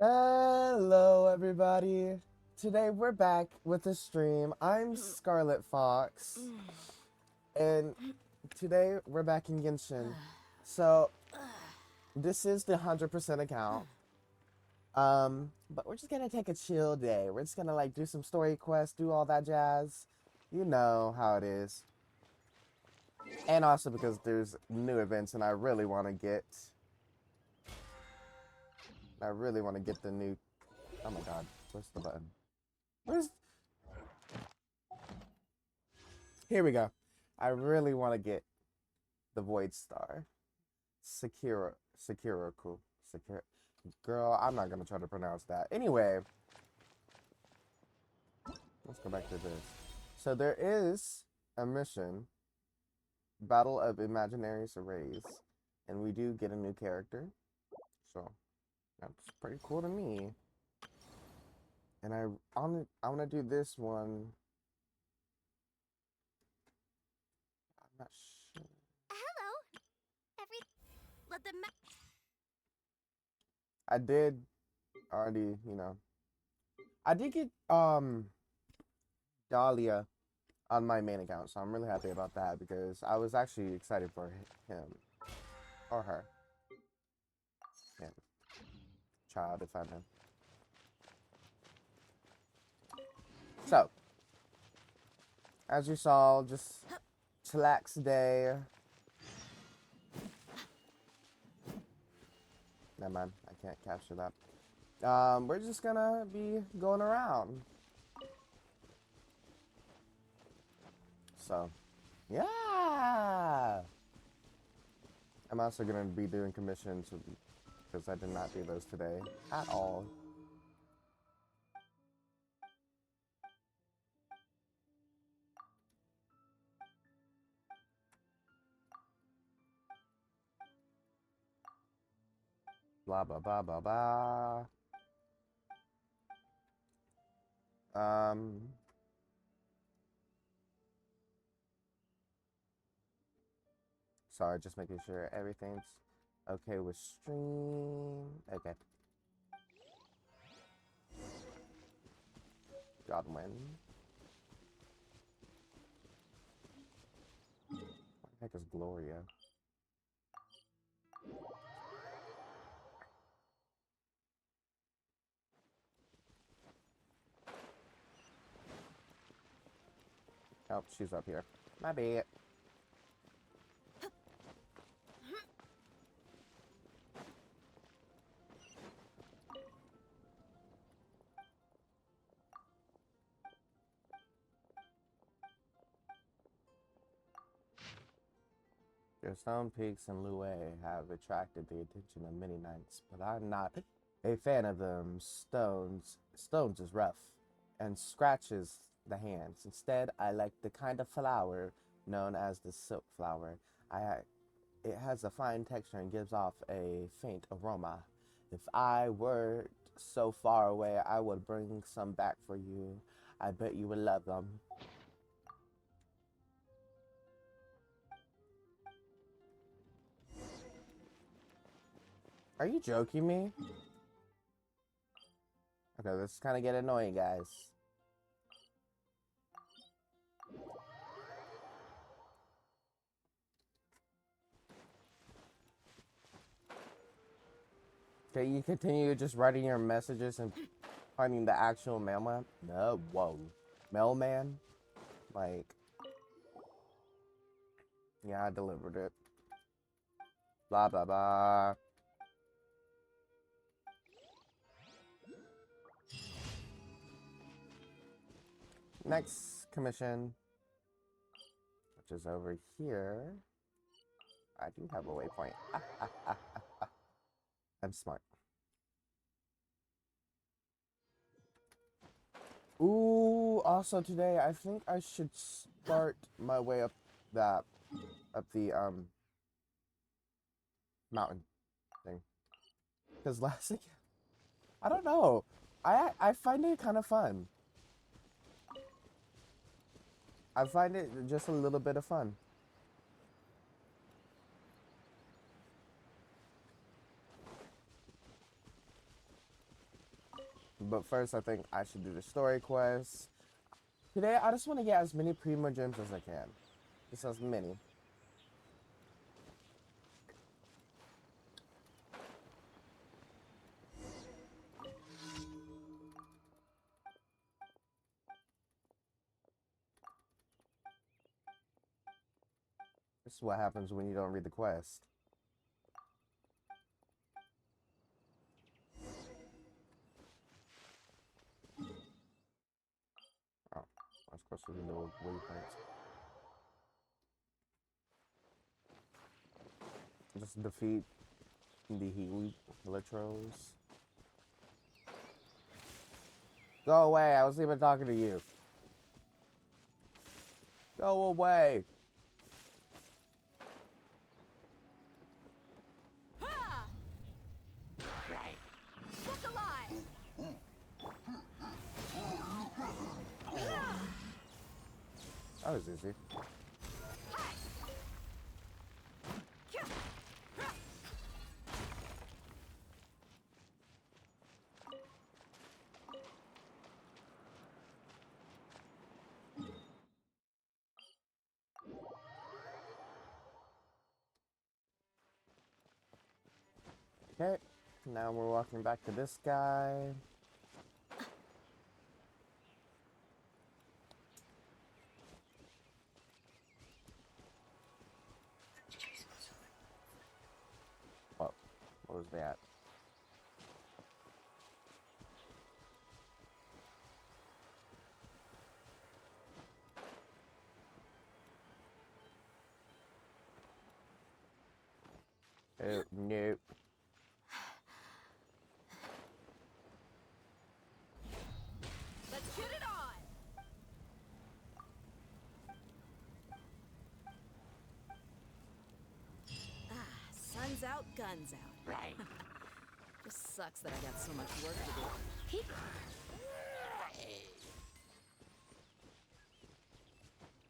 Hello, everybody. Today we're back with a stream. I'm Scarlet Fox, and today we're back in Genshin. So this is the 100% account. But we're just gonna take a chill day. We're just gonna like do some story quests, do all that jazz. You know how it is. And also because there's new events, and I really want to get the new. Oh my God, where's the button? Where's Here we go. I really want to get the Void Star. Sakura. Girl, I'm not gonna try to pronounce that. Anyway, let's go back to this. So there is a mission, Battle of Imaginary Arrays, and we do get a new character. So that's pretty cool to me. And I want to do this one. I'm not sure. Hello. Let them. I did already, I did get Dahlia on my main account, so I'm really happy about that because I was actually excited for him or her. Him. Child, if I'm him. So, as you saw, just chillax day. Never mind, I can't capture that. We're just gonna be going around. So, yeah! I'm also gonna be doing commissions because I did not do those today at all. Blah, blah, blah, blah, blah. Sorry, just making sure everything's okay with stream. Okay. Godwin. What the heck is Gloria? Oh, she's up here. My bad. Your stone peaks in Lue have attracted the attention of many knights, but I'm not a fan of them. Stones is rough and scratches the hands. Instead, I like the kind of flower known as the silk flower. It has a fine texture and gives off a faint aroma. If I were so far away, I would bring some back for you. I bet you would love them. Are you joking me? Okay, this is kind of get annoying, guys. Can you continue just writing your messages and finding the actual mailman? No, whoa. Mailman? Like, yeah, I delivered it. Blah, blah, blah. Next commission, which is over here. I do have a waypoint. I'm smart. Ooh, also today, I think I should start my way up the mountain thing. Because last thing, I don't know. I find it kind of fun. I find it just a little bit of fun. But first, I think I should do the story quest. Today, I just want to get as many Primo Gems as I can. Just as many. This is what happens when you don't read the quest. Oh, I was supposed to do the waypoints. Just defeat the Litros. Go away, I wasn't even talking to you. Go away. Ha! Look alive! That was easy. Okay, now we're walking back to this guy. Oh, what was that? Oh, nope. Let's get it on! Ah, sun's out, guns out. Right. Just sucks that I got so much work to do.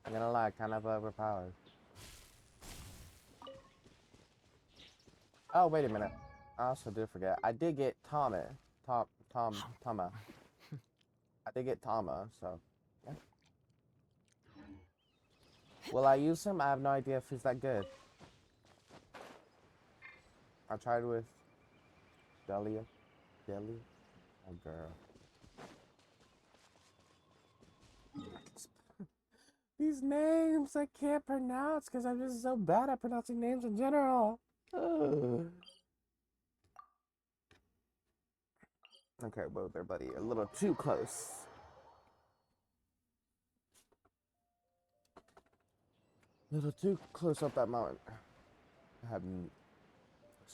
I'm gonna lie, kind of overpowered. Oh, wait a minute. I also did forget. I did get Tama. Tama. I did get Tama, so yeah. Will I use him? I have no idea if he's that good. I tried with Delia. Oh, girl. These names I can't pronounce because I'm just so bad at pronouncing names in general. Ugh. Okay, whoa there, buddy. A little too close. A little too close up that mountain.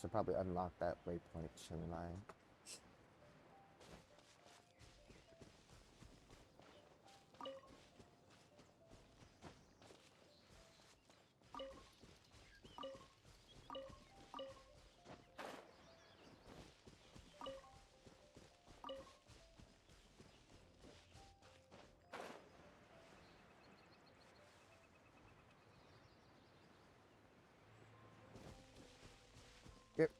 Should probably unlock that waypoint, shouldn't I? Yep.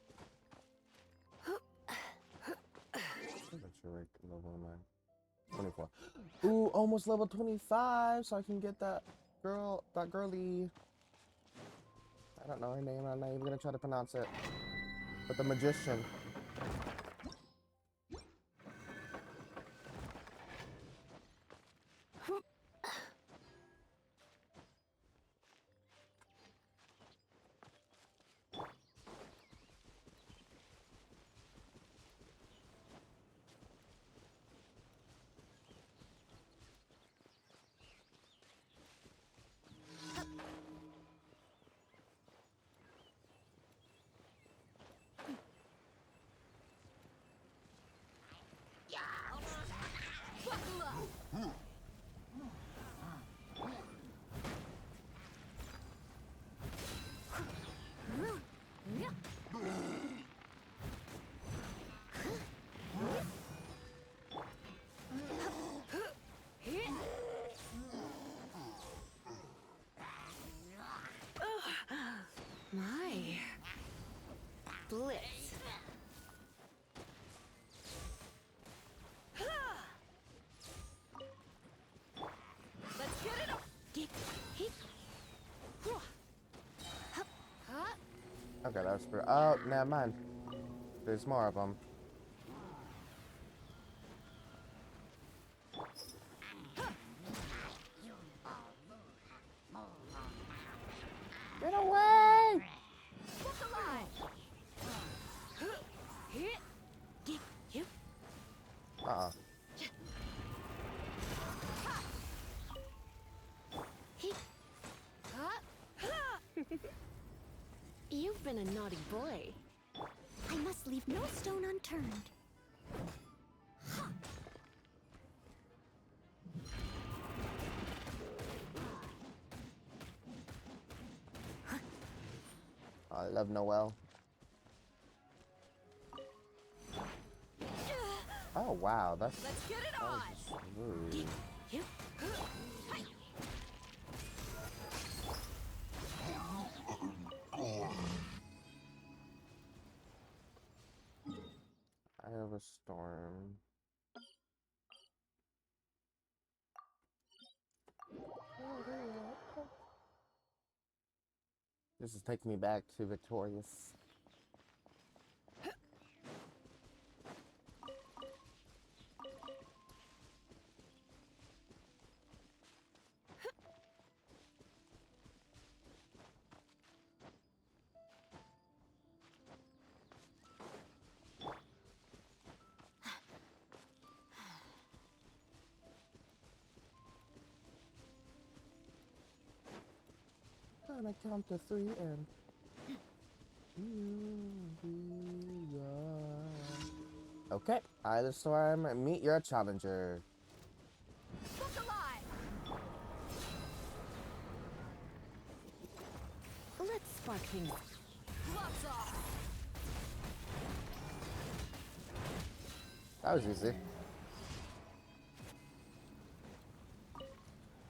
What's your level am I? 24. Ooh, almost level 25, so I can get that girly. I don't know her name. I'm not even gonna try to pronounce it. But the magician. Buckle up. My blitz. Let's get it up. Okay, that's pretty. Oh, never mind. There's more of them. Get away! What's alive? Uh-uh. You've been a naughty boy. I must leave no stone unturned. I love Noelle. Oh, wow. That's Let's get it that on. was rude. I have a storm. This is taking me back to Victorious. And I count to 3 and okay, Isla Storm, meet your challenger. What's alive? Let's spark things. Gloves off. That was easy.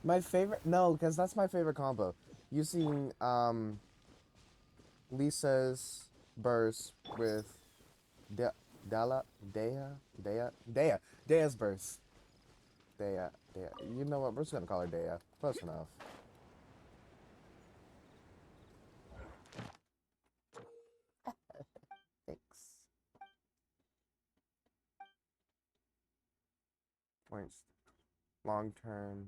My favorite, no, because that's my favorite combo. Using Lisa's burst with De Dala Dea's burst. Dea. You know what? We're just gonna call her Dea. Close enough. Thanks. Points. Long term.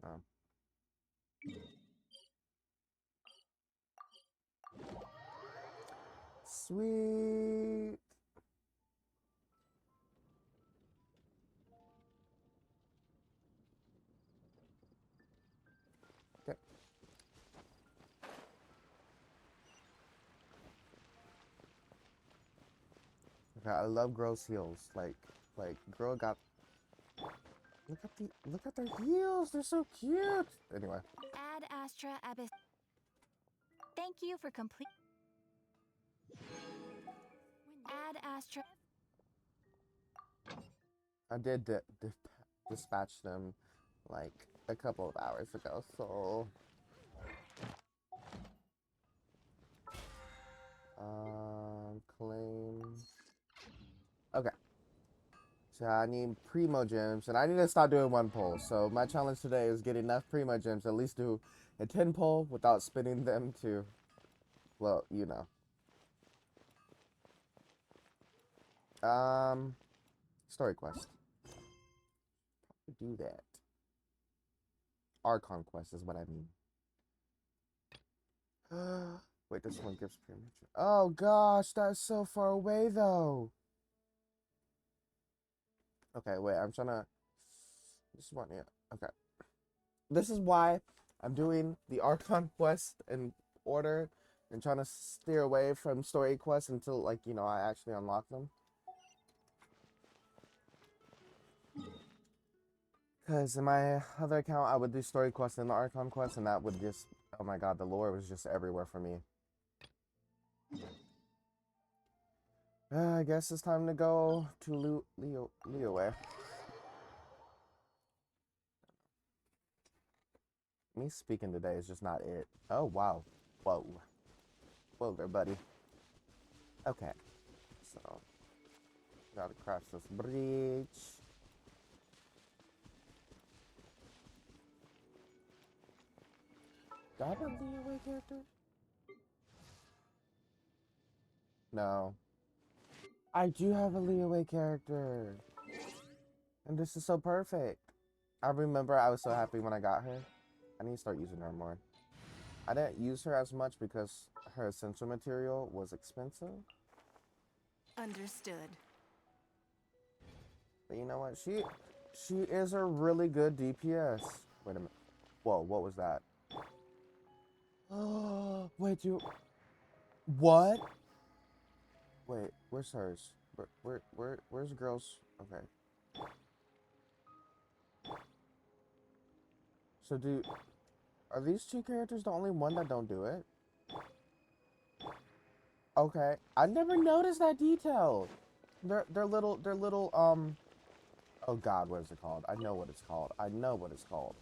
Oh. Sweet. Okay. Okay, I love girls' heels. Like girl got. Look at their heels. They're so cute. Anyway. Ad Astra Abyss. Thank you for complete. Ad Astra. I did dispatch them like a couple of hours ago, so claim. Okay. So I need primo gems, and I need to stop doing one pull. So my challenge today is get enough primo gems, at least do a 10 pull without spinning them to, well, you know. Story quest. Do that. Archon quest is what I mean. Wait, this one gives primo gems. Oh gosh, that's so far away though. Okay, wait, I'm trying to. This one, yeah. Okay. This is why I'm doing the Archon quest in order and trying to steer away from story quests until, like, you know, I actually unlock them. Because in my other account, I would do story quests and the Archon quest, and that would just, oh my god, the lore was just everywhere for me. I guess it's time to go to Liyue. Me speaking today is just not it. Oh, wow. Whoa. Whoa there, buddy. Okay. So, gotta cross this bridge. Do I have a Liyue character? No. I do have a Liyue character. And this is so perfect. I remember I was so happy when I got her. I need to start using her more. I didn't use her as much because her essential material was expensive. Understood. But you know what? She is a really good DPS. Wait a minute. Whoa, what was that? Oh, wait, what? Wait, where's hers? Where's girls? Okay. So are these two characters the only one that don't do it? Okay, I never noticed that detail. They're little oh god, what is it called? I know what it's called. I know what it's called.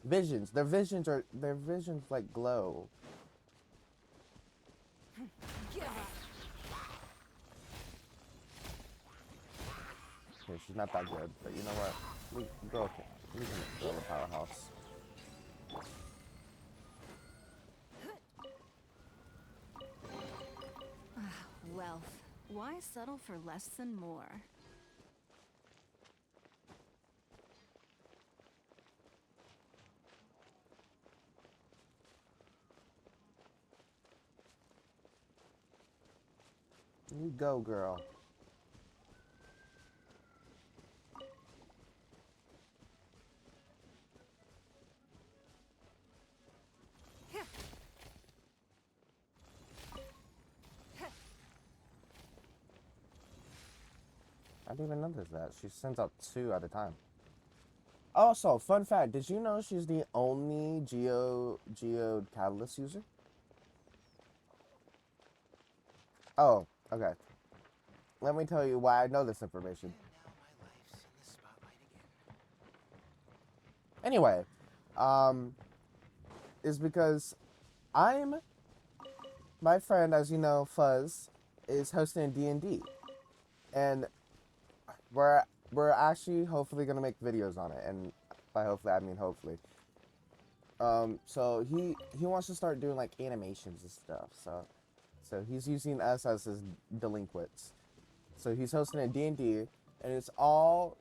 Visions. Their visions like glow. Give up. Okay, she's not that good, but you know what? We can make girl a powerhouse. Wealth. Why settle for less than more? You go, girl. I didn't even notice that. She sends out 2 at a time. Also, fun fact, did you know she's the only Geode Catalyst user? Oh, okay. let me tell you why I know this information. Anyway, um, is because my friend, as you know, Fuzz, is hosting D&D, and we're we're actually hopefully gonna make videos on it, and by hopefully I mean hopefully. So he wants to start doing like animations and stuff. So he's using us as his delinquents. So he's hosting a D&D, and it's all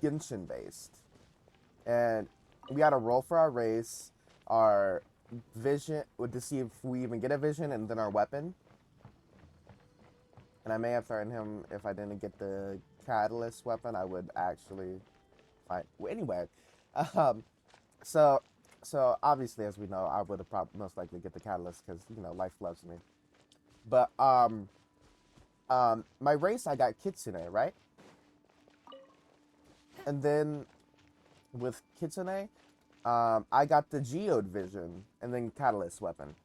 Genshin based. And we got to roll for our race, our vision, to see if we even get a vision, and then our weapon. And I may have threatened him if I didn't get the catalyst weapon, I would actually fight. Well, anyway, um, so so obviously, as we know, I would have most likely get the catalyst because life loves me. But my race I got Kitsune, right? And then with Kitsune, I got the Geode Vision and then Catalyst weapon.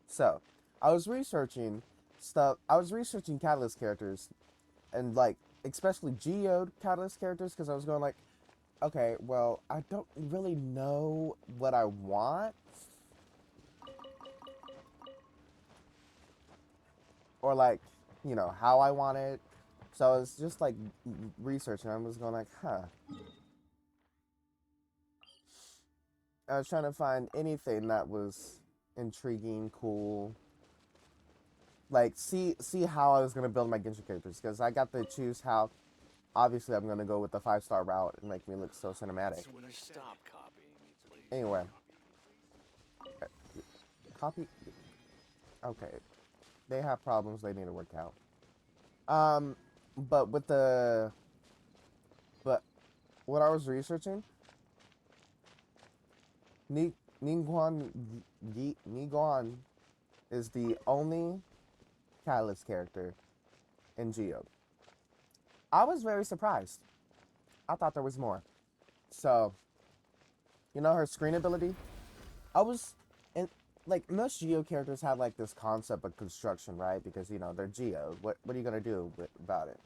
So, I was researching stuff. I was researching Catalyst characters, and like especially Geode Catalyst characters, because I was going like, okay, well, I don't really know what I want, or like, how I want it. So I was just like researching. I was going like, huh. I was trying to find anything that was intriguing, cool. Like, see how I was gonna build my Genshin characters, because I got to choose how. Obviously, I'm gonna go with the 5-star route and make me look so cinematic. Anyway, copy. Okay, they have problems they need to work out. But but what I was researching, Ningguang Niguan is the only Catalyst character in Geode. I was very surprised. I thought there was more. So, her screen ability? I was in like most Geo characters have like this concept of construction, right? Because they're Geo. What are you gonna do about it?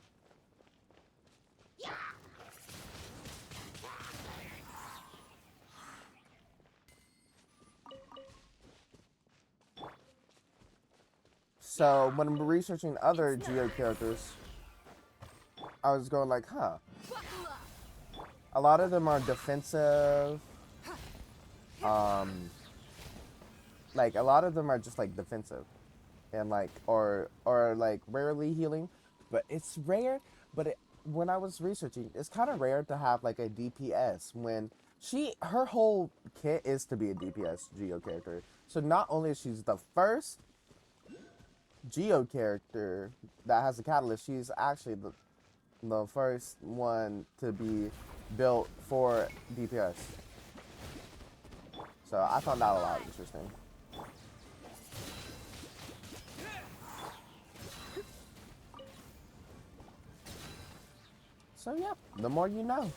So when I'm researching other Geo characters, I was going like, huh. A lot of them are defensive. Like a lot of them are just like defensive, and like or like rarely healing, but it's rare. But when I was researching, it's kind of rare to have like a DPS when her whole kit is to be a DPS Geo character. So not only is she's the first Geo character that has a catalyst, she's actually the first one to be built for DPS. So I found that a lot interesting. So yeah, the more you know.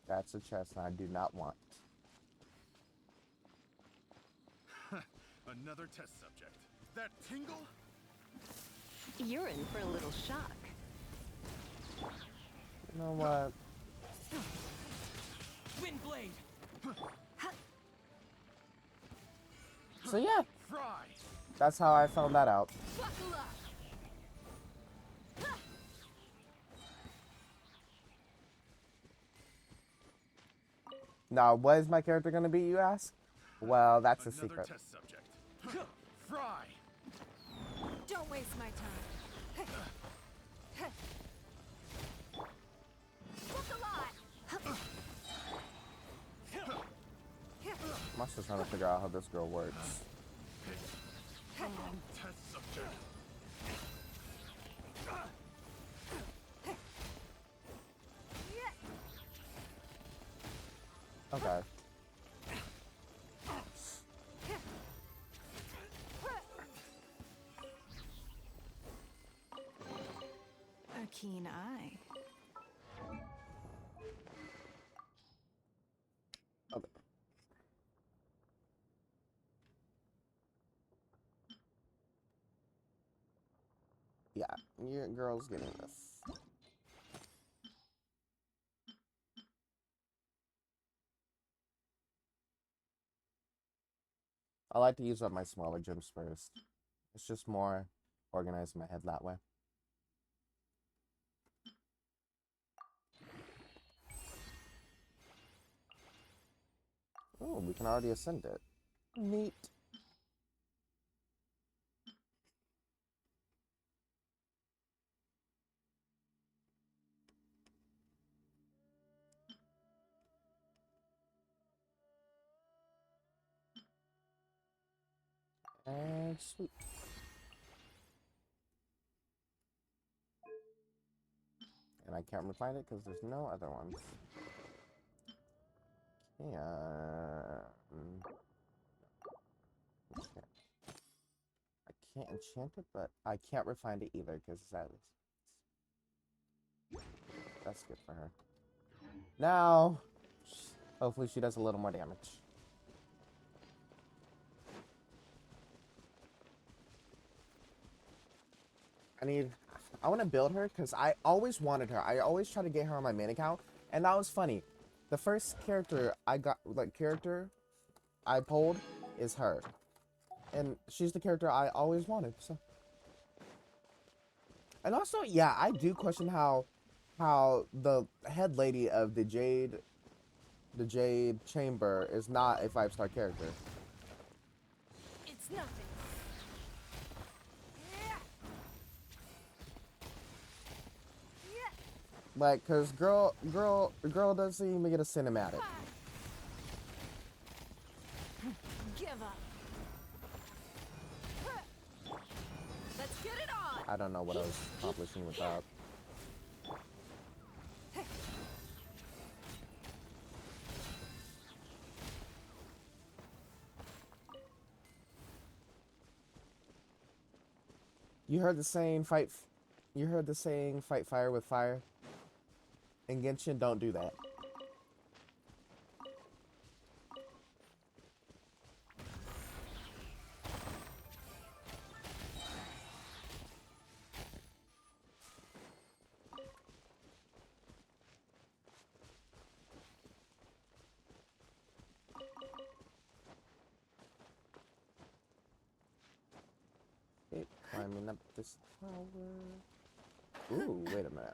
That's a chest I do not want. Another test subject. That tingle? You're in for a little shock. You know what? Wind blade. So yeah, Fry! that's how I found that out. Buckle up. Now, what is my character gonna be, you ask? Well, that's a Another secret. test subject. Fry! Don't waste my time. Buckle up. I'm still trying to figure out how this girl works. Test subject. Okay. A keen eye. Okay. Your girl's getting this. I like to use up my smaller gems first. It's just more organized in my head that way. Oh, we can already ascend it. Neat. And sweet. And I can't refine it because there's no other ones. Yeah. I can't enchant it, but I can't refine it either because that's good for her. Now, hopefully she does a little more damage. I want to build her because I always wanted her. I always try to get her on my main account, and that was funny. The first character I pulled is her, and she's the character I always wanted. So, and also, yeah, I do question how the head lady of the Jade Chamber is not a 5-star character. It's nothing. Like, cause girl doesn't even get a cinematic. Give up. Let's get it on. I don't know what I was accomplishing with that. You heard the saying fight fire with fire. In Genshin, don't do that. Okay, climbing up this tower. Ooh, wait a minute.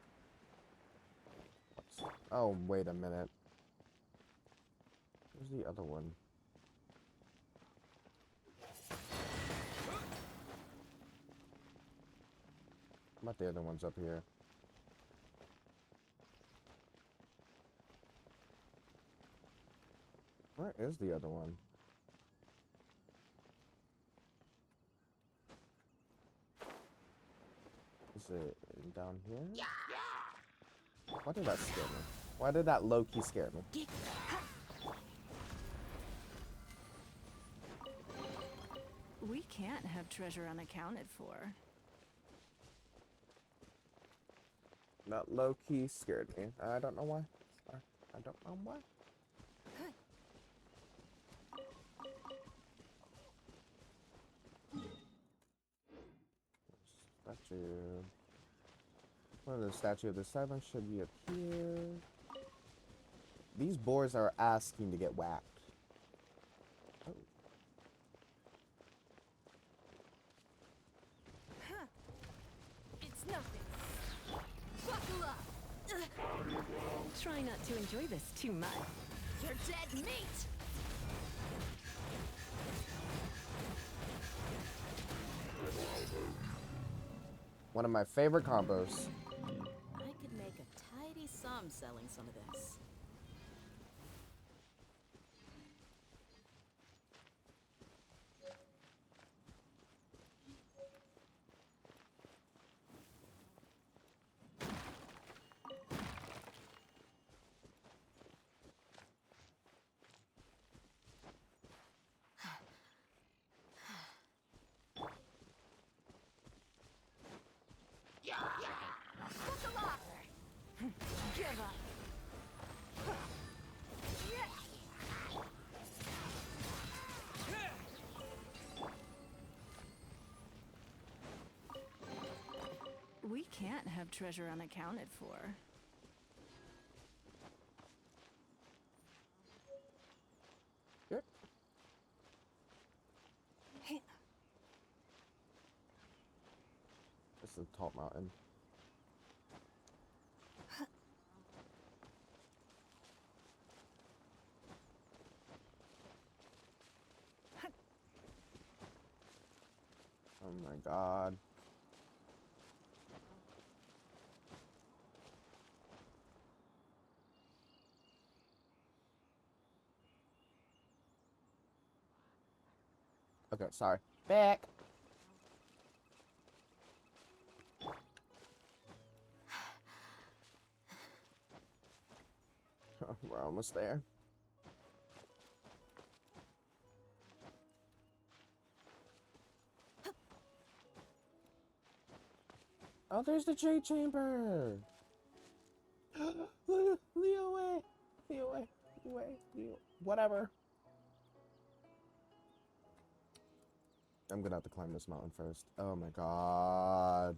Oh, wait a minute. Where's the other one? How about the other ones up here? Where is the other one? Is it down here? Why did that scare me? Why did that low-key scare me? We can't have treasure unaccounted for. That low-key scared me. I don't know why. I don't know why. Statue. One of the statue of the seven should be up here. These boars are asking to get whacked. Oh. It's nothing. Buckle up. Try not to enjoy this too much. You're dead meat. One of my favorite combos. I could make a tidy sum selling some of this. Give up. can't have treasure unaccounted for. Yep. Hey. This is a tall mountain. Oh my god. Okay, sorry. Back. We're almost there. Oh, there's the Jade Chamber. Leo, away. Leo, away. Away. Leo. Whatever. I'm gonna have to climb this mountain first. Oh my god.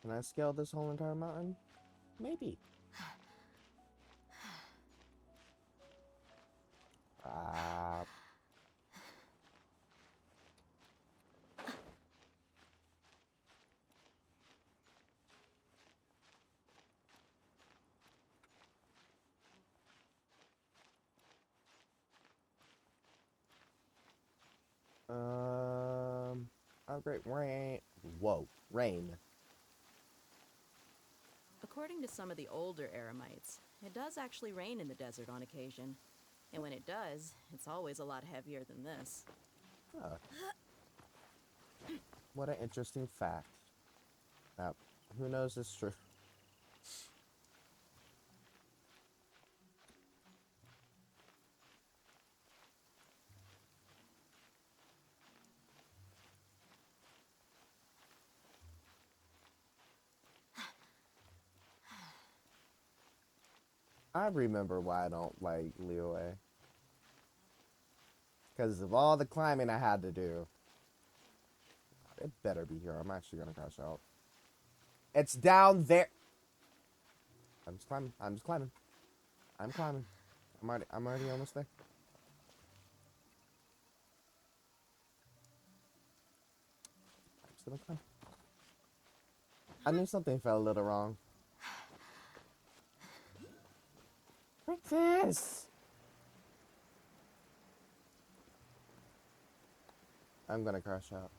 Can I scale this whole entire mountain? Maybe. Ah. Upgrade rain. Whoa, rain. According to some of the older Eremites, it does actually rain in the desert on occasion. And when it does, it's always a lot heavier than this. Huh. What an interesting fact. Now, who knows this true? I remember why I don't like Liyue. Because of all the climbing I had to do. It better be here. I'm actually gonna crash out. It's down there. I'm just climbing. I'm just climbing. I'm climbing. I'm already almost there. I'm just gonna climb. I knew something felt a little wrong. Princess! I'm gonna crash out.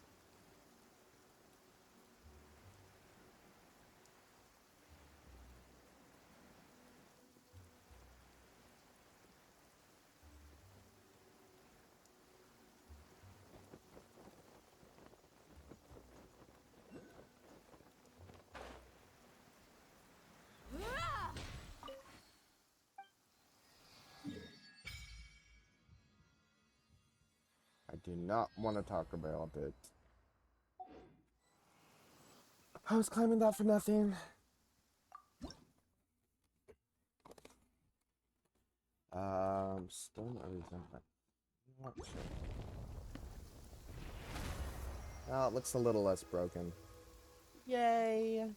I do not want to talk about it. I was climbing that for nothing. Still not reason. Not sure. Oh, it looks a little less broken. Yay!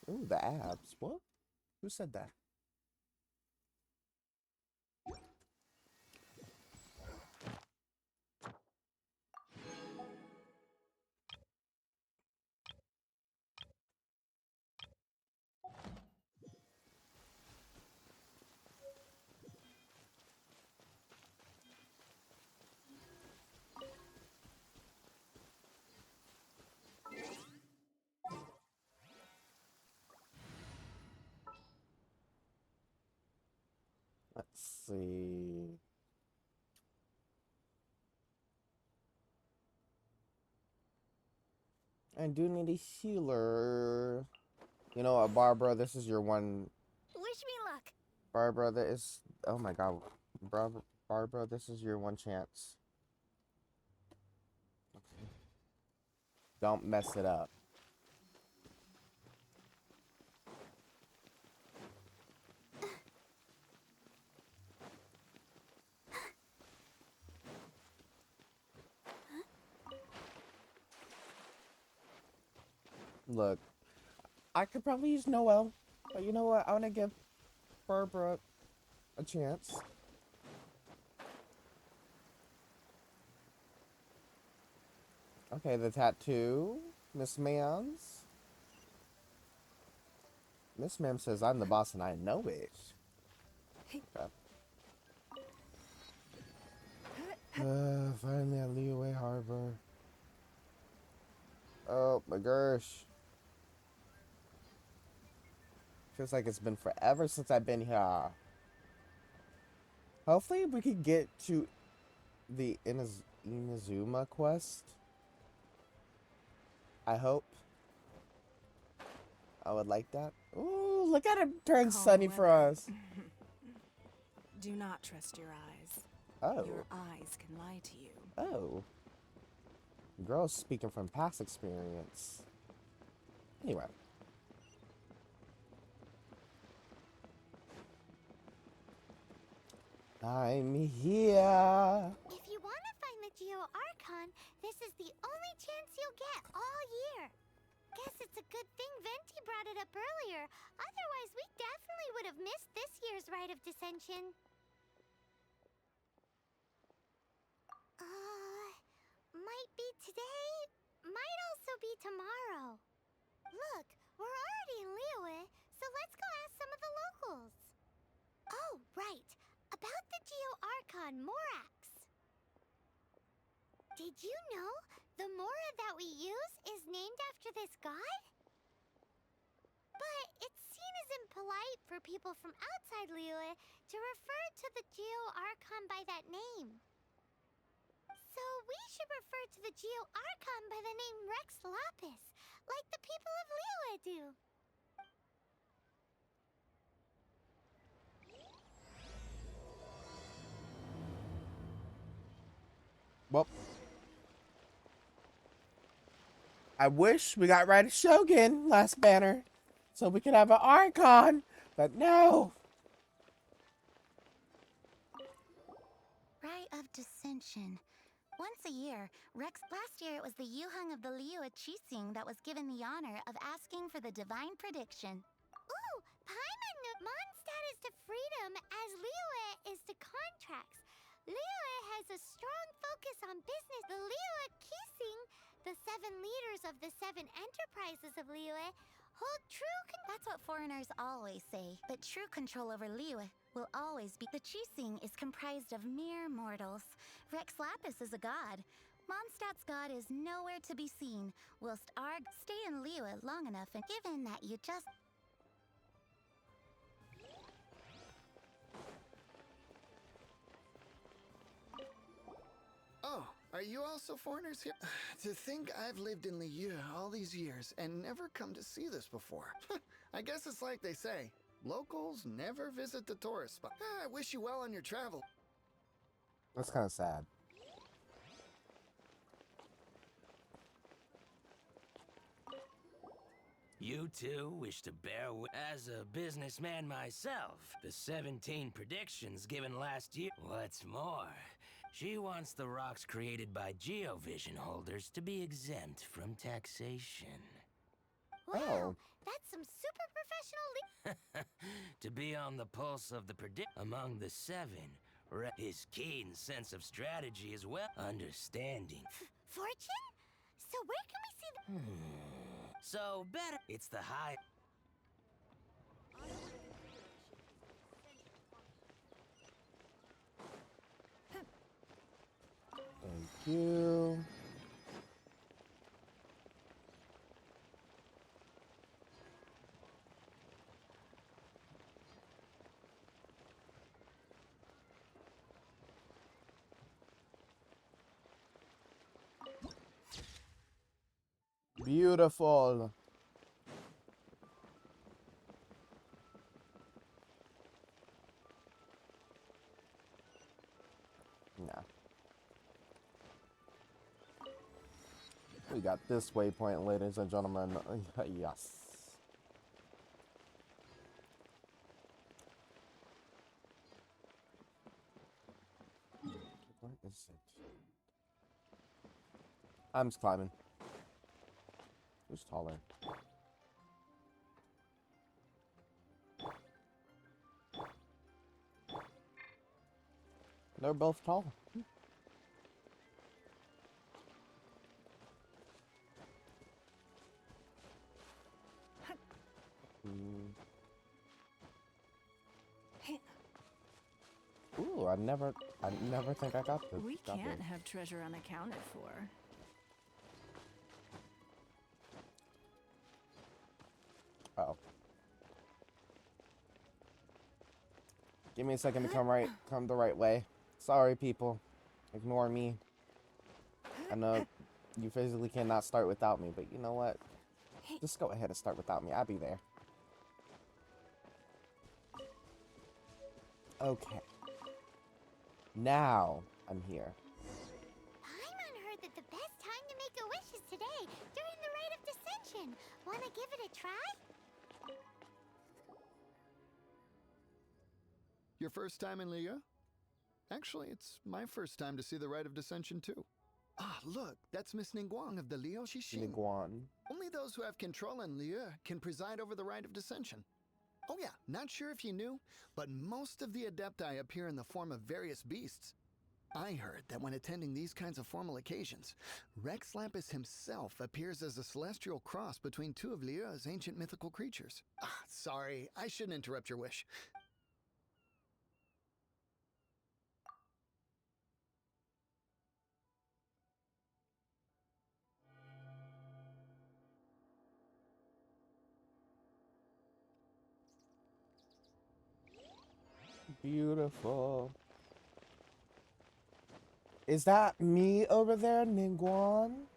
Ooh, the abs. What? Who said that? Let's see. I do need a healer. You know what, Barbara? This is your one. Wish me luck. Barbara, that is. Oh my god. Barbara, this is your one chance. Don't mess it up. Look, I could probably use Noel, but you know what? I want to give Barbara a chance. Okay, the tattoo. Miss Ma'ams. Miss Ma'am says I'm the boss and I know it. Okay. Finally at Leeway Harbor. Oh my gosh. Feels like it's been forever since I've been here. Hopefully we could get to the Inazuma quest. I hope. I would like that. Ooh, look at it turn sunny for us. Do not trust your eyes. Oh. Your eyes can lie to you. Oh. Girl speaking from past experience. Anyway. I'm here. If you want to find the Geo Archon, this is the only chance you'll get all year. Guess it's a good thing Venti brought it up earlier. Otherwise, we definitely would have missed this year's Rite of Dissension. Might be today, might also be tomorrow. Look, we're already in Liyue, so let's go ask some of the locals. Oh, right. About the Geo Archon Morax. Did you know the Mora that we use is named after this god? But it's seen as impolite for people from outside Liyue to refer to the Geo Archon by that name. So we should refer to the Geo Archon by the name Rex Lapis, like the people of Liyue do. Well, I wish we got Rite of Shogun last banner so we could have an Archon, but no. Rite of Dissension. Once a year, last year it was the Yuheng of the Liyue Qixing that was given the honor of asking for the divine prediction. Ooh, Paimon Mondstadt is to freedom as Liyue is to contracts. Liyue has a strong focus on business. The Liyue Qixing, the 7 leaders of the 7 enterprises of Liyue, hold That's what foreigners always say. But true control over Liyue will always be. The Qixing is comprised of mere mortals. Rex Lapis is a god. Mondstadt's god is nowhere to be seen, whilst Arg stay in Liyue long enough, and given that you just... Oh, are you also foreigners here? To think I've lived in Liyue all these years and never come to see this before. I guess it's like they say, locals never visit the tourist spot. I wish you well on your travel. That's kind of sad. You two wish to bear with. As a businessman myself, the 17 predictions given last year. What's more, she wants the rocks created by Geovision holders to be exempt from taxation. Wow, Oh. that's some super professional To be on the pulse of the among the 7, his keen sense of strategy as well. Understanding. fortune? So where can we see the... So better. It's the high. Thank you. Beautiful. No. We got this waypoint, ladies and gentlemen. Yes. Where is it? I'm just climbing. Who's taller? They're both tall. Ooh, I never think I got this. We can't have treasure unaccounted for. Uh-oh. Give me a second to come the right way. Sorry, people. Ignore me. I know you physically cannot start without me, but you know what? Just go ahead and start without me. I'll be there. Okay. Now I'm here. Paimon heard that the best time to make a wish is today, during the Rite of Dissension. Wanna give it a try? Your first time in Liyue? Actually, it's my first time to see the Rite of Dissension too. Ah, look, that's Miss Ningguang of the Liu Xixing. Ningguang. Only those who have control in Liyue can preside over the Rite of Dissension. Oh yeah, not sure if you knew, but most of the Adepti appear in the form of various beasts. I heard that when attending these kinds of formal occasions, Rex Lapis himself appears as a celestial cross between two of Liyue's ancient mythical creatures. Ah, sorry, I shouldn't interrupt your wish. Beautiful. Is that me over there, Ningguang?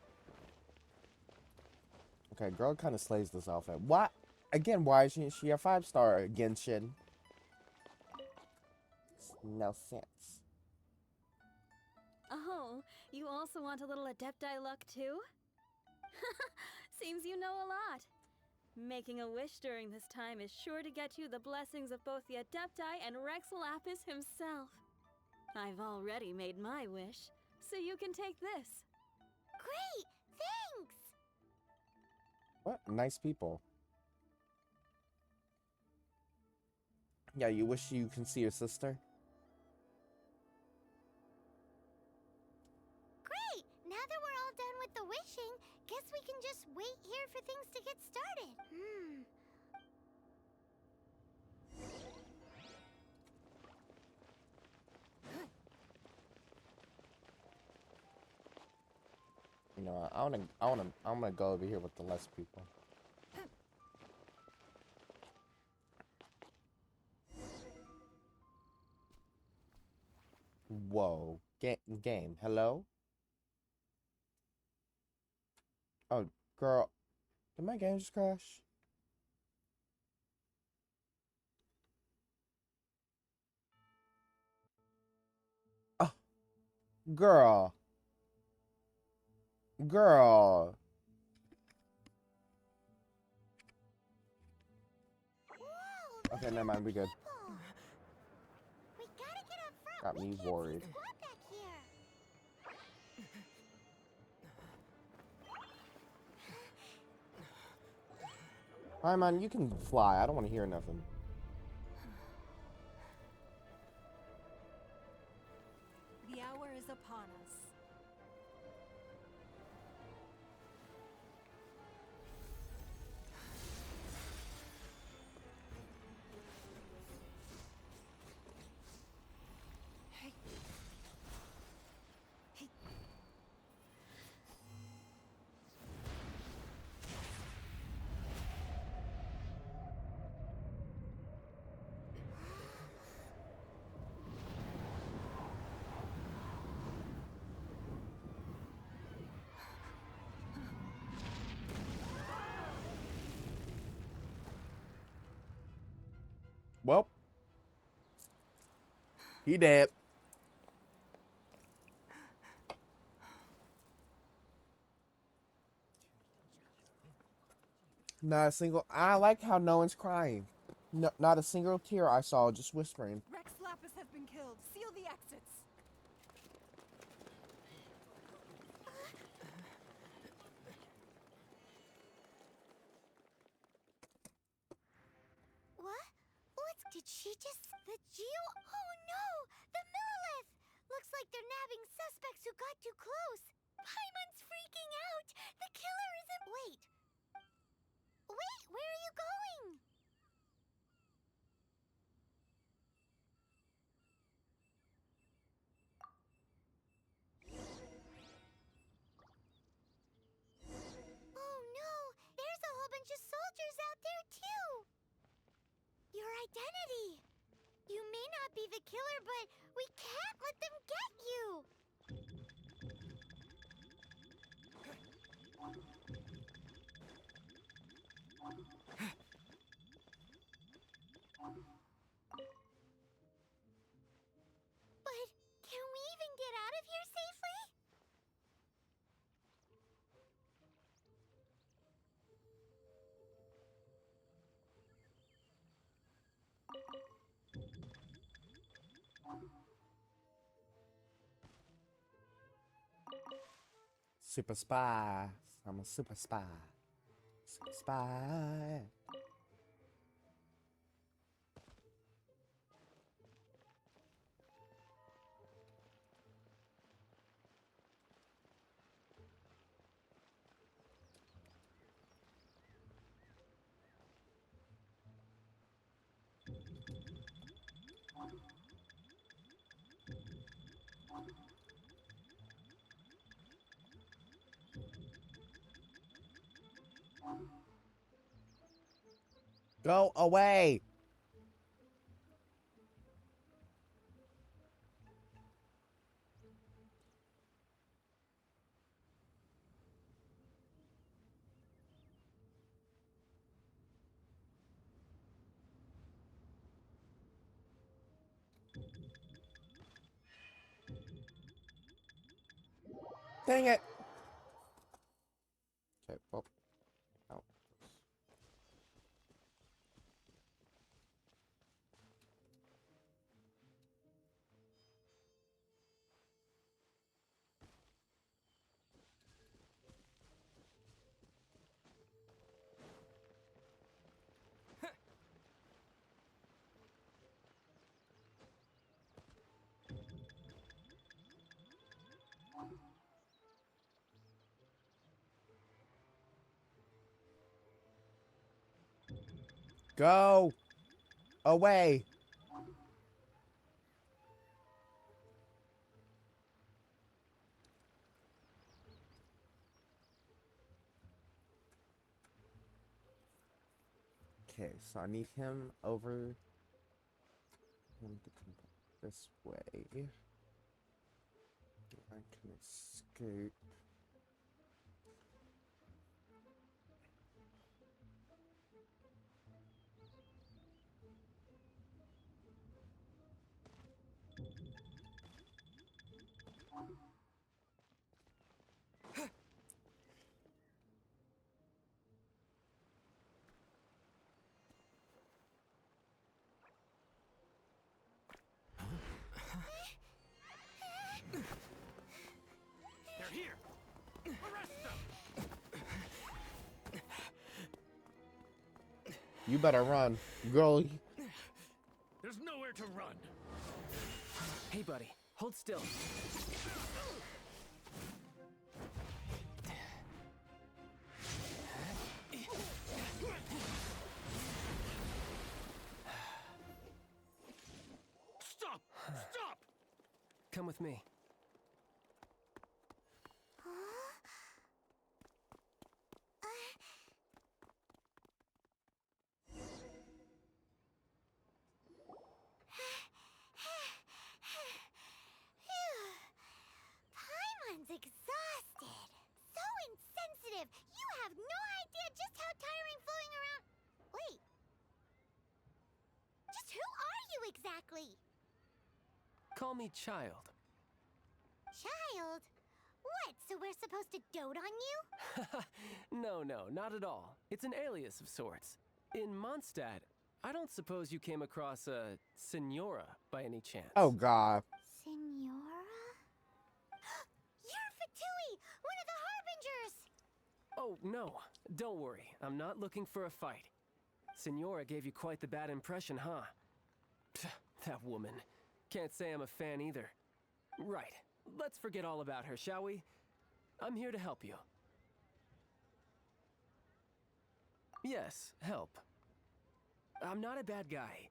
Okay, girl kind of slays this outfit. What? Again, why is she a 5-star Genshin? No sense. Oh, you also want a little Adepti luck too? Seems you know a lot. Making a wish during this time is sure to get you the blessings of both the Adepti and Rex Lapis himself. I've already made my wish, so you can take this. Great! Thanks! What? Nice people. Yeah, you wish you can see your sister? Great! Now that we're all done with the wishing, guess we can just wait here for things to get started. You know, I'm gonna go over here with the less people. Whoa. Game. Hello? Oh, girl. Did my game just crash? Oh, girl. Girl. Whoa! Okay, never mind. We good. People! We gotta get up front. Got We me can't see worried. squad back here. Hi, man. You can fly. I don't want to hear nothing. The hour is upon us. Well, he dead. Not a single. I like how no one's crying. No, not a single tear I saw, just whispering. Rex Lapis has been killed. Seal the exits. What? Did she just... The Geo... Oh no! The Millilith! Looks like they're nabbing suspects who got too close. Paimon's freaking out! The killer isn't... Wait! Wait, where are you going? Oh no! There's a whole bunch of soldiers out there too! Your identity! You may not be the killer, but we can't let them get you! But can we even get out of here safely? Super spy. I'm a super spy. Super spy. Go away! Dang it! Okay, well, out. Go away! Okay, so I need him over. Him to come this way. I can escape. They're here! Arrest them! You better run, girl. There's nowhere to run! Hey, buddy, hold still. Stop! Stop! Come with me. Paimon's exhausted. So insensitive. You have no idea just how tiring fooling around. Wait. Just who are you exactly? Call me Child. Child? What, so we're supposed to dote on you? No, not at all. It's an alias of sorts. In Mondstadt, I don't suppose you came across a Senora by any chance. Oh God. Senora? You're Fatui, one of the Harbingers! Oh, no. Don't worry. I'm not looking for a fight. Senora gave you quite the bad impression, huh? Pfft, that woman. Can't say I'm a fan either. Right. Let's forget all about her, shall we? I'm here to help you. Yes, help. I'm not a bad guy.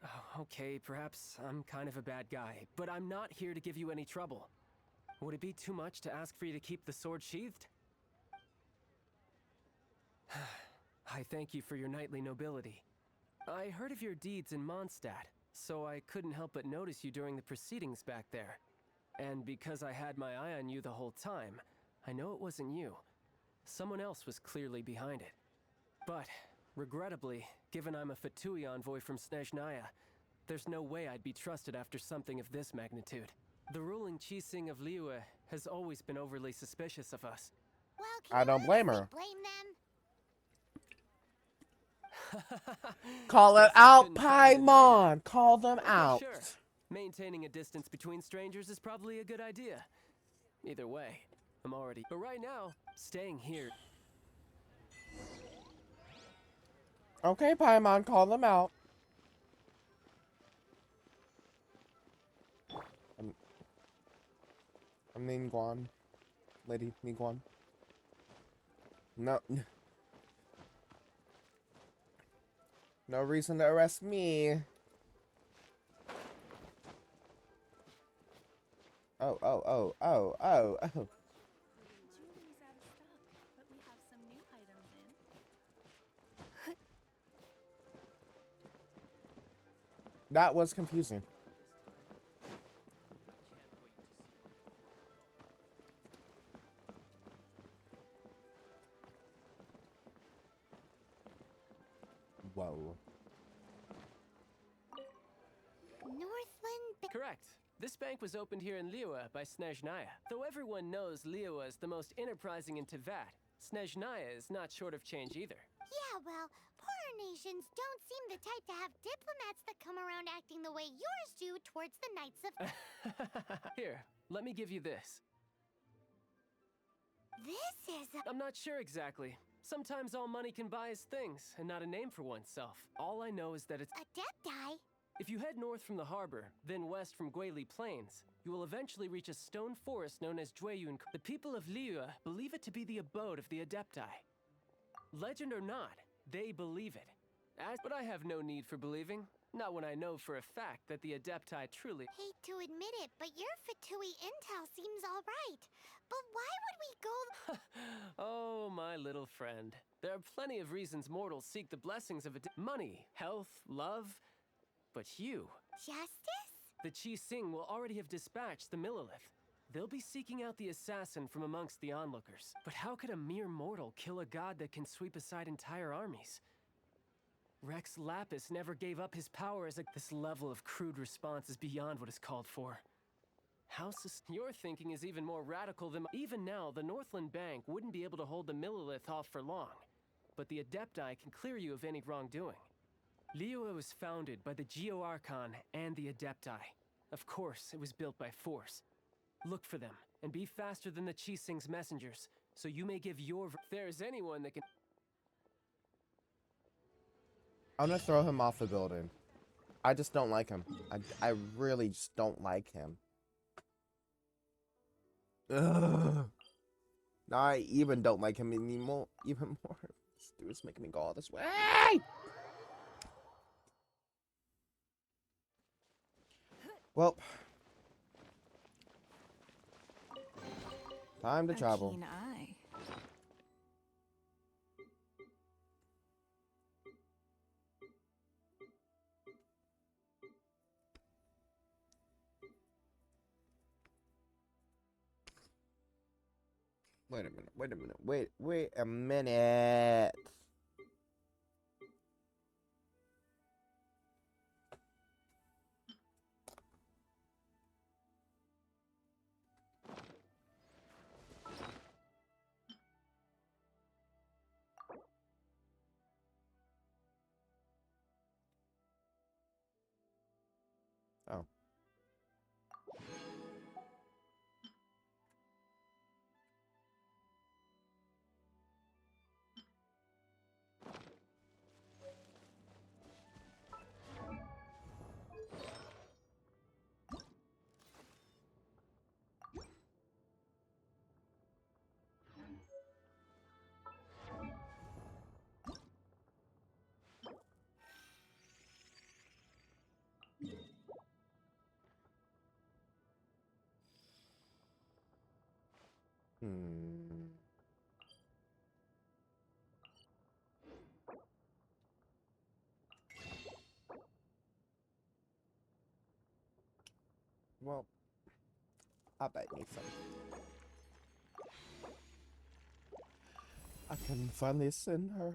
Oh, okay, perhaps I'm kind of a bad guy, but I'm not here to give you any trouble. Would it be too much to ask for you to keep the sword sheathed? I thank you for your knightly nobility. I heard of your deeds in Mondstadt, so I couldn't help but notice you during the proceedings back there. And because I had my eye on you the whole time, I know it wasn't you. Someone else was clearly behind it. But, regrettably, given I'm a Fatui envoy from Snezhnaya, there's no way I'd be trusted after something of this magnitude. The ruling Chising of Liyue has always been overly suspicious of us. Well, I don't blame her. Blame them? Call it Guess I out, couldn't try to deny Paimon. Call them Okay, out. sure. Maintaining a distance between strangers is probably a good idea. Either way, I'm already... But right now, staying here... Okay, Paimon, call them out. I'm Ningguan. Lady Ningguan. No. No reason to arrest me. Oh. Jewelry's out of stock, but we have some new items in. That was confusing. Whoa. Northland. Correct. This bank was opened here in Liyue by Snezhnaya. Though everyone knows Liyue is the most enterprising in Teyvat, Snezhnaya is not short of change either. Yeah, well, poorer nations don't seem the type to have diplomats that come around acting the way yours do towards the Knights of... Here, let me give you this. This is a... I'm not sure exactly. Sometimes all money can buy is things, and not a name for oneself. All I know is that it's... Adepti? If you head north from the harbor, then west from Guili Plains, you will eventually reach a stone forest known as Jueyun. The people of Liyue believe it to be the abode of the Adepti. Legend or not, they believe it. But I have no need for believing. Not when I know for a fact that the Adepti truly... Hate to admit it, but your Fatui intel seems alright. But why would we go... Oh, my little friend. There are plenty of reasons mortals seek the blessings of money, health, love... But you... Justice? The Chising will already have dispatched the Millilith. They'll be seeking out the assassin from amongst the onlookers. But how could a mere mortal kill a god that can sweep aside entire armies? Rex Lapis never gave up his power as a... This level of crude response is beyond what is called for. Your thinking is even more radical than... Even now, the Northland Bank wouldn't be able to hold the Millilith off for long. But the Adepti can clear you of any wrongdoing. Liyue was founded by the Geo-Archon and the Adepti. Of course, it was built by force. Look for them, and be faster than the Chising's messengers, so you may give your... If there is anyone that can... I'm gonna throw him off the building. I just don't like him. I really just don't like him. Ugh. Now I even don't like him anymore. Even more. This dude's making me go all this way. Well, time to travel. Keen eye. Wait a minute. Hmm. Well, I bet me some. I can finally send her.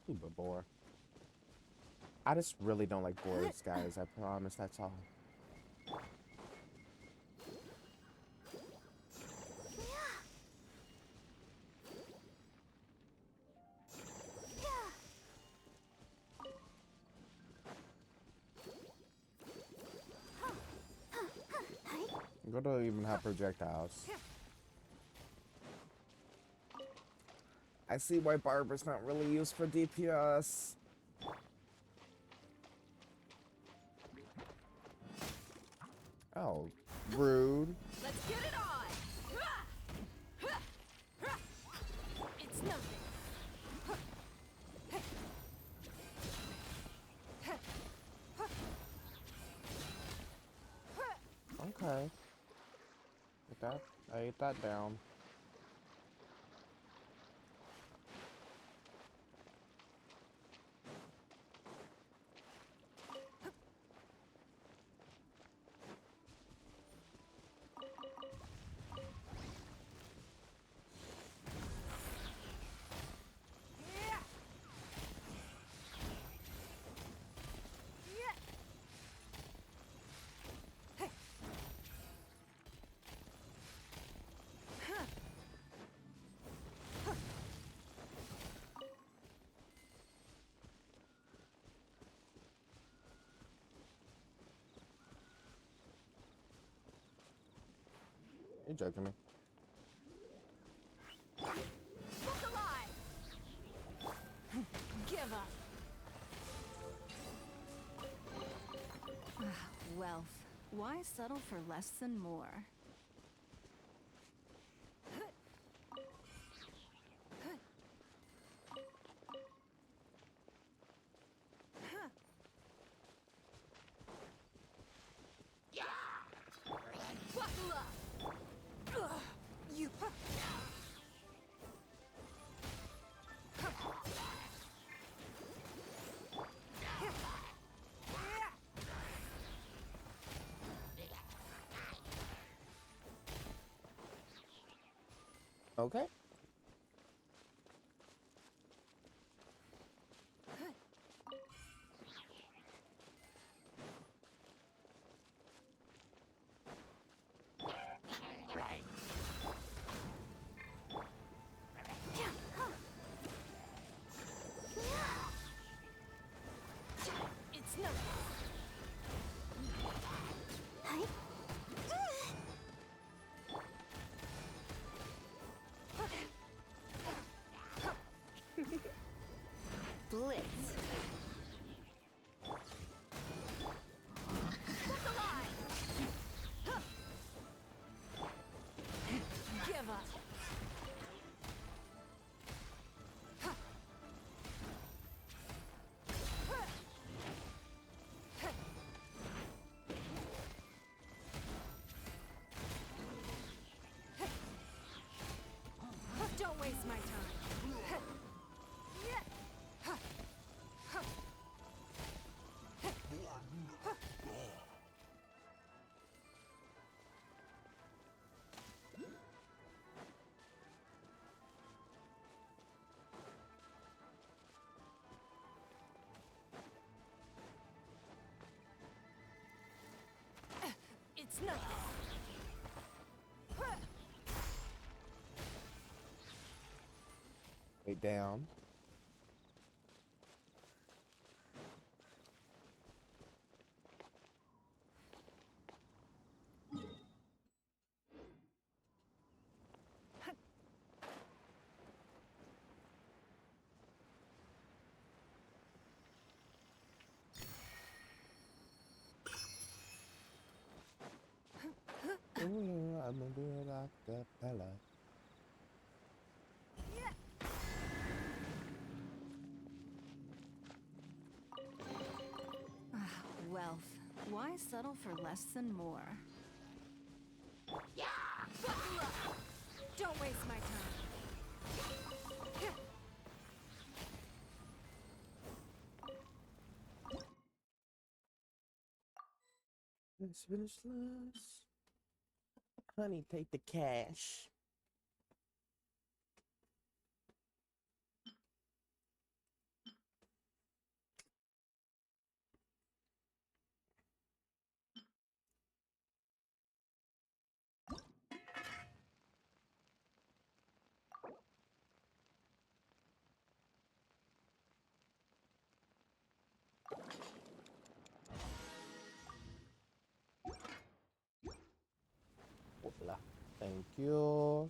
You a bore. I just really don't like boards, guys. I promise, that's all. Go to even have projectiles. I see why Barber's not really used for DPS. Oh, rude. Let's get it on! It's nothing. Okay. Get that. I ate that down. You joking me? Look alive! Give up. Wealth. Why settle for less than more? Buckle up! You. Okay. It's no. Blitz. Look alive! Give up. down. Ooh, I'm gonna do it acapella. Wealth. Why settle for less than more? Don't waste my time. Let's finish this. Honey, take the cash. Hola. Thank you.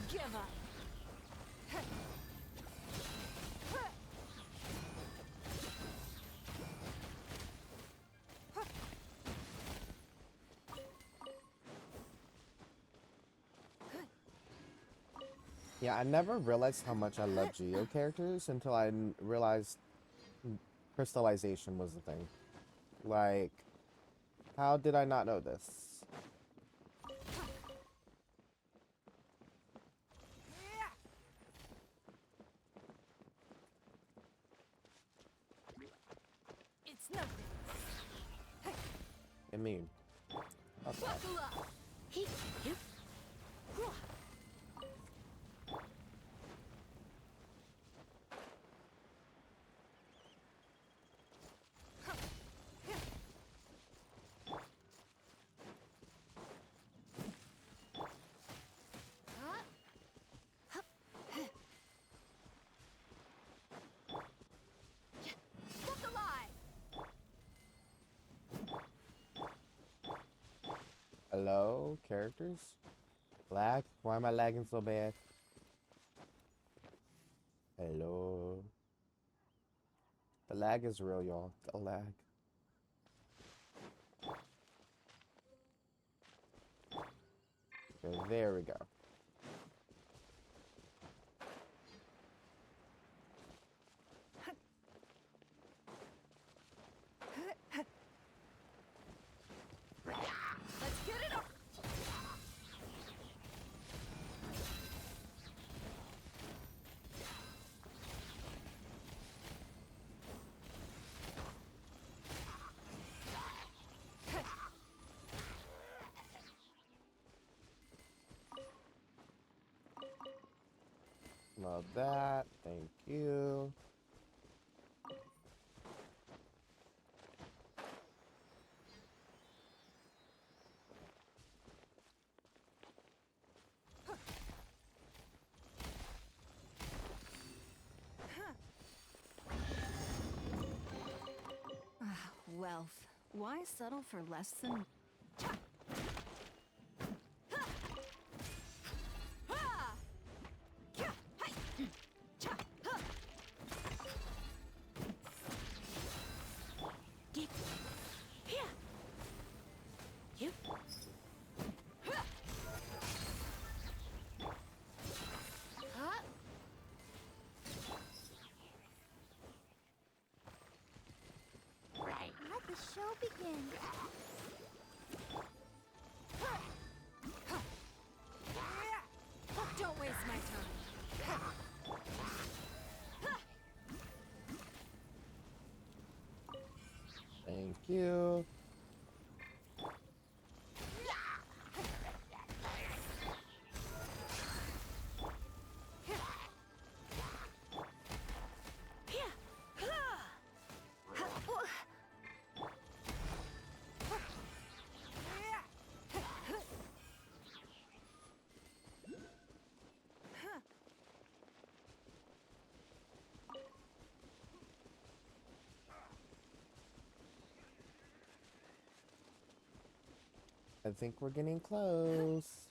Give up. Yeah, I never realized how much I love Geo characters until I realized crystallization was the thing. Like, how did I not know this? It's nothing. I mean, okay. Buckle up. Hello, characters? Lag? Why am I lagging so bad? Hello. The lag is real, y'all. The lag. Okay, there we go. Let's get it up. Love that. Thank you. Wealth. Why settle for less than... Let the show begin. Don't waste my time. Thank Thank you. I think we're getting close.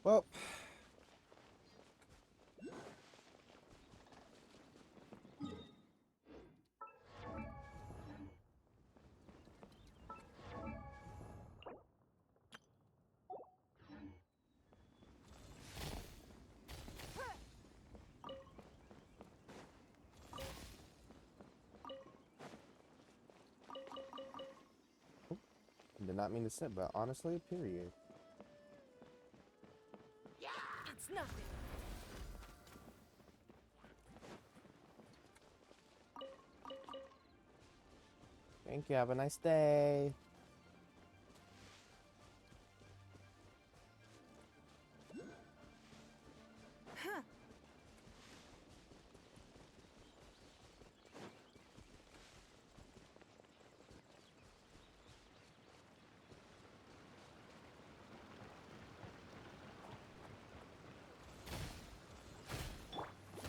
Well, did not mean to sit, but honestly, period. It's nothing. Thank you. Have a nice day.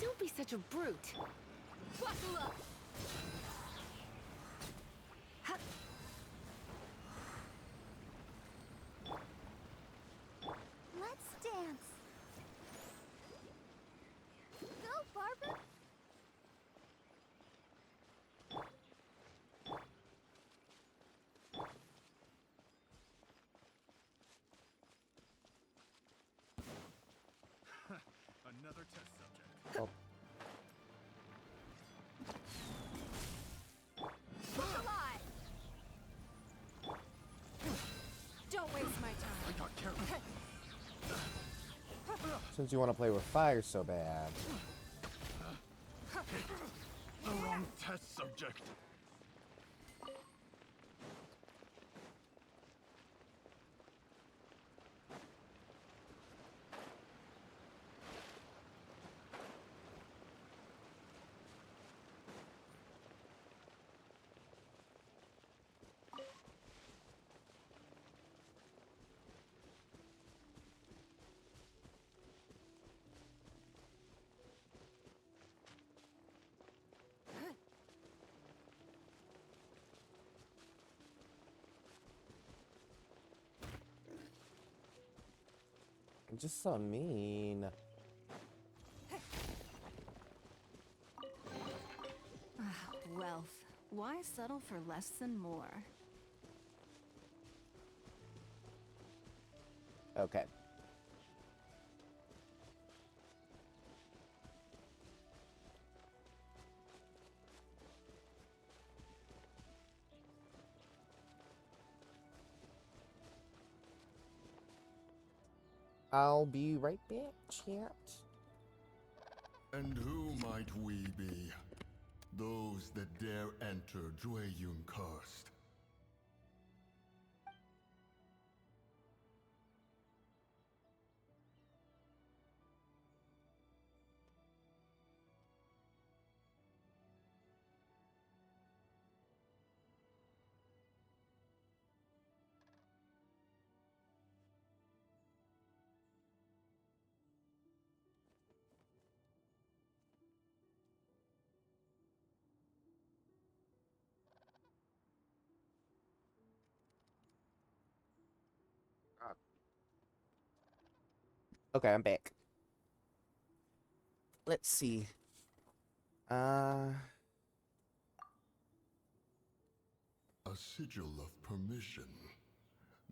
Don't be such a brute. Buckle up. Let's dance. Go, Barbara. Another test subject. Oh, Alive. Don't waste my time. I got careful. since you want to play with fire so bad. The wrong test subject. I'm just so mean. Wealth. Why settle for less than more? Okay. I'll be right back, chat. And who might we be? Those that dare enter Jueyun Cursed. Okay, I'm back. Let's see. A sigil of permission.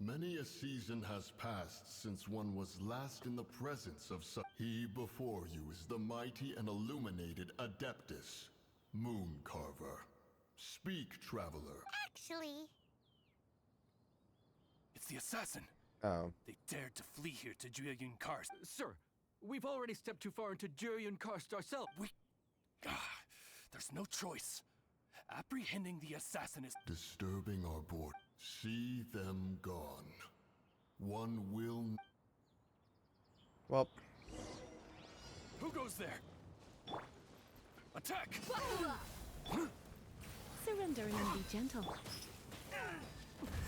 Many a season has passed since one was last in the presence of such. He before you is the mighty and illuminated Adeptus, Mooncarver. Speak, traveler. Actually, It's the assassin. Oh. They dared to flee here to Jueyun Karst. Sir, we've already stepped too far into Jueyun Karst ourselves. There's no choice. Apprehending the assassin is Disturbing our board. See them gone. One will. Well, Who goes there? Attack! Surrender and be gentle.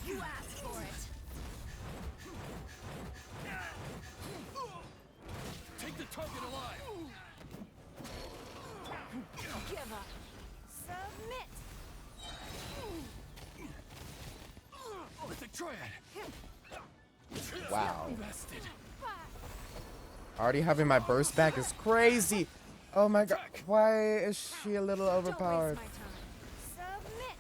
You asked for it. Take the target alive! Give up. Submit. With the triad! wow. Bested. Already having my burst back is crazy. Oh my god. Why is she a little overpowered? Don't waste my time. Submit.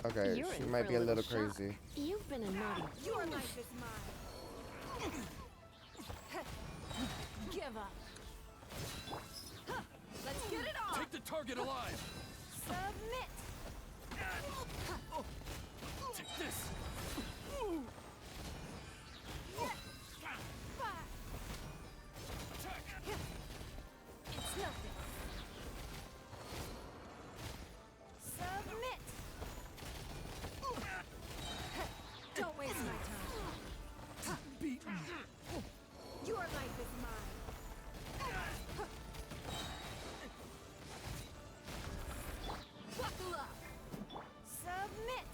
Okay, You're she in might for be a little shock. crazy. You've been a naughty. Your life is mine. Give up. Let's get it on. Take the target alive! Submit. Take this! Attack! It's nothing. Submit. Don't waste my time. Beaten! Your life is mine. Buckle up. Submit.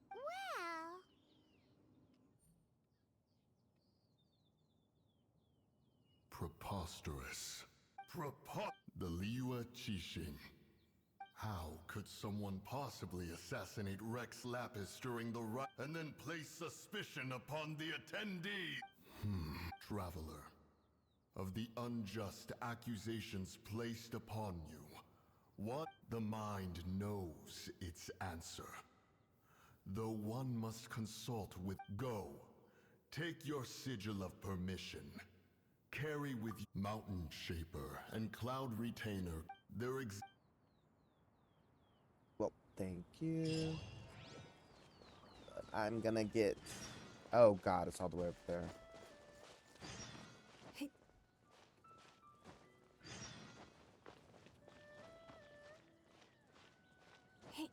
well, Preposterous. The Liyue Qixing. How could someone possibly assassinate Rex Lapis during the riot and then place suspicion upon the attendee? Traveler. Of the unjust accusations placed upon you, what the mind knows its answer. Though one must consult with Go. Take your sigil of permission. Carry with you Mountain Shaper and Cloud Retainer. Well, thank you. But I'm gonna get. Oh god, it's all the way up there. Hey. Hey.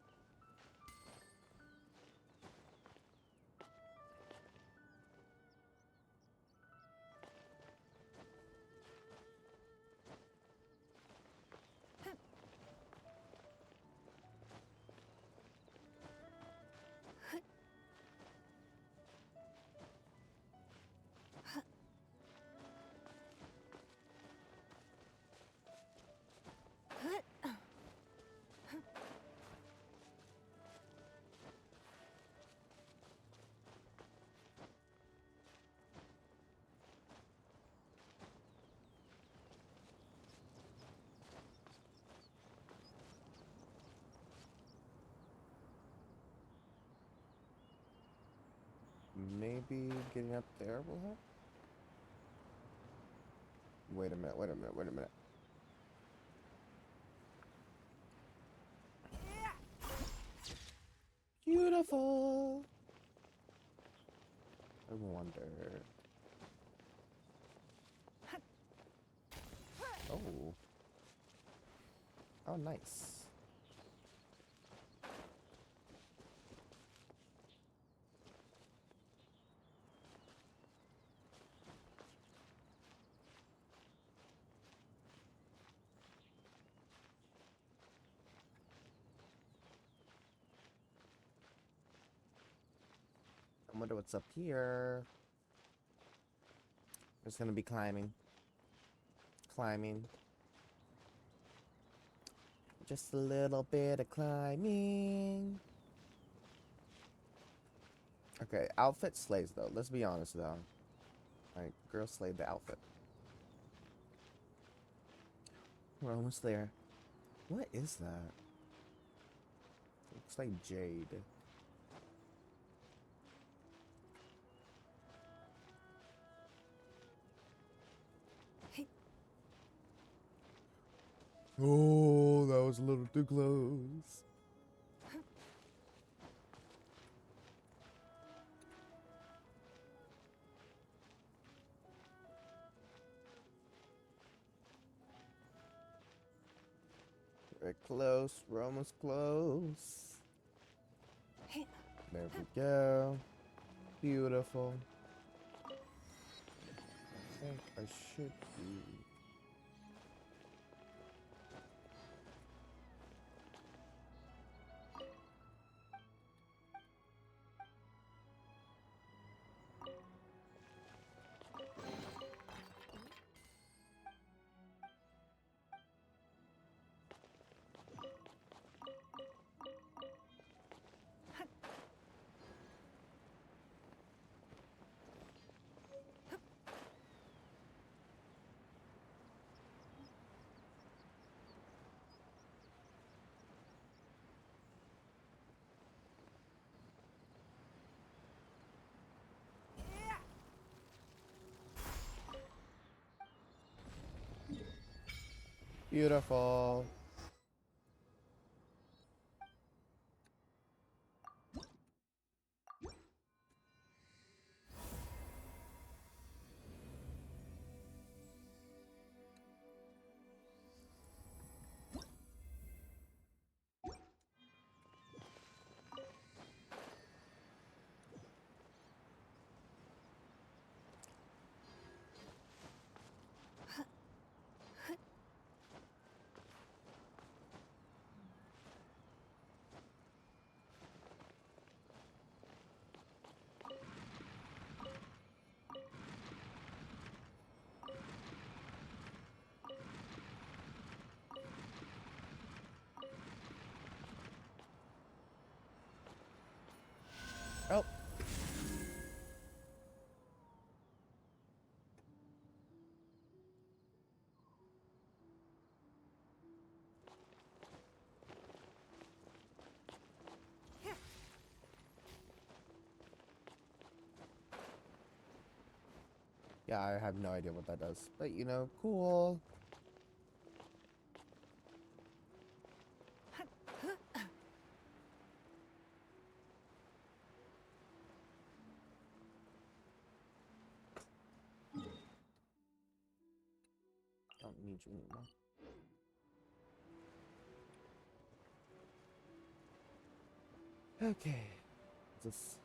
Maybe getting up there will help? Wait a minute, wait a minute, wait a minute. Beautiful! I wonder... Oh. Oh, nice. I wonder what's up here. There's gonna be climbing. Climbing. Just a little bit of climbing. Okay, outfit slays though. Let's be honest though. Like, girl slayed the outfit. We're almost there. What is that? Looks like jade. Oh, that was a little too close. We're close. We're almost close. There we go. Beautiful. I think I should be. Beautiful. Oh. Yeah, I have no idea what that does. But, you know, cool. Don't need you anymore. Okay. Just...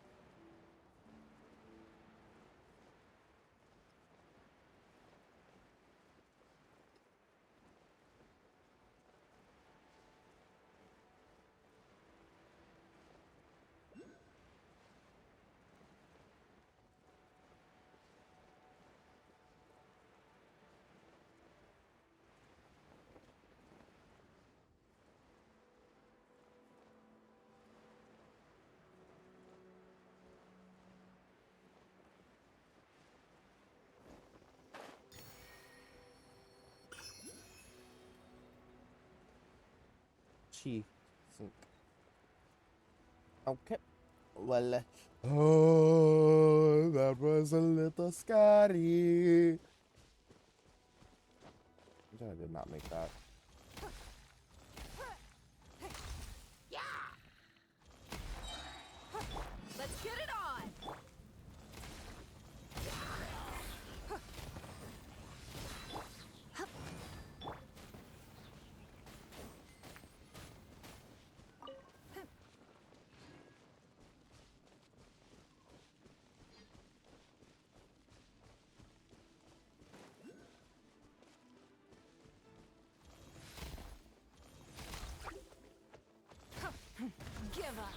Chi. Sync. Okay. Well, oh, that was a little scary. I did not make that. Let's get it on! Give up!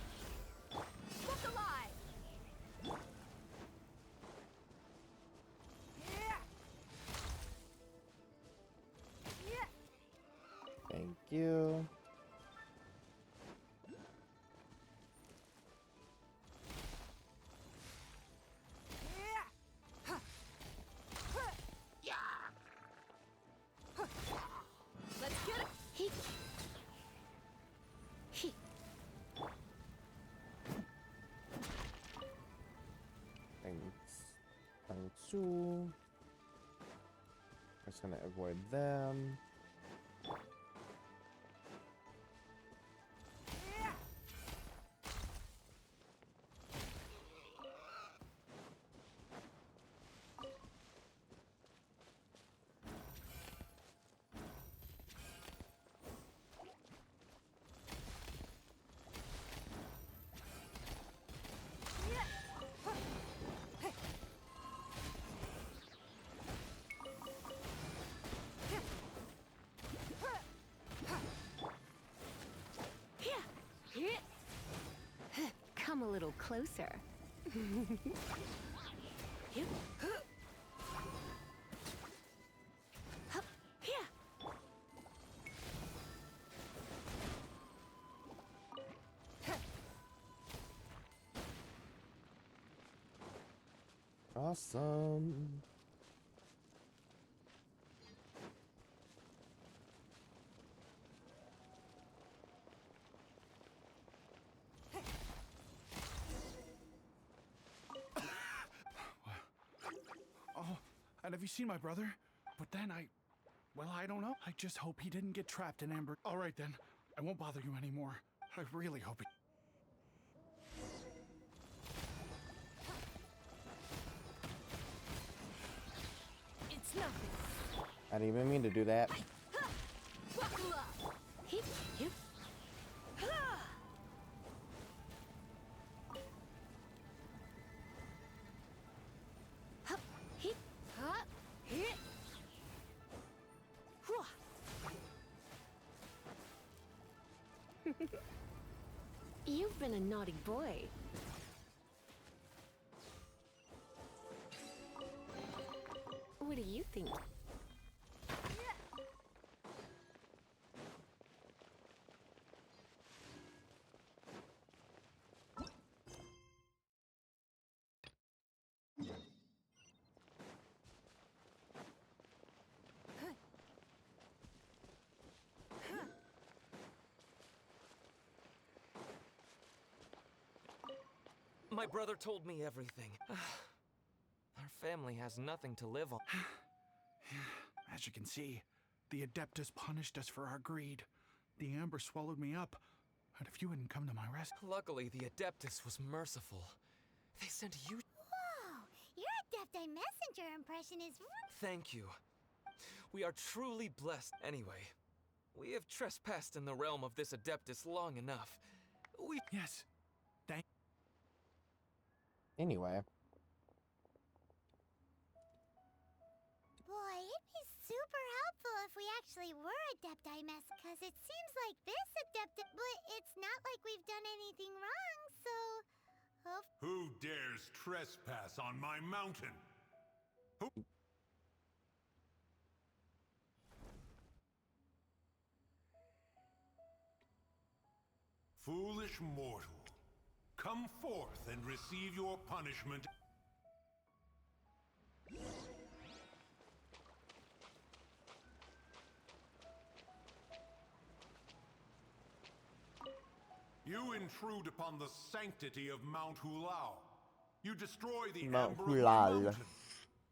Look alive! Thank you. shoo. Just gonna avoid them. Come a little closer. Awesome. Oh, and have you seen my brother? But then well, I don't know. I just hope he didn't get trapped in Amber. All right then, I won't bother you anymore. I really hope he... It's nothing. I didn't even mean to do that. Buckle up. Hip, hip. Hup, hip, hop, hip. You've been a naughty boy. What do you think? My brother told me everything. Our family has nothing to live on. As you can see, the Adeptus punished us for our greed. The Amber swallowed me up, and if you hadn't come to my rescue... Luckily, the Adeptus was merciful. They sent you... Whoa! Your Adepti Messenger impression is... Thank you. We are truly blessed. Anyway, we have trespassed in the realm of this Adeptus long enough. Yes. Thank... Anyway. Boy, it'd be super helpful if we actually were Adepti Mess, because it seems like this Adepti... But it's not like we've done anything wrong, so... Who dares trespass on my mountain? Who... Foolish mortal. Come forth and receive your punishment. You intrude upon the sanctity of Mount Hulao. You destroy the Mount amber of the Hulal. mountain.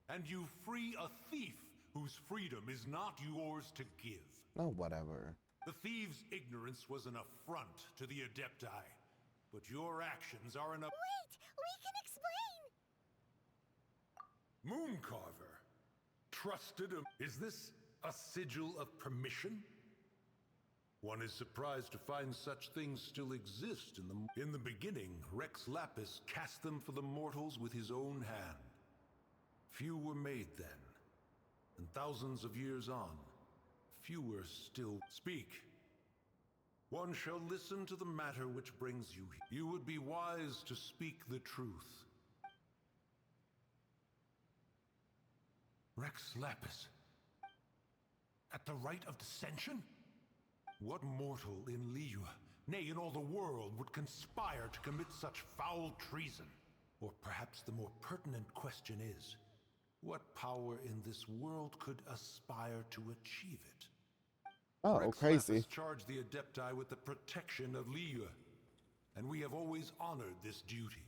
And you free a thief whose freedom is not yours to give. Oh, whatever. The thieves' ignorance was an affront to the Adepti. But your actions are an... Wait! We can explain! Mooncarver. Trusted... Is this a sigil of permission? One is surprised to find such things still exist in the beginning, Rex Lapis cast them for the mortals with his own hand. Few were made then, and thousands of years on, fewer still speak. One shall listen to the matter which brings you here. You would be wise to speak the truth. Rex Lapis. At the rite of dissension? What mortal in Liyue, nay, in all the world, would conspire to commit such foul treason? Or perhaps the more pertinent question is, what power in this world could aspire to achieve it? Oh, Rex crazy. Lapis charged the Adepti with the protection of Liyue, and we have always honored this duty.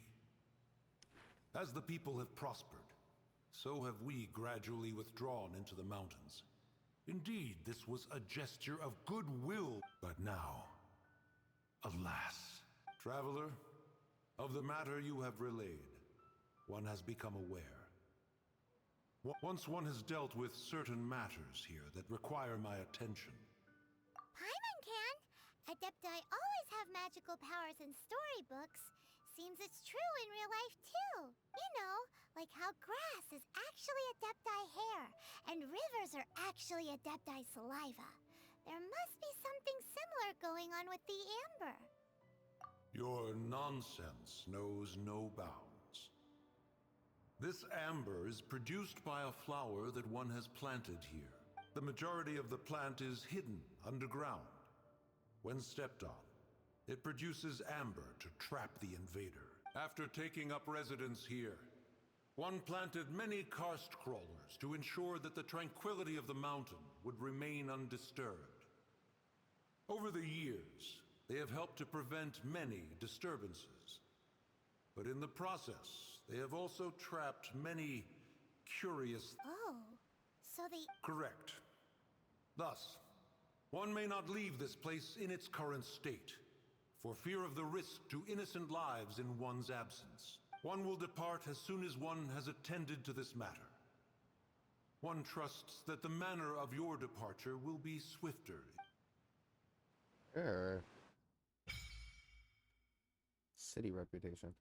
As the people have prospered, so have we gradually withdrawn into the mountains. Indeed, this was a gesture of goodwill. But now, alas, traveler, of the matter you have relayed, one has become aware. Once one has dealt with certain matters here that require my attention. Paimon can. Adepti always have magical powers in storybooks. Seems it's true in real life too. You know, like how grass is actually Adepti hair, and rivers are actually Adepti saliva. There must be something similar going on with the amber. Your nonsense knows no bounds. This amber is produced by a flower that one has planted here. The majority of the plant is hidden underground. When stepped on, it produces amber to trap the invader. After taking up residence here, one planted many karst crawlers to ensure that the tranquility of the mountain would remain undisturbed. Over the years, they have helped to prevent many disturbances. But in the process, they have also trapped many curious... Oh, so the... Correct. Thus, one may not leave this place in its current state, for fear of the risk to innocent lives in one's absence. One will depart as soon as one has attended to this matter. One trusts that the manner of your departure will be swifter. Sure. City reputation.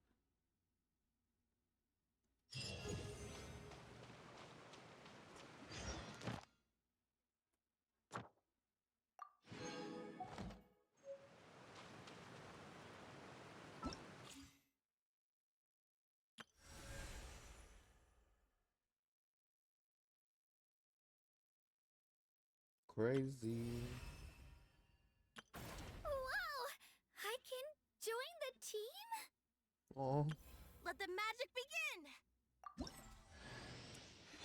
Crazy. Wow! I can join the team? Oh. Let the magic begin!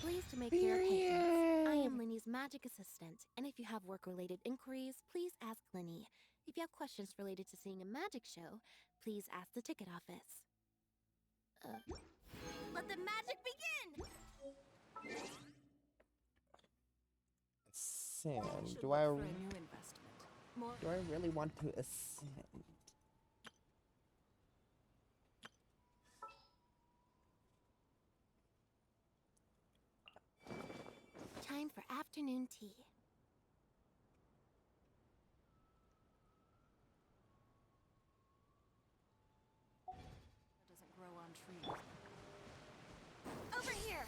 Pleased to make your acquaintance. I am Linny's magic assistant, and if you have work-related inquiries, please ask Linny. If you have questions related to seeing a magic show, please ask the ticket office. Let the magic begin! Ascend. For a new investment. Do I really want to ascend? Time for afternoon tea. Doesn't grow on trees. Over here!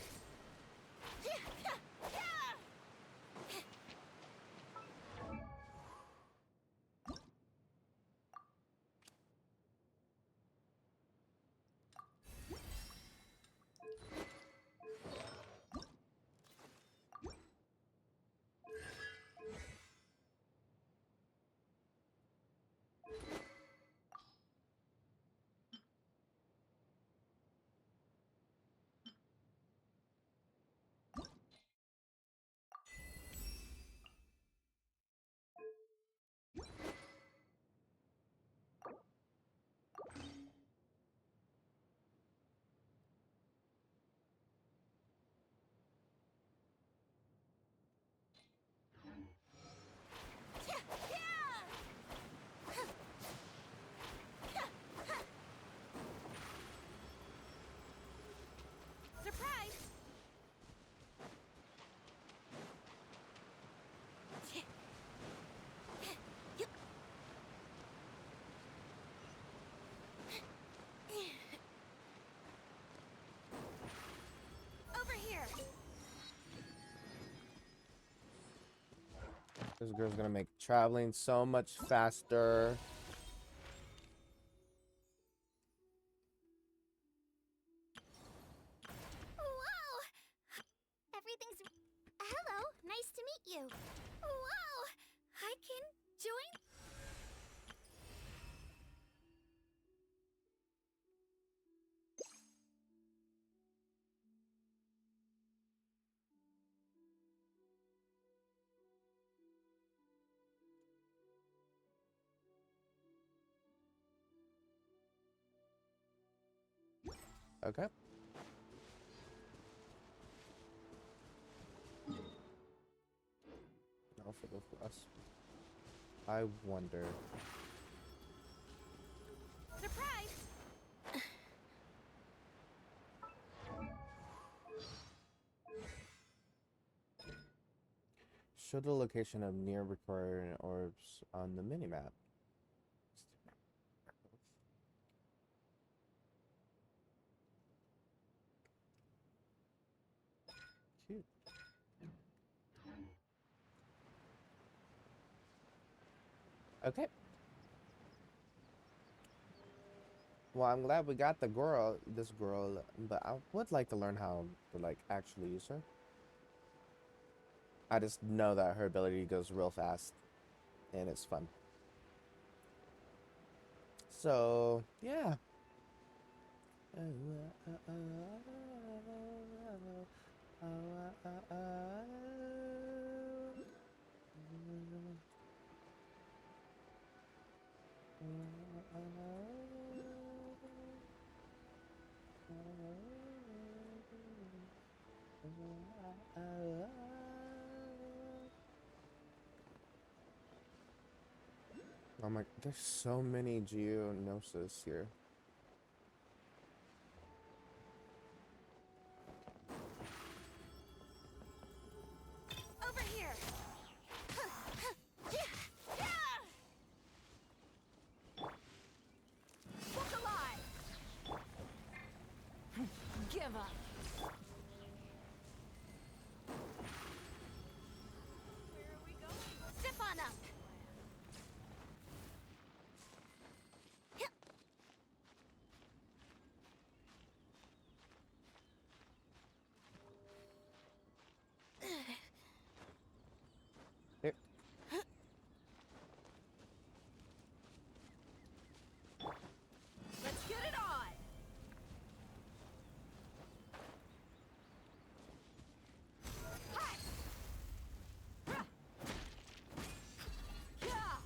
Surprise! Over here! This girl's gonna make traveling so much faster. Wow! Everything's... Hello, nice to meet you. Wow! I can join... Okay. Oh, for the us. I wonder. Surprise! Show the location of near recurring orbs on the minimap. Cute. Okay. Well, I'm glad we got this girl, but I would like to learn how to like actually use her. I just know that her ability goes real fast, and it's fun. So, yeah. Oh my, there's so many Geonosis here. Over here! Look alive! Give up! Where are we going? Step on up! Here. Let's get it on! Hi! Yeah!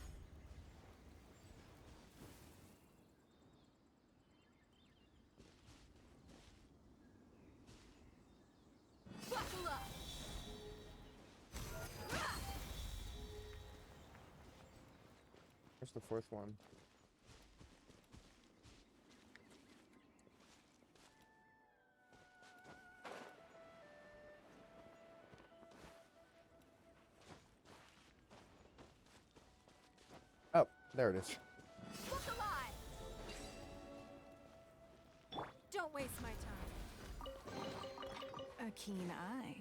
Buckle up! Where's the fourth one? Oh, there it is. Look alive! Don't waste my time. A keen eye.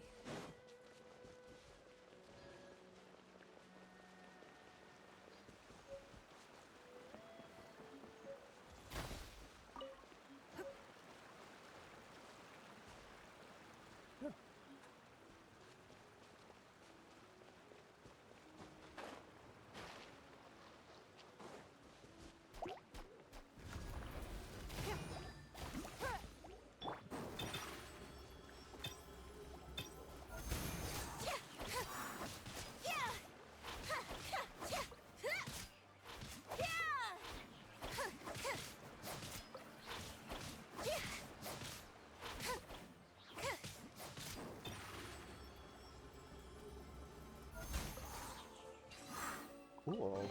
Cool.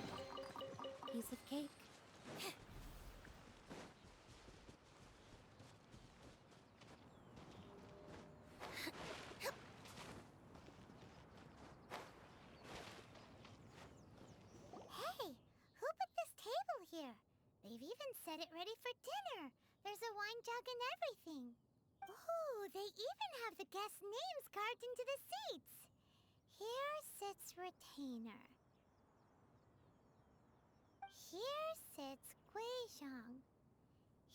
Piece of cake. Hey, who put this table here? They've even set it ready for dinner. There's a wine jug and everything. Ooh, they even have the guests' names carved into the seats. Here sits Retainer. Here sits Guizhong.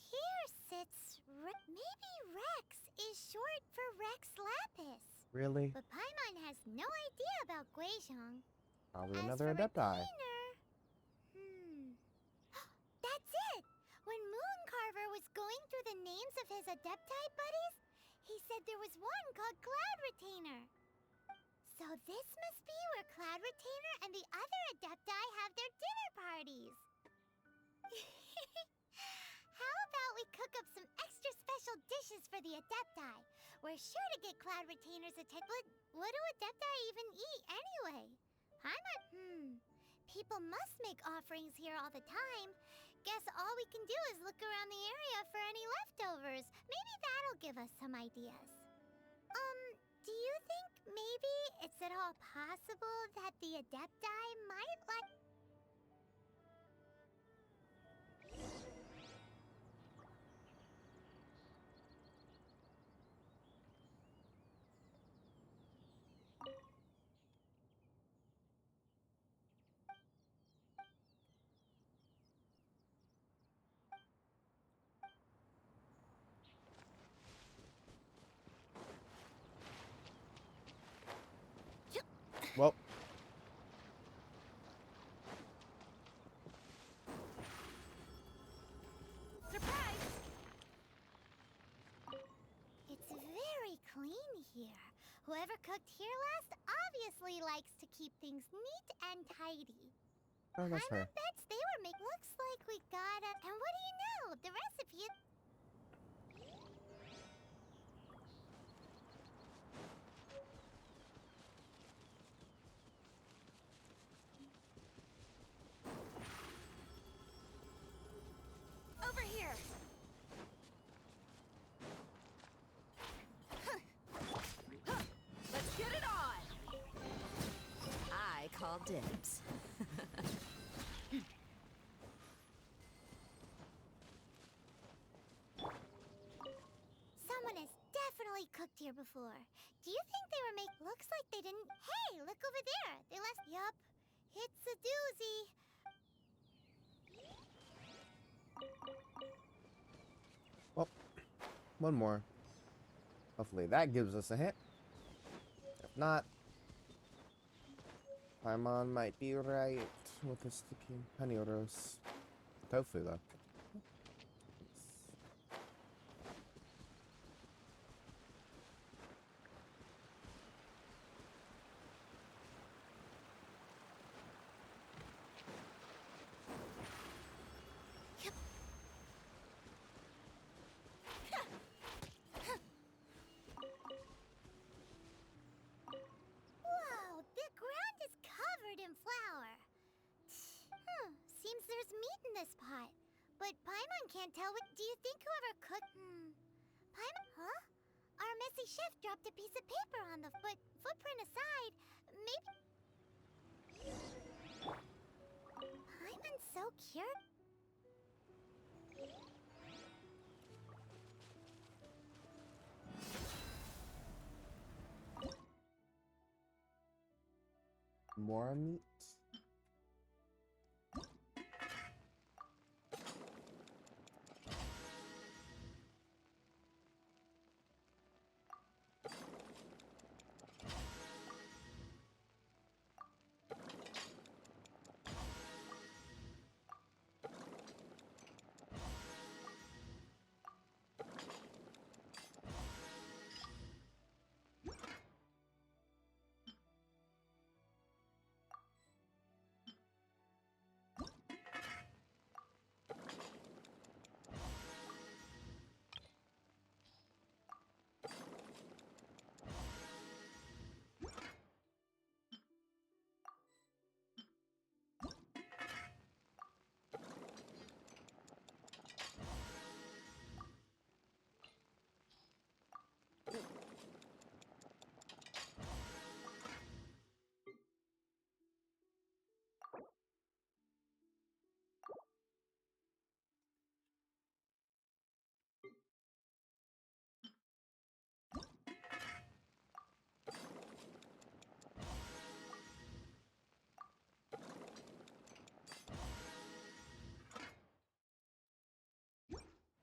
Here sits maybe Rex is short for Rex Lapis. Really? But Paimon has no idea about Guizhong. Probably As another for Adepti. That's it! When Mooncarver was going through the names of his Adepti buddies, he said there was one called Cloud Retainer. So this must be where Cloud Retainer and the other Adepti have their dinner parties. How about we cook up some extra special dishes for the Adepti? We're sure to get Cloud Retainer's attention. What do Adepti even eat anyway? People must make offerings here all the time. Guess all we can do is look around the area for any leftovers. Maybe that'll give us some ideas. Do you think maybe it's at all possible that the Adepti might like... Well. Surprise! It's very clean here. Whoever cooked here last obviously likes to keep things neat and tidy. Oh, that's her. Bets they were make looks like we got a... And what do you know? The recipe is... Over here! Let's get it on! I call dibs. Someone has definitely cooked here before. Do you think they were make... Looks like they didn't... Hey, look over there! They left... Yup. It's a doozy. Well, one more. Hopefully that gives us a hint. If not, Paimon might be right with the sticky honey roast. Tofu, though. Whoa, the ground is covered in flour. Seems there's meat in this pot. But Paimon can't tell what... Do you think whoever cooked... Paimon... Huh? Our messy chef dropped a piece of paper on the footprint aside. Maybe... Paimon's so cute. More meat.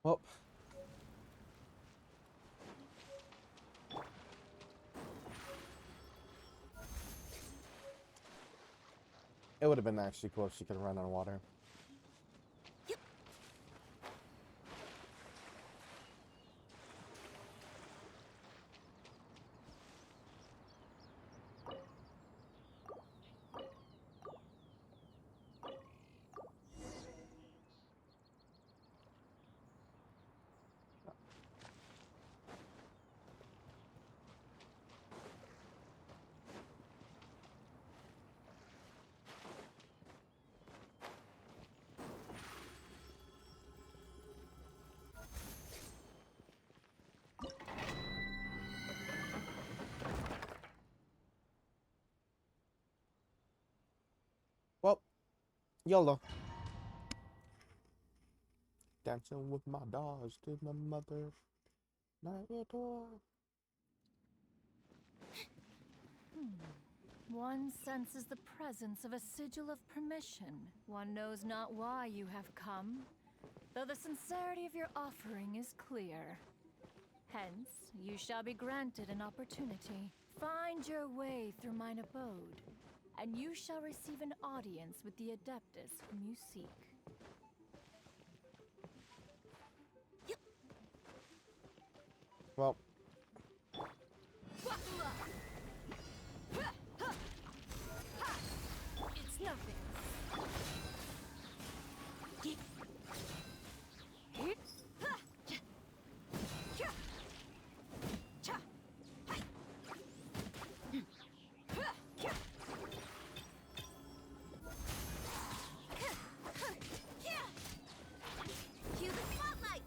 Well. It would have been actually cool if she could run on water. Well, YOLO. Dancing with my dogs to my mother. Not at all. One senses the presence of a sigil of permission. One knows not why you have come, though the sincerity of your offering is clear. Hence, you shall be granted an opportunity. Find your way through mine abode, and you shall receive an audience with the Adeptus whom you seek. Well, it's nothing. Cue the spotlight!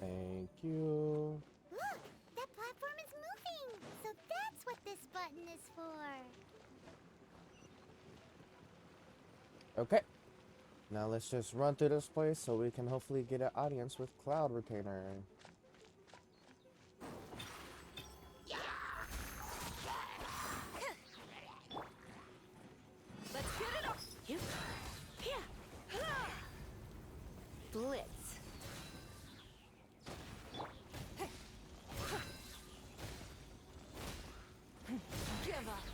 thank you. Look! That platform is moving! So that's what this button is for! Okay. Now let's just run through this place so we can hopefully get an audience with Cloud Retainer. Let's get it up! Blitz. Give up!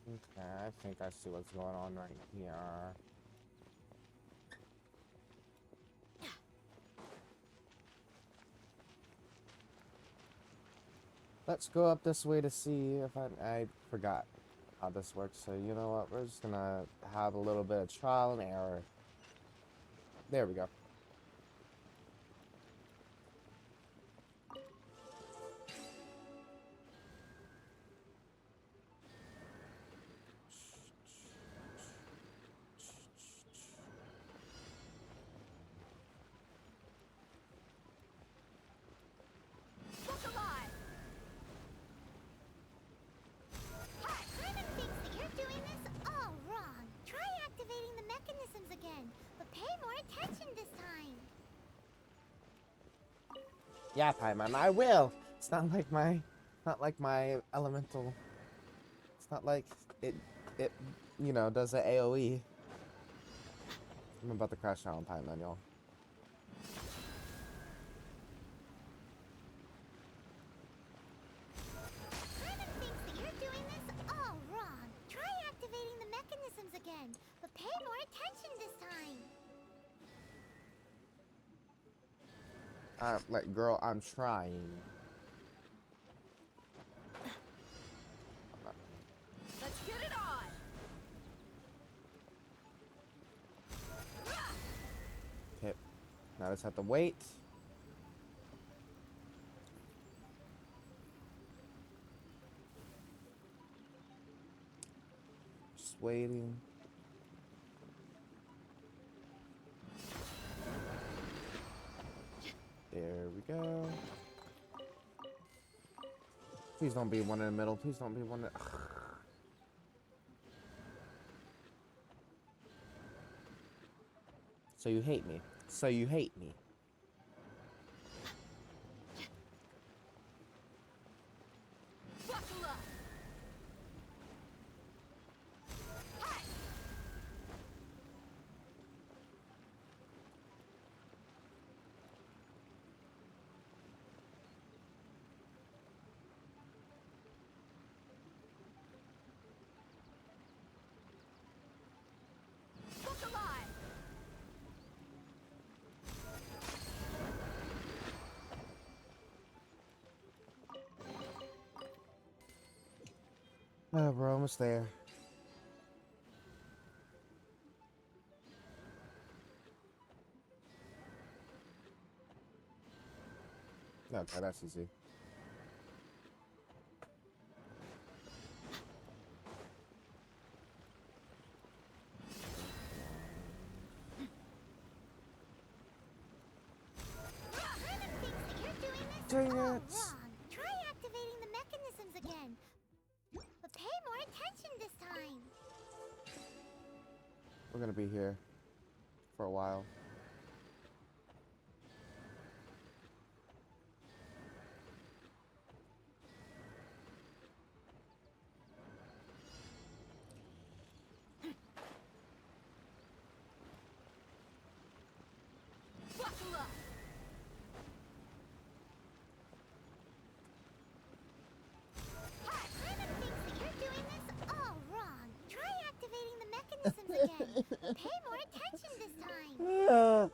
Okay, I think I see what's going on right here. Let's go up this way to see if I forgot how this works. So you know what? We're just gonna have a little bit of trial and error. There we go. Look alive! Simon thinks that you're doing this all wrong. Try activating the mechanisms again, but pay more attention this time. Yeah, Paimon, I will. It's not like my elemental. It's not like it you know does an AOE. I'm about to crash out on Paimon, y'all. Simon thinks that you're doing this all wrong. Try activating the mechanisms again, but pay more attention this time. Like, girl, I'm trying. Let's get it on! Okay. Now I just have to wait. Just waiting. There we go. Please don't be one in the middle. Please don't be one in... So you hate me. So you hate me. Buckle up! Look alive! Oh, we're almost there. Okay, that's easy. Dang it. Wrong. Try activating the mechanisms again. But pay more attention this time. We're gonna be here for a while. Buckle up! Paimon thinks that you're doing this all wrong. Try activating the mechanisms again. But pay more attention this time.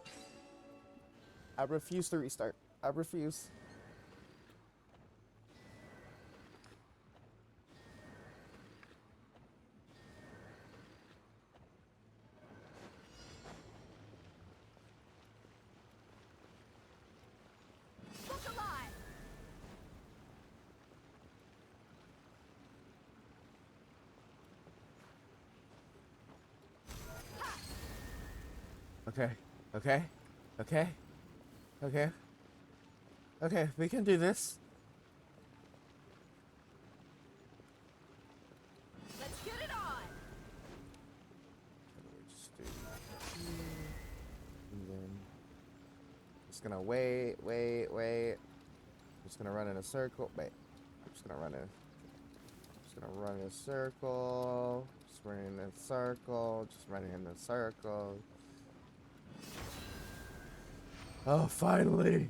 I refuse to restart. I refuse. Look alive! Okay. Okay. Okay. Okay. Okay, we can do this. Let's get it on! Just do and then just gonna wait. Just gonna run in a circle. Wait. Just gonna run in a circle. Just running in a circle. Just running in a circle. Oh, finally!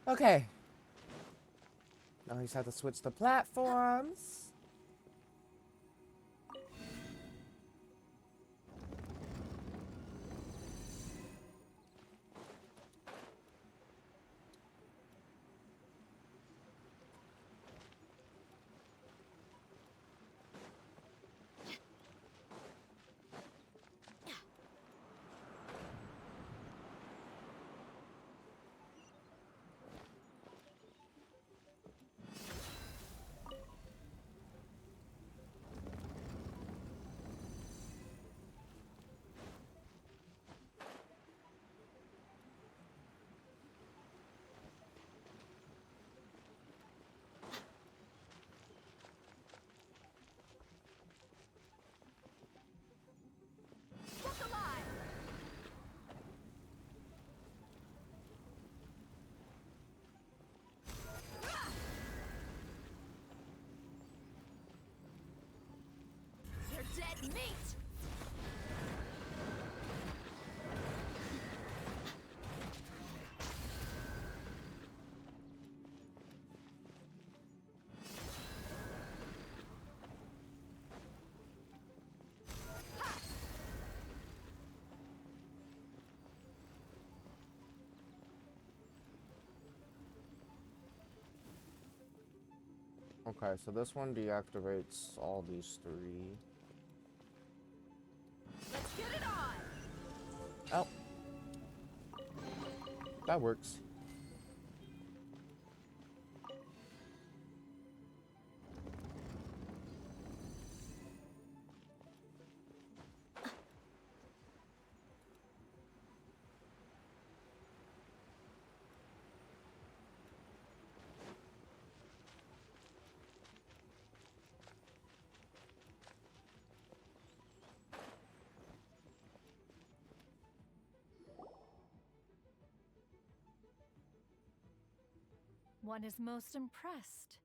Okay. Now he's had to switch the platforms. Look alive! You're dead meat! Okay, so this one deactivates all these three. Let's get it on! Oh. That works. one is most impressed.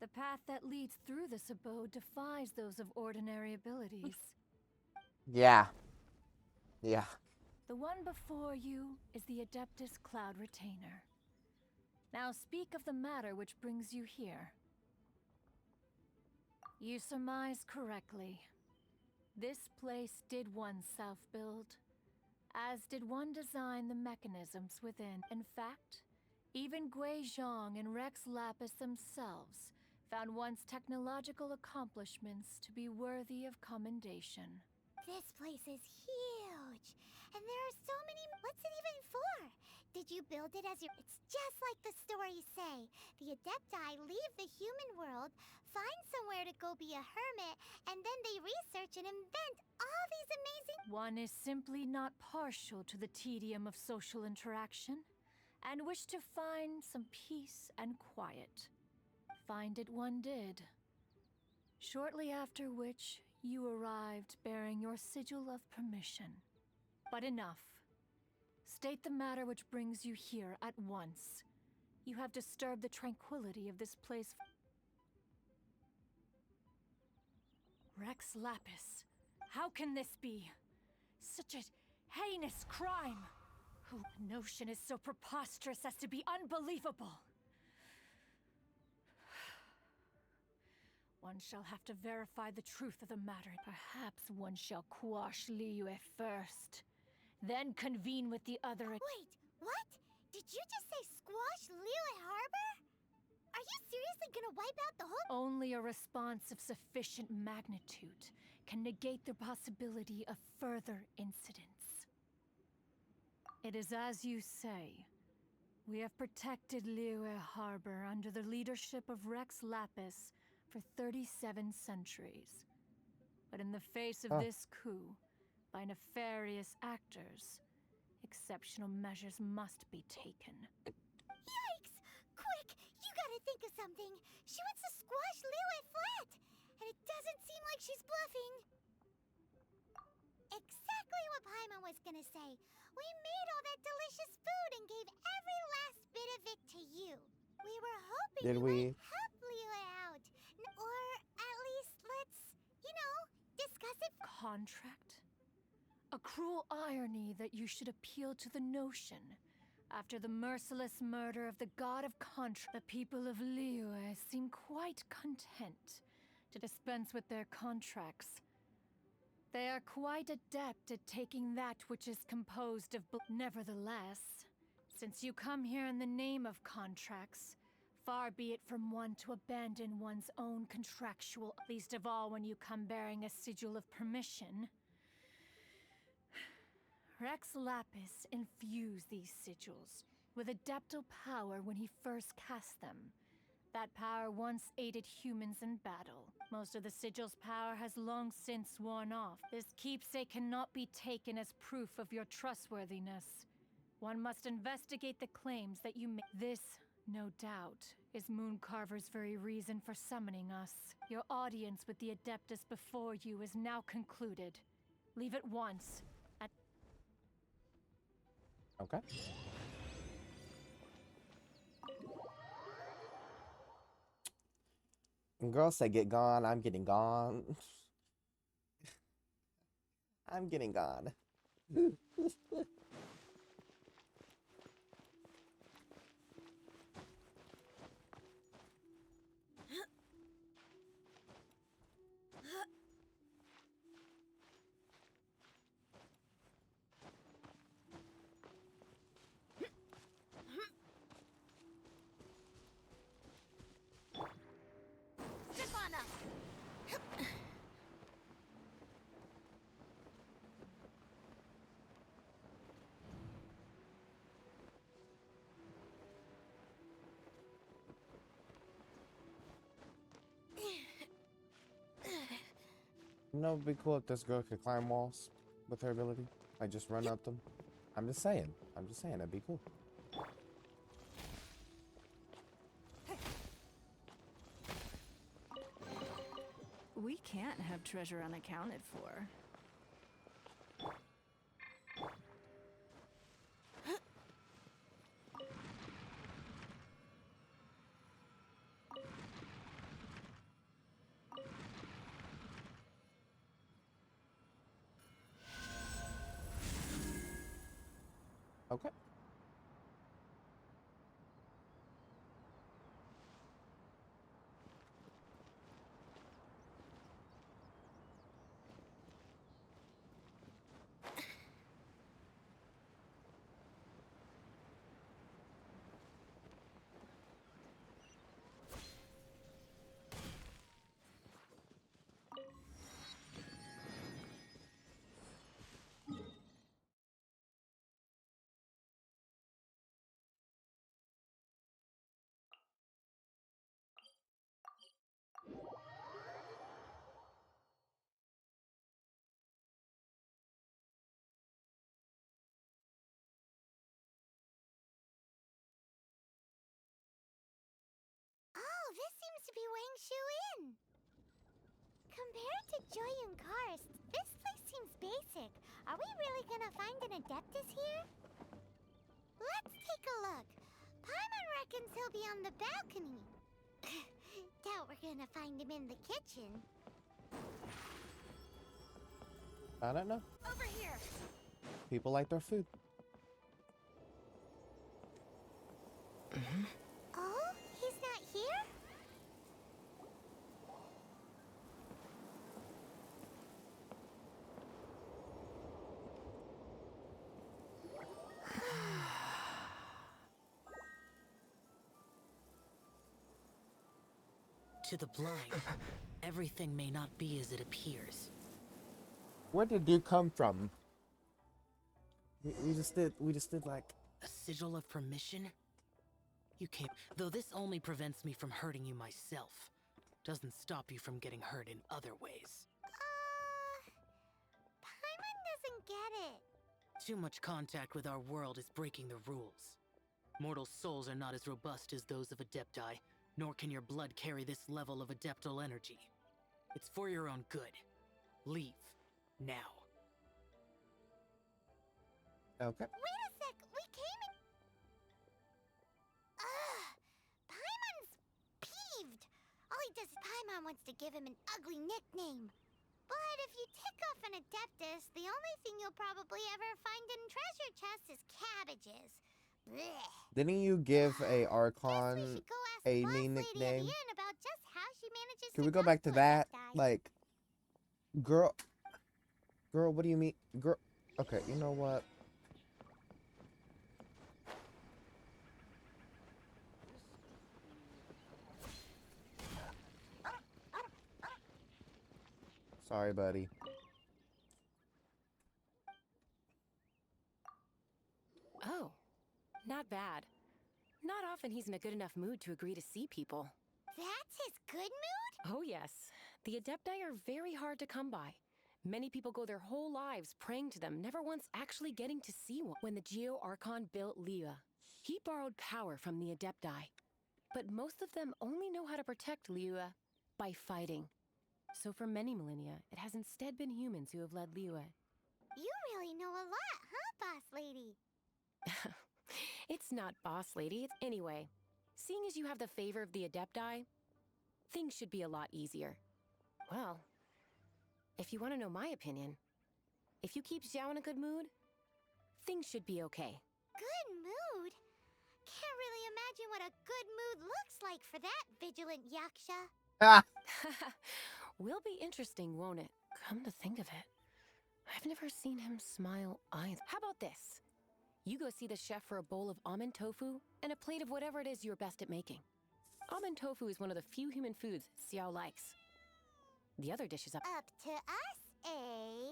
The path that leads through this abode defies those of ordinary abilities. Yeah. Yeah. The one before you is the Adeptus Cloud Retainer. Now speak of the matter which brings you here. You surmise correctly. This place did one self-build, as did one design the mechanisms within. In fact, even Gui Zhang and Rex Lapis themselves found one's technological accomplishments to be worthy of commendation. This place is huge, and there are so many. What's it even for? Did you build it as your? It's just like the stories say. The Adepti leave the human world, find somewhere to go be a hermit, and then they research and invent all these amazing. One is simply not partial to the tedium of social interaction, and wished to find some peace and quiet. Find it one did. Shortly after which, you arrived bearing your sigil of permission. But enough. State the matter which brings you here at once. You have disturbed the tranquility of this place. Rex Lapis, how can this be? Such a heinous crime! Who notion is so preposterous as to be unbelievable? One shall have to verify the truth of the matter. Perhaps one shall quash Liyue first, then convene with the other. Wait, what? Did you just say squash Liyue Harbor? Are you seriously gonna wipe out the whole? Only a response of sufficient magnitude can negate the possibility of further incidents. It is as you say. We have protected Liyue Harbor under the leadership of Rex Lapis for 37 centuries. But in the face of this coup, by nefarious actors, exceptional measures must be taken. Yikes! Quick, you gotta think of something. She wants to squash Liyue flat, and it doesn't seem like she's bluffing. Exactly what Paimon was gonna say. We made all that delicious food and gave every last bit of it to you. We were hoping Did you we? might help Liyue out. Or at least let's, discuss it. Contract? A cruel irony that you should appeal to the notion. After the merciless murder of the god of contract, the people of Liyue seem quite content to dispense with their contracts. They are quite adept at taking that which is composed of nevertheless, since you come here in the name of contracts, far be it from one to abandon one's own contractual, least of all when you come bearing a sigil of permission. Rex Lapis infused these sigils with adeptal power when he first cast them. That power once aided humans in battle. Most of the sigil's power has long since worn off. This keepsake cannot be taken as proof of your trustworthiness. One must investigate the claims that you make. This, no doubt, is Mooncarver's very reason for summoning us. Your audience with the Adeptus before you is now concluded. Leave at once. Okay. Girls say get gone, I'm getting gone. I'm getting gone. You know, it'd be cool if this girl could climb walls with her ability. Like, just run up them. I'm just saying. That'd be cool. We can't have treasure unaccounted for. Okay. Oh, this seems to be Wang Shu Inn. Compared to Joyun Karst, this place seems basic. Are we really gonna find an Adeptus here? Let's take a look. Paimon reckons he'll be on the balcony. Doubt we're gonna find him in the kitchen. I don't know. Over here. People like their food. Oh, he's not here? To the blind, everything may not be as it appears. Where did you come from? We just did like a sigil of permission? You came, though this only prevents me from hurting you myself. Doesn't stop you from getting hurt in other ways. Paimon doesn't get it. Too much contact with our world is breaking the rules. Mortal souls are not as robust as those of Adepti, nor can your blood carry this level of adeptal energy. It's for your own good. Leave. Now. Okay. Wait a sec, we came in... Ugh! Paimon's peeved. All he does is Paimon wants to give him an ugly nickname. But if you tick off an Adeptus, the only thing you'll probably ever find in treasure chests is cabbages. Blech. Didn't you give a Archon a new nickname? About just how she manages Can to we go back to that? Adepti. Like, girl, what do you mean, girl? Okay, you know what? Sorry, buddy. Oh, not bad. Not often he's in a good enough mood to agree to see people. That's his good mood? Oh yes, the Adepti are very hard to come by. Many people go their whole lives praying to them, never once actually getting to see one. When the Geo Archon built Liyue, he borrowed power from the Adepti. But most of them only know how to protect Liyue by fighting. So for many millennia, it has instead been humans who have led Liyue. You really know a lot, huh, boss lady? It's not boss lady, it's anyway. Seeing as you have the favor of the Adepti, things should be a lot easier. Well, if you want to know my opinion, if you keep Xiao in a good mood, things should be okay. Good mood? Can't really imagine what a good mood looks like for that vigilant yaksha. Will be interesting, won't it? Come to think of it, I've never seen him smile either. How about this? You go see the chef for a bowl of almond tofu and a plate of whatever it is you're best at making. Almond tofu is one of the few human foods Xiao likes. The other dish is up to us, eh?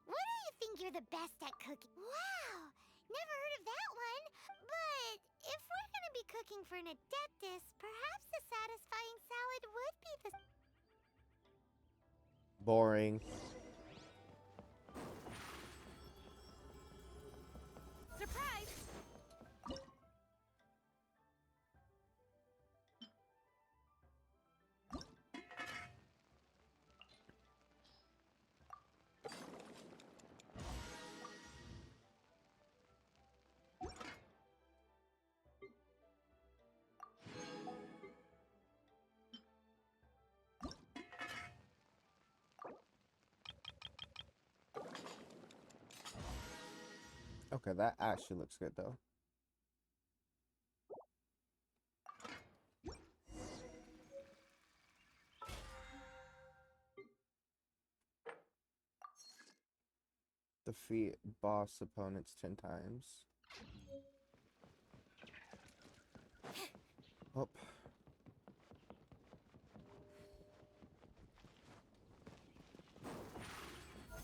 What do you think you're the best at cooking? Wow! Never heard of that one! But if we're gonna be cooking for an Adeptus, perhaps a satisfying salad would be the... Boring. Surprise! Okay, that actually looks good though. Defeat boss opponents 10 times. Oh.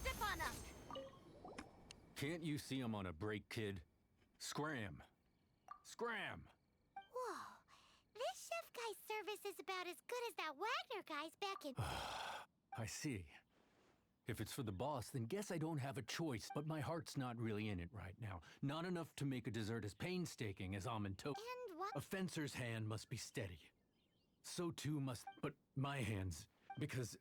Step on up! Can't you see I'm on a break, kid? Scram! Scram! Whoa. This chef guy's service is about as good as that Wagner guy's back in... I see. If it's for the boss, then guess I don't have a choice, but my heart's not really in it right now. Not enough to make a dessert as painstaking as almond toast. And what? A fencer's hand must be steady. So too must... but my hands. Because,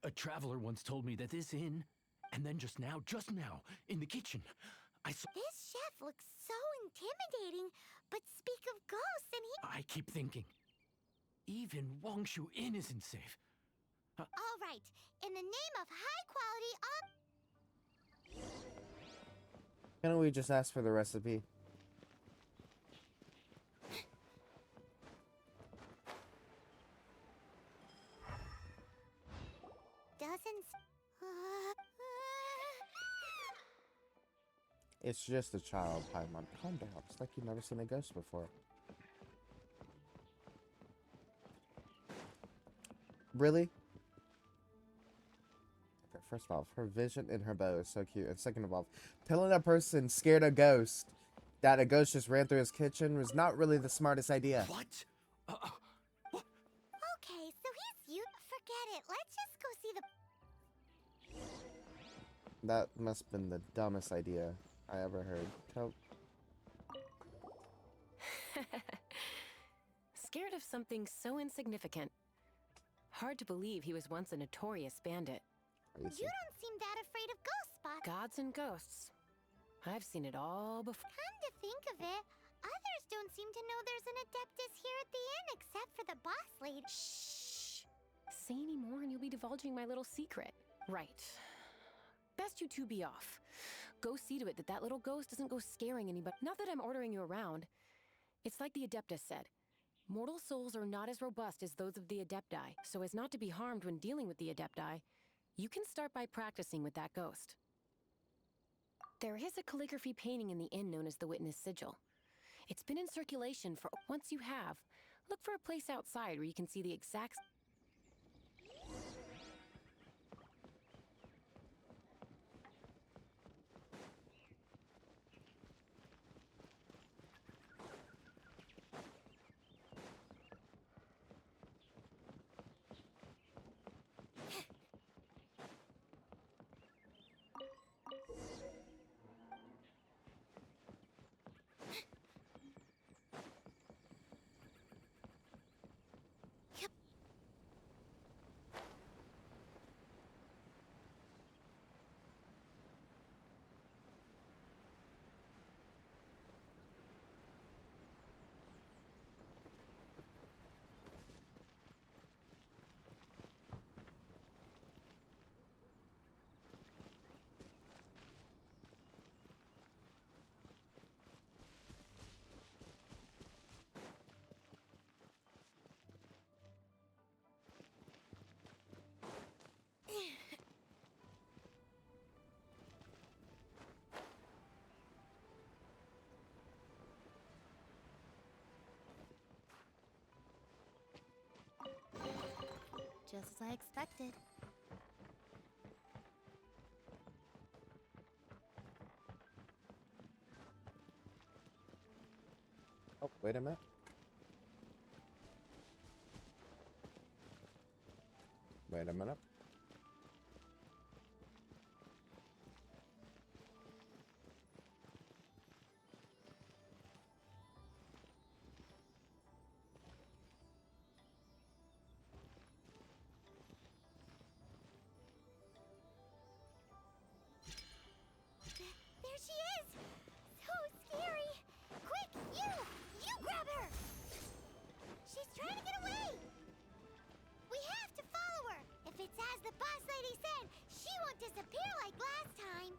a traveler once told me that this inn, and then just now, in the kitchen, I saw... This chef looks so intimidating, but speak of ghosts and he... I keep thinking, even Wangshu Inn isn't safe. All right, in the name of high quality Can't we just ask for the recipe? dozens... It's just a child, Paimon. Calm down. It's like you've never seen a ghost before. Really? Okay, first of all, her vision in her bow is so cute. And second of all, telling a person scared a ghost that a ghost just ran through his kitchen was not really the smartest idea. What? Okay, so he's you. Forget it. Let's just go see the... That must have been the dumbest idea I ever heard. Scared of something so insignificant. Hard to believe he was once a notorious bandit. You don't seem that afraid of ghosts, Spot. Gods and ghosts. I've seen it all before. Come to think of it, others don't seem to know there's an Adeptus here at the inn except for the boss lady. Shh! Say any more and you'll be divulging my little secret. Right. Best you two be off. Go see to it that that little ghost doesn't go scaring anybody. Not that I'm ordering you around. It's like the Adeptus said. Mortal souls are not as robust as those of the Adepti, so as not to be harmed when dealing with the Adepti, you can start by practicing with that ghost. There is a calligraphy painting in the inn known as the Witness Sigil. It's been in circulation for... Once you have, look for a place outside where you can see the exact... Just as I expected. Oh, wait a minute. Wait a minute. There she is! So scary! Quick, you grab her! She's trying to get away! We have to follow her! If it's as the boss lady said, she won't disappear like last time!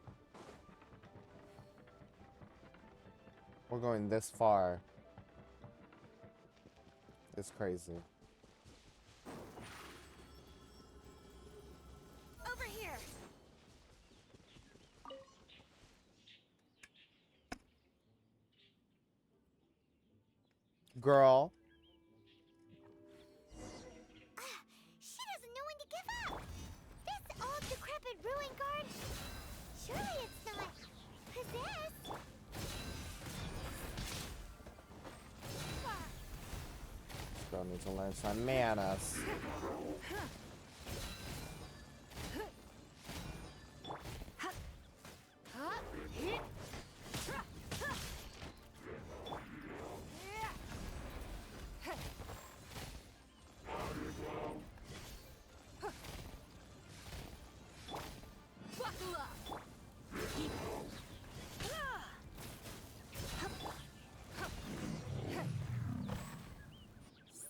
We're going this far. It's crazy. Over here. Girl. She doesn't know when to give up. This old decrepit ruin guard. Surely it's not possessed. Girl needs to learn some manners.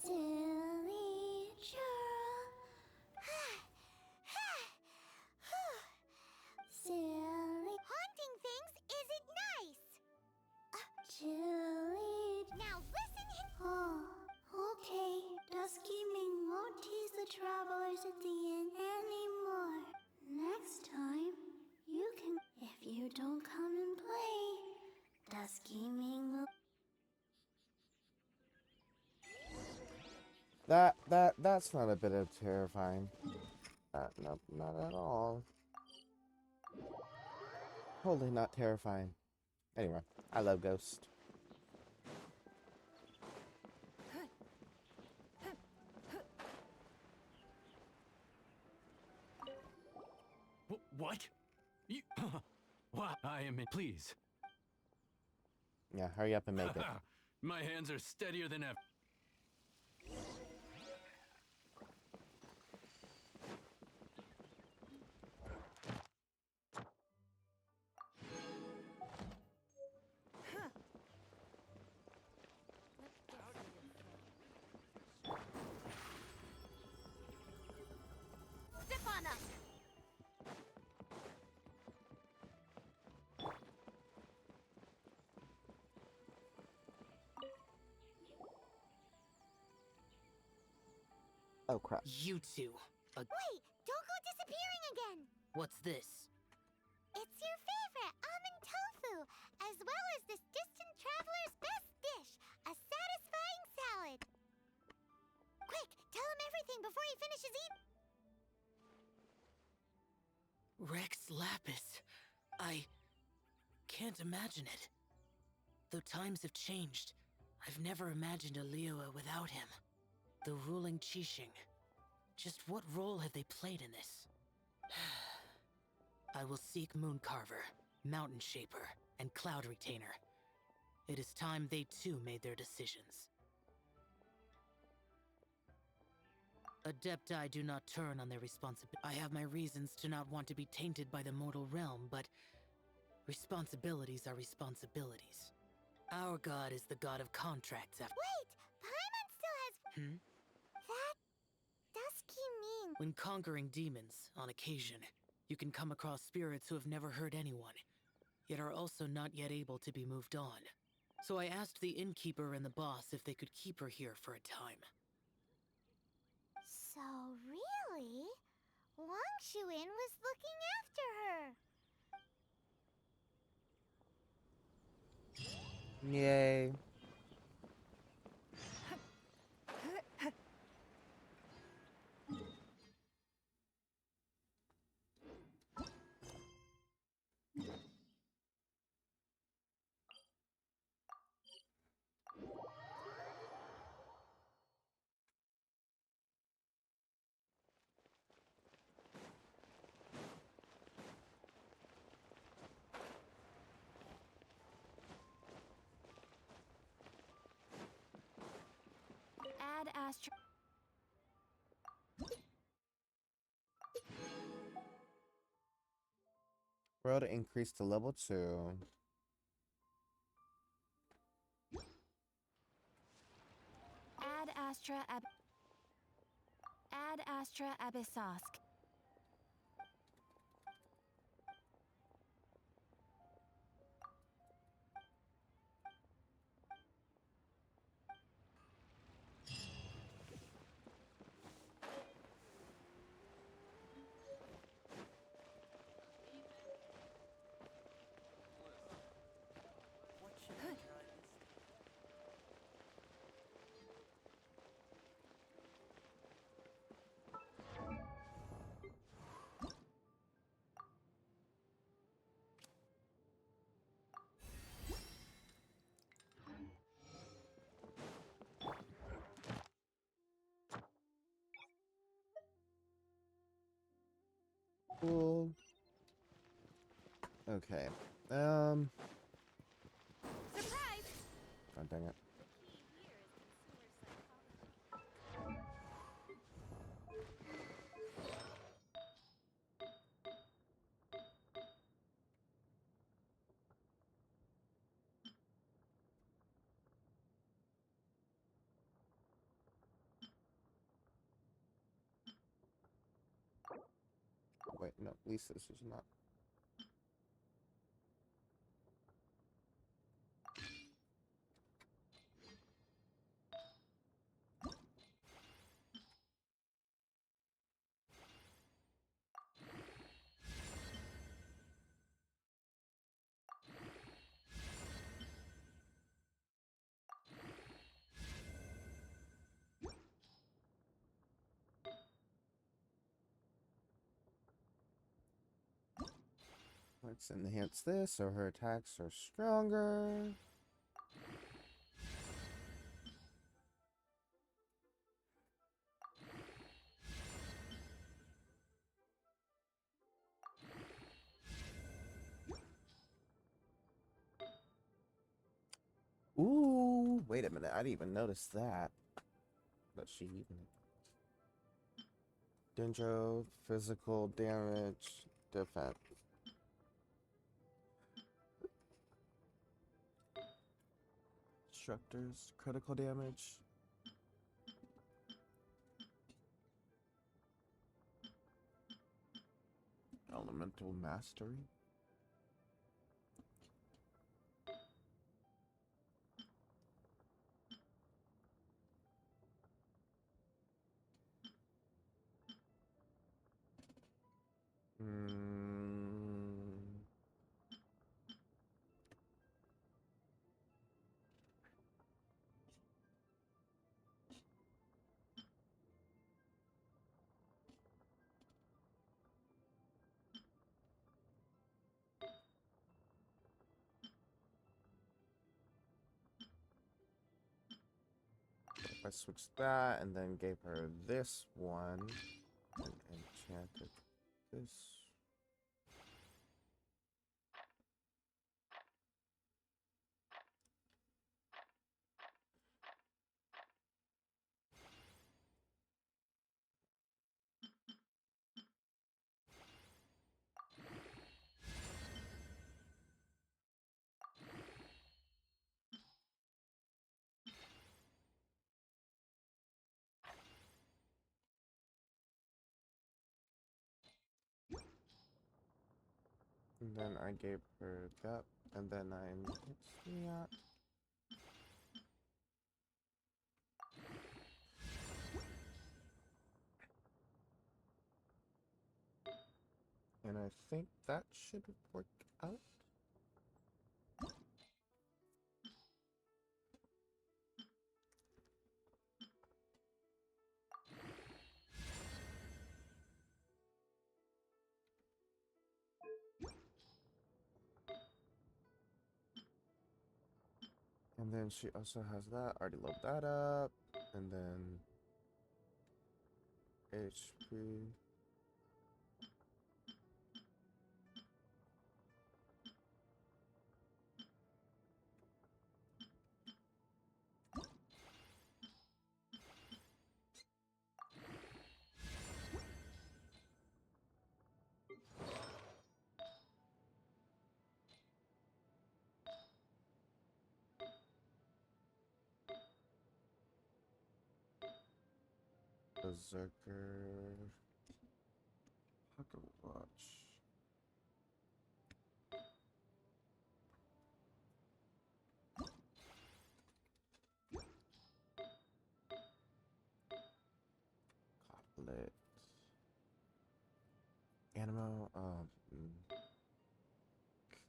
Silly churl. Silly. Haunting things isn't nice. Chilly. Now listen. Oh, okay. Dusky Ming won't tease the travelers at the inn anymore. Next time, you can. If you don't come and play, Dusky Ming will. That's not a bit of terrifying. Nope, not at all. Totally not terrifying. Anyway, I love Ghost. What? You? What? I am in. Please. Yeah, hurry up and make it. My hands are steadier than ever. Step on us. Oh crap. You two. Wait, don't go disappearing again. What's this? It's your favorite almond tofu, as well as this distant traveler's best dish, a satisfying salad. Quick, tell him everything before he finishes eating. Rex Lapis. I can't imagine it. Though times have changed, I've never imagined a Liyue without him. The ruling Qixing. Just what role have they played in this? I will seek Mooncarver, Mountain Shaper, and Cloud Retainer. It is time they too made their decisions. Adepti do not turn on their responsibility. I have my reasons to not want to be tainted by the mortal realm, but responsibilities are responsibilities. Our god is the god of contracts after— Wait, Paimon still has. Hmm? That Dusky Ming. When conquering demons, on occasion, you can come across spirits who have never hurt anyone, yet are also not yet able to be moved on. So I asked the innkeeper and the boss if they could keep her here for a time. So really, Wang Shuin was looking after her. Yay. Add Astro. World increased to level 2. Add Astra Abyssosk. Cool. Okay. Surprise! Oh, dang it. Wait, no, at least this is not. Let's enhance this so her attacks are stronger. Ooh, wait a minute. I didn't even notice that. But she even. Dendro, physical damage, defense. Instructors, critical damage. Elemental mastery. I switched that and then gave her this one and enchanted this. And then I gave her that, and then I enhanced that. And I think that should work out. And then she also has that. Already loaded that up. And then HP. Berserker. Pocket watch. Goblet. Animal.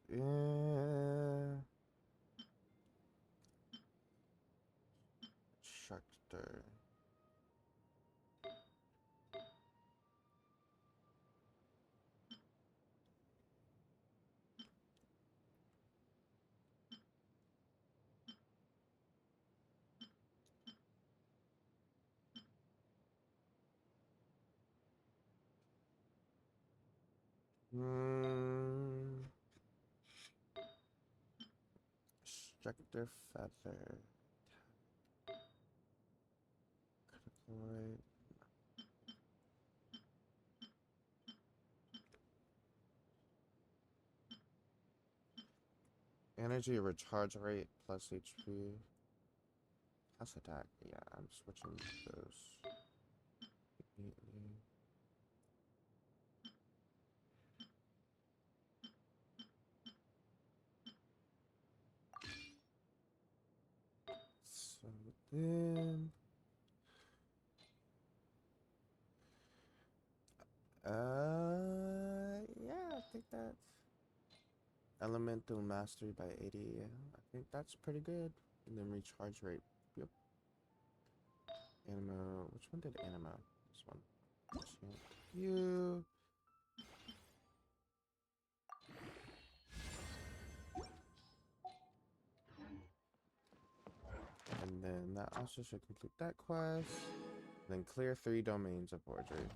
Yeah. Sharkster. Projector feather. Critical rate. Energy recharge rate plus HP. Plus attack. Yeah, I'm switching those. So then, yeah, I think that's elemental mastery by 80. Yeah, I think that's pretty good. And then recharge rate. Yep. Animo. Which one did Animo? This one. Enchant you. And then that also should complete that quest. Then clear 3 domains of forgery.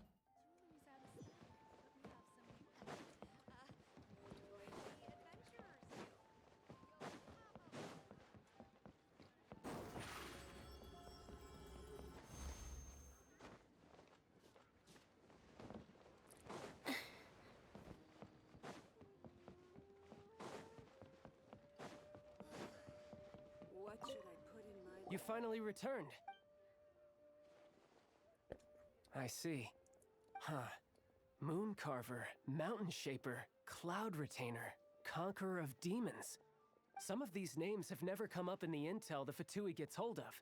What should I put in my... You finally returned. I see. Huh. Moon Carver, Mountain Shaper, Cloud Retainer, Conqueror of Demons. Some of these names have never come up in the intel the Fatui gets hold of.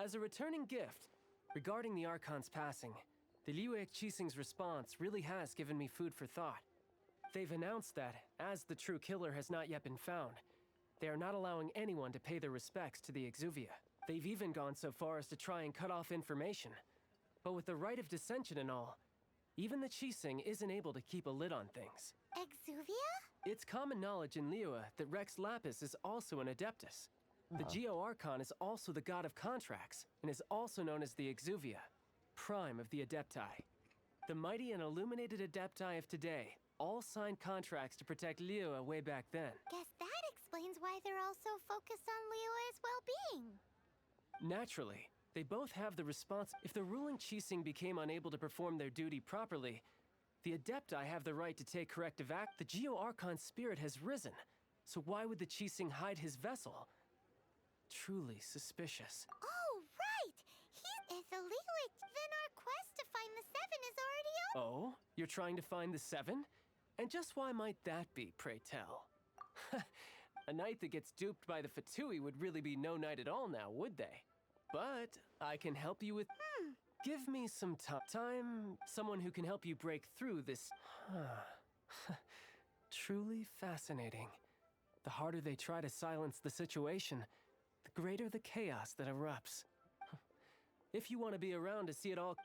As a returning gift, regarding the Archon's passing, the Liyue Qixing's response really has given me food for thought. They've announced that, as the true killer has not yet been found, they are not allowing anyone to pay their respects to the Exuvia. They've even gone so far as to try and cut off information. But with the right of dissension and all, even the Qixing isn't able to keep a lid on things. Exuvia? It's common knowledge in Liyue that Rex Lapis is also an Adeptus. The Geo Archon is also the god of contracts, and is also known as the Exuvia, prime of the Adepti. The mighty and illuminated Adepti of today all signed contracts to protect Liyue way back then. Guess that explains why they're all so focused on Liyue's well-being. Naturally, they both have the response. If the ruling Qixing became unable to perform their duty properly, the Adepti have the right to take corrective act. The Geo Archon's spirit has risen, so why would the Qixing hide his vessel? Truly suspicious. Oh, right! If the Liyue, then our quest to find the Seven is already over. Oh? You're trying to find the Seven? And just why might that be, pray tell? A knight that gets duped by the Fatui would really be no knight at all now, would they? But I can help you with... Give me some time. Someone who can help you break through this... Truly fascinating. The harder they try to silence the situation, the greater the chaos that erupts. If you want to be around to see it all...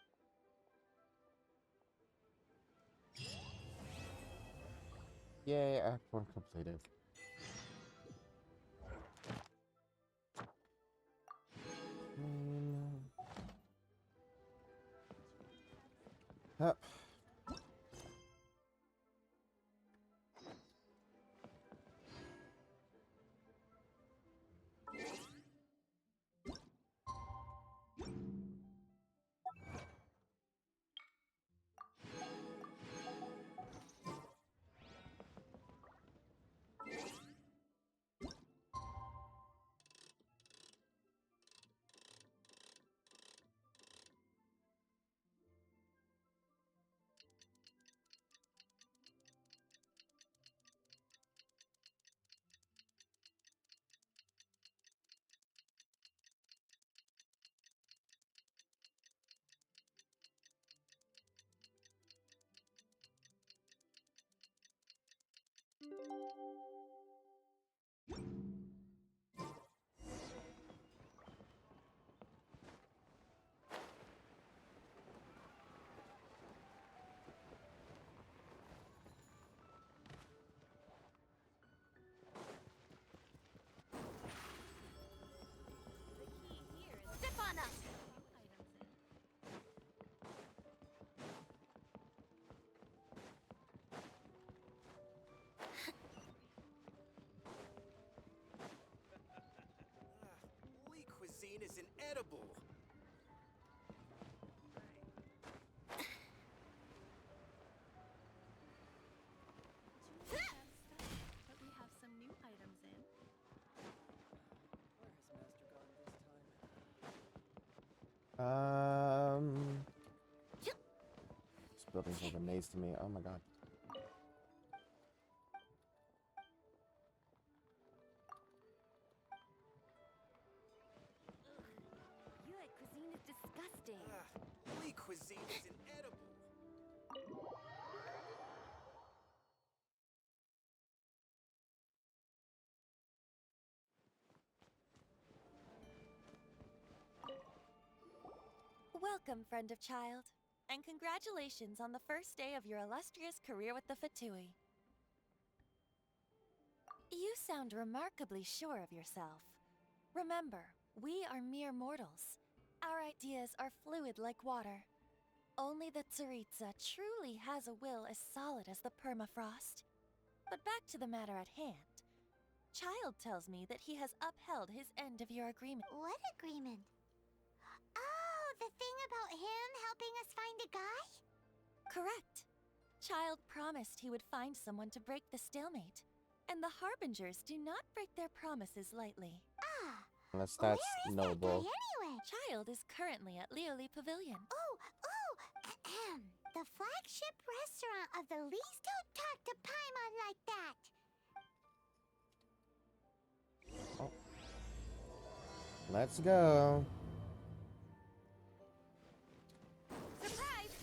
Yay, Act 1 completed. Yep. inedible. But we have some new items in. Where has Master gone this This building's like a maze to me. Oh my god. Yui cuisine is disgusting. Lee cuisine is inedible. Welcome, friend of child, and congratulations on the first day of your illustrious career with the Fatui. You sound remarkably sure of yourself. Remember, we are mere mortals. Our ideas are fluid like water. Only the Tsaritsa truly has a will as solid as the permafrost. But back to the matter at hand. Child tells me that he has upheld his end of your agreement. What agreement? Oh, the thing about him helping us find a guy? Correct. Child promised he would find someone to break the stalemate. And the Harbingers do not break their promises lightly. Ah, That's where is that guy noble. anyway? Child is currently at Lioli Pavilion. Oh, ahem. The flagship restaurant of the least. Don't talk to Paimon like that. Let's go. Surprise!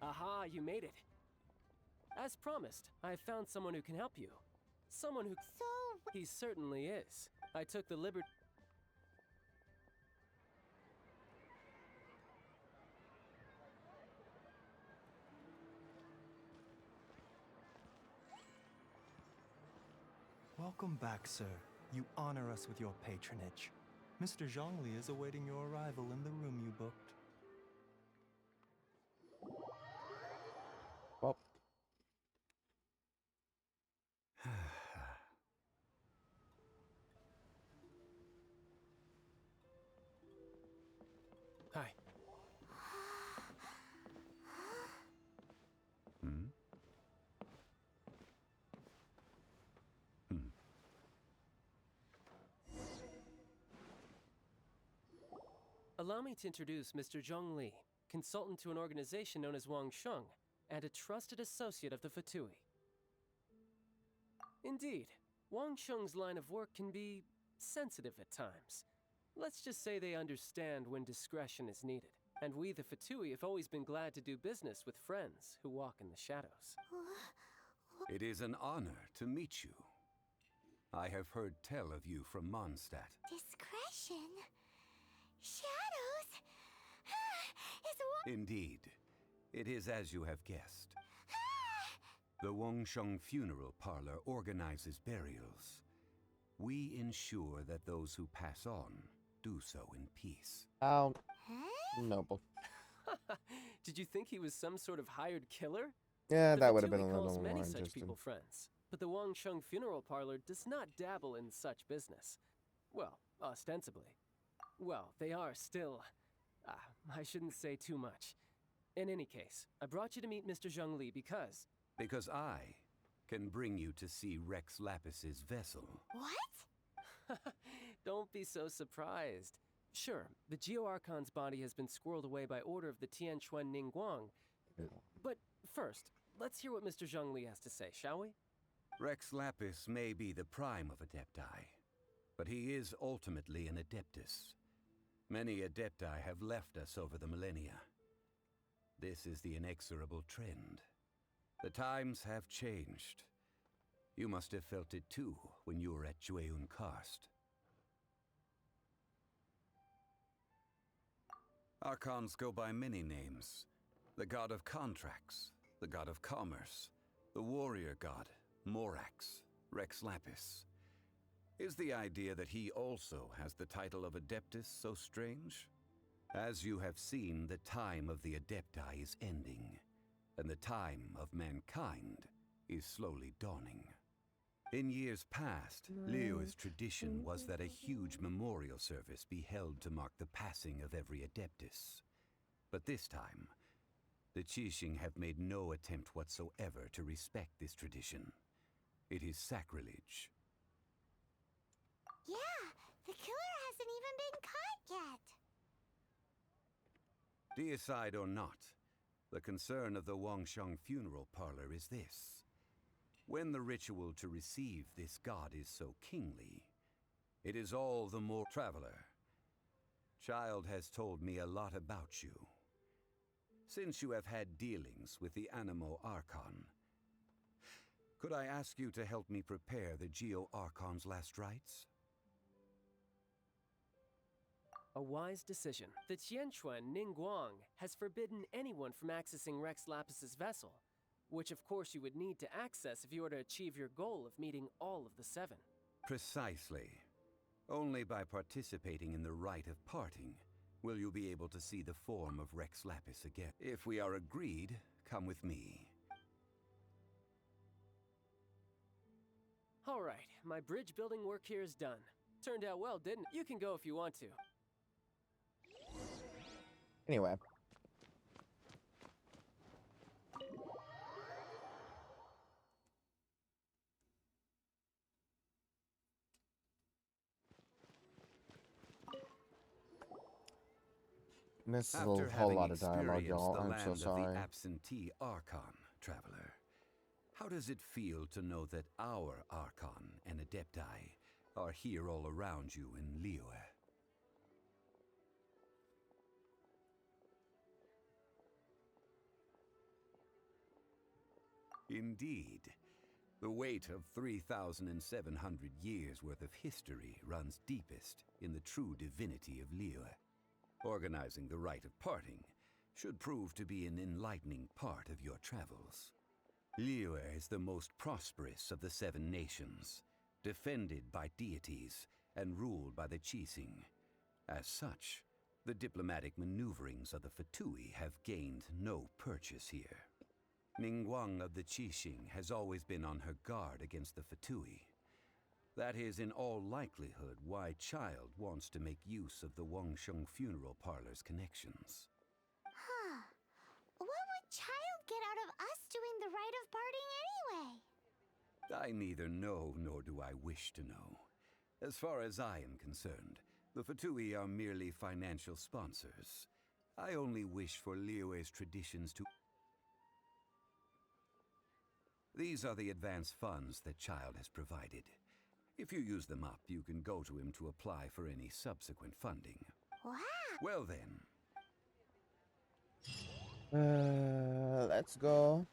Aha, you made it. As promised, I have found someone who can help you. Someone who... So... He certainly is. I took the liberty... Welcome back, sir. You honor us with your patronage. Mr. Zhongli is awaiting your arrival in the room you booked. Well. Hi. Allow me to introduce Mr. Zhong Li, consultant to an organization known as Wang Sheng, and a trusted associate of the Fatui. Indeed, Wang Sheng's line of work can be sensitive at times. Let's just say they understand when discretion is needed. And we, the Fatui, have always been glad to do business with friends who walk in the shadows. It is an honor to meet you. I have heard tell of you from Mondstadt. Discretion? Shadows? Is Indeed. It is as you have guessed. The Wangsheng Funeral Parlor organizes burials. We ensure that those who pass on do so in peace. How noble. Did you think he was some sort of hired killer? Yeah, The that would have been a Fatui little calls more many such interesting. people friends, but the Wangsheng Funeral Parlor does not dabble in such business. Well, ostensibly. Well, they are still... I shouldn't say too much. In any case, I brought you to meet Mr. Zhong Li because... Because I can bring you to see Rex Lapis's vessel. What? Don't be so surprised. Sure, the Geo-Archon's body has been squirreled away by order of the Tianquan Ningguang. But first, let's hear what Mr. Zhong Li has to say, shall we? Rex Lapis may be the prime of Adepti, but he is ultimately an Adeptus. Many Adepti have left us over the millennia. This is the inexorable trend. The times have changed. You must have felt it too when you were at Jueyun Karst. Archons go by many names. The god of contracts, the god of commerce, the warrior god, Morax, Rex Lapis. Is the idea that he also has the title of Adeptus so strange? As you have seen, the time of the Adepti is ending, and the time of mankind is slowly dawning. In years past, Liyue's tradition was that a huge memorial service be held to mark the passing of every Adeptus. But this time, the Qixing have made no attempt whatsoever to respect this tradition. It is sacrilege. Yeah, the killer hasn't even been caught yet. Deicide or not, the concern of the Wangsheng funeral parlor is this. When the ritual to receive this god is so kingly, it is all the more... Traveler, Child has told me a lot about you. Since you have had dealings with the Animo Archon, could I ask you to help me prepare the Geo Archon's last rites? A wise decision. The Tianquan Ningguang has forbidden anyone from accessing Rex Lapis's vessel, which of course you would need to access if you were to achieve your goal of meeting all of the 7. Precisely. Only by participating in the rite of parting will you be able to see the form of Rex Lapis again. If we are agreed, come with me. All right, my bridge building work here is done. Turned out well, didn't it? You can go if you want to. Anyway. This is After a whole having lot of dialogue, experienced y'all. the I'm land so of sorry. the absentee Archon, Traveler, how does it feel to know that our Archon and Adepti are here all around you in Liyue? Indeed. The weight of 3,700 years' worth of history runs deepest in the true divinity of Liyue. Organizing the rite of parting should prove to be an enlightening part of your travels. Liyue is the most prosperous of the 7 nations, defended by deities and ruled by the Qixing. As such, the diplomatic maneuverings of the Fatui have gained no purchase here. Ningguang of the Qixing has always been on her guard against the Fatui. That is in all likelihood why Child wants to make use of the Wangsheng funeral parlor's connections. Huh. What would Child get out of us doing the rite of parting anyway? I neither know nor do I wish to know. As far as I am concerned, the Fatui are merely financial sponsors. I only wish for Liyue's traditions to... These are the advance funds that Child has provided. If you use them up, you can go to him to apply for any subsequent funding. Wow! Well then. Let's go.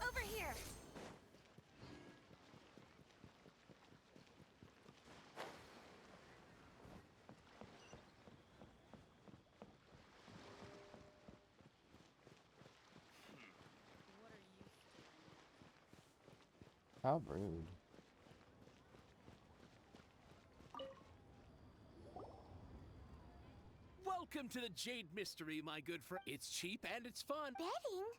Over here! How rude. Welcome to the Jade Mystery, my good friend. It's cheap and it's fun. Betting?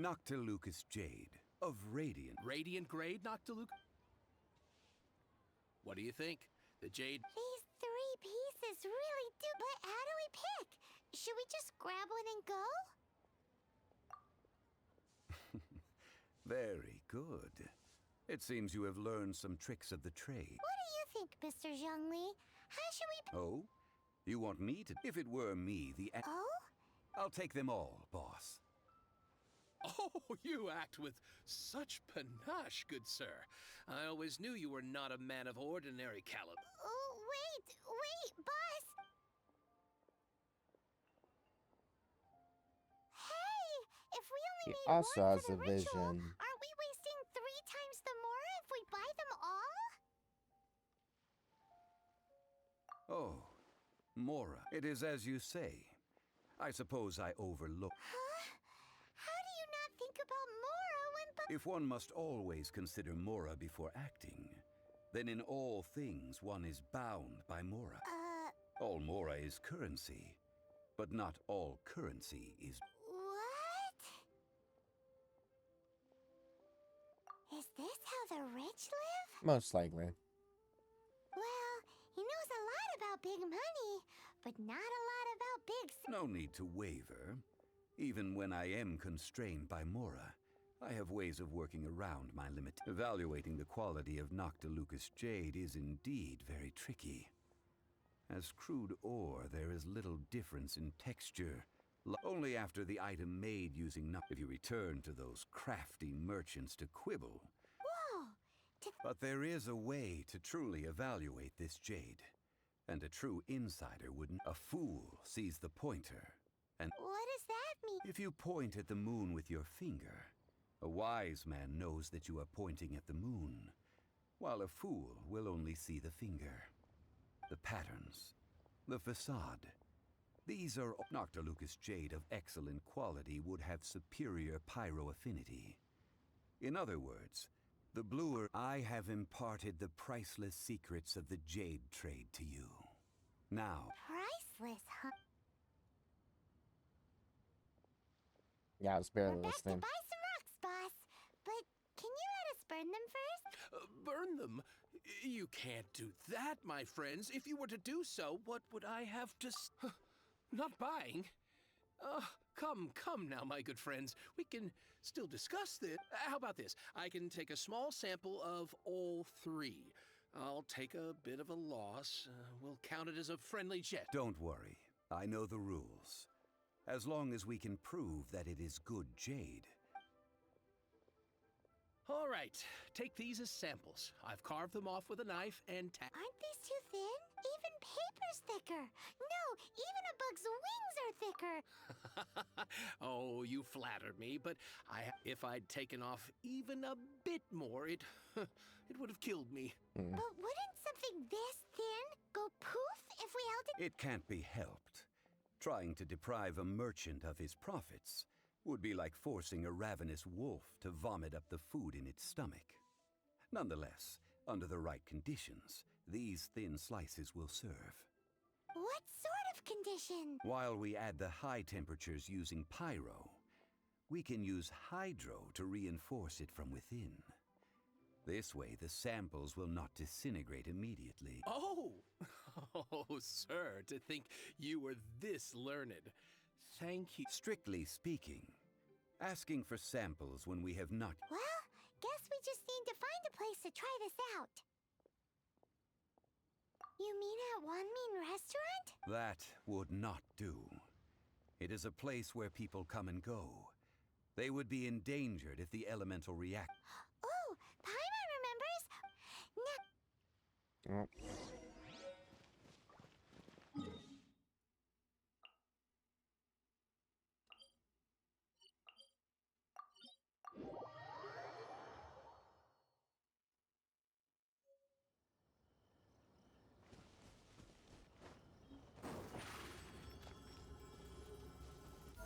Noctilucus Jade of Radiant. Radiant grade, Noctilucus? What do you think? The Jade... These 3 pieces really do... But how do we pick? Should we just grab one and go? Very good. It seems you have learned some tricks of the trade. What do you think, Mr. Zhongli? How should we... Oh? You want me to... If it were me, Oh? I'll take them all, boss. Oh, you act with such panache, good sir. I always knew you were not a man of ordinary caliber. Oh, wait, boss! Hey! If we only He need also one has for a the ritual, vision. aren't we wasting 3 times the more if we buy them all? Oh, Mora. It is as you say. I suppose I overlooked. Huh? How do you not think about Mora when... If one must always consider Mora before acting, then in all things one is bound by Mora. All Mora is currency, but not all currency is... What? Is this how the rich live? Most likely. Well, he knows a lot about big money, but not a lot about big... No need to waver. Even when I am constrained by Mora, I have ways of working around my limit. Evaluating the quality of Noctilucous jade is indeed very tricky. As crude ore, there is little difference in texture. Only after the item made using if you return to those crafty merchants to quibble. Whoa! But there is a way to truly evaluate this jade. And a true insider wouldn't. A fool sees the pointer. And what does that mean? If you point at the moon with your finger, a wise man knows that you are pointing at the moon, while a fool will only see the finger. The patterns, the facade. These are... Noctilucous jade of excellent quality would have superior pyro affinity. In other words, the bluer... I have imparted the priceless secrets of the jade trade to you. Now... Priceless, huh? Yeah, I was barely We're back listening. to buy some rocks, boss. But can you let us burn them first? Burn them? You can't do that, my friends. If you were to do so, what would I have to Not buying? Come now, my good friends. We can still discuss this. How about this? I can take a small sample of all three. I'll take a bit of a loss. We'll count it as a friendly jet. Don't worry. I know the rules. As long as we can prove that it is good jade. All right, take these as samples. I've carved them off with a knife and Aren't these too thin? Even paper's thicker. No, even a bug's wings are thicker. Oh, you flatter me, but if I'd taken off even a bit more, it would have killed me. But wouldn't something this thin go poof if we held it? It can't be helped. Trying to deprive a merchant of his profits would be like forcing a ravenous wolf to vomit up the food in its stomach. Nonetheless, under the right conditions, these thin slices will serve. What sort of condition? While we add the high temperatures using pyro, we can use hydro to reinforce it from within. This way, the samples will not disintegrate immediately. Oh, sir, to think you were this learned. Thank you. Strictly speaking, asking for samples when we have not... Well, guess we just need to find a place to try this out. You mean at One Mean Restaurant? That would not do. It is a place where people come and go. They would be endangered if the elemental react... Oh, Paimon remembers.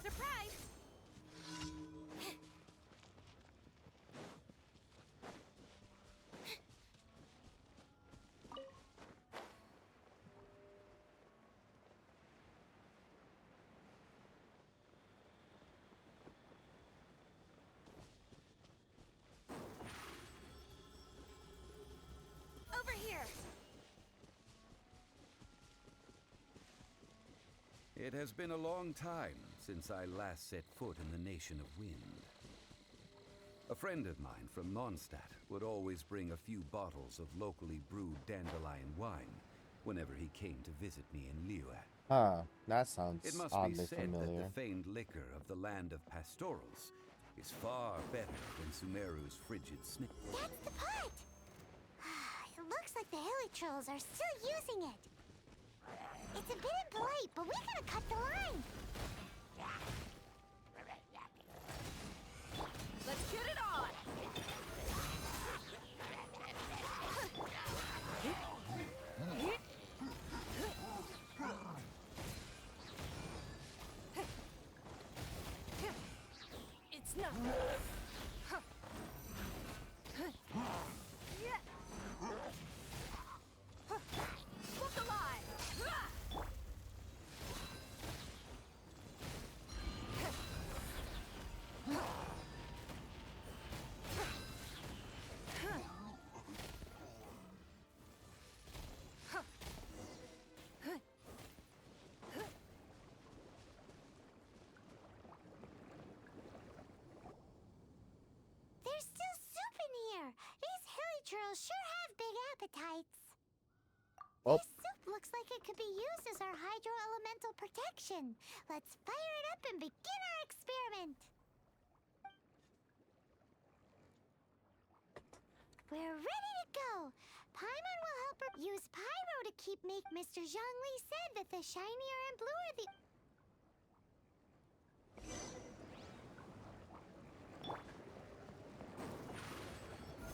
Surprise! Over here! It has been a long time since I last set foot in the Nation of Wind. A friend of mine from Mondstadt would always bring a few bottles of locally brewed dandelion wine whenever he came to visit me in Liyue. Ah, that sounds It must be oddly said familiar. that the famed liquor of the land of pastorals is far better than Sumeru's frigid snake. That's the part! It looks like the hilly trolls are still using it. It's a bit impolite, but we gotta cut the line. Let's get it on! It's not. There's still soup in here. These hilly churls sure have big appetites. Oh. This soup looks like it could be used as our hydro-elemental protection. Let's fire it up and begin our experiment. We're ready to go. Paimon will help her use pyro to keep Mr. Zhongli said that the shinier and bluer the...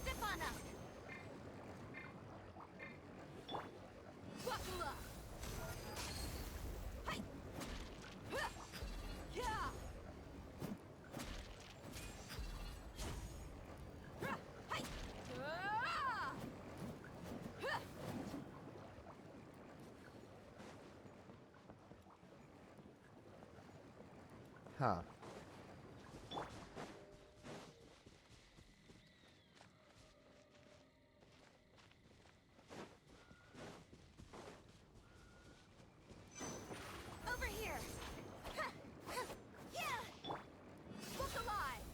Step on up! Wakula! Hi! Yeah! Hi! Huh. Over here! Yeah! Look alive!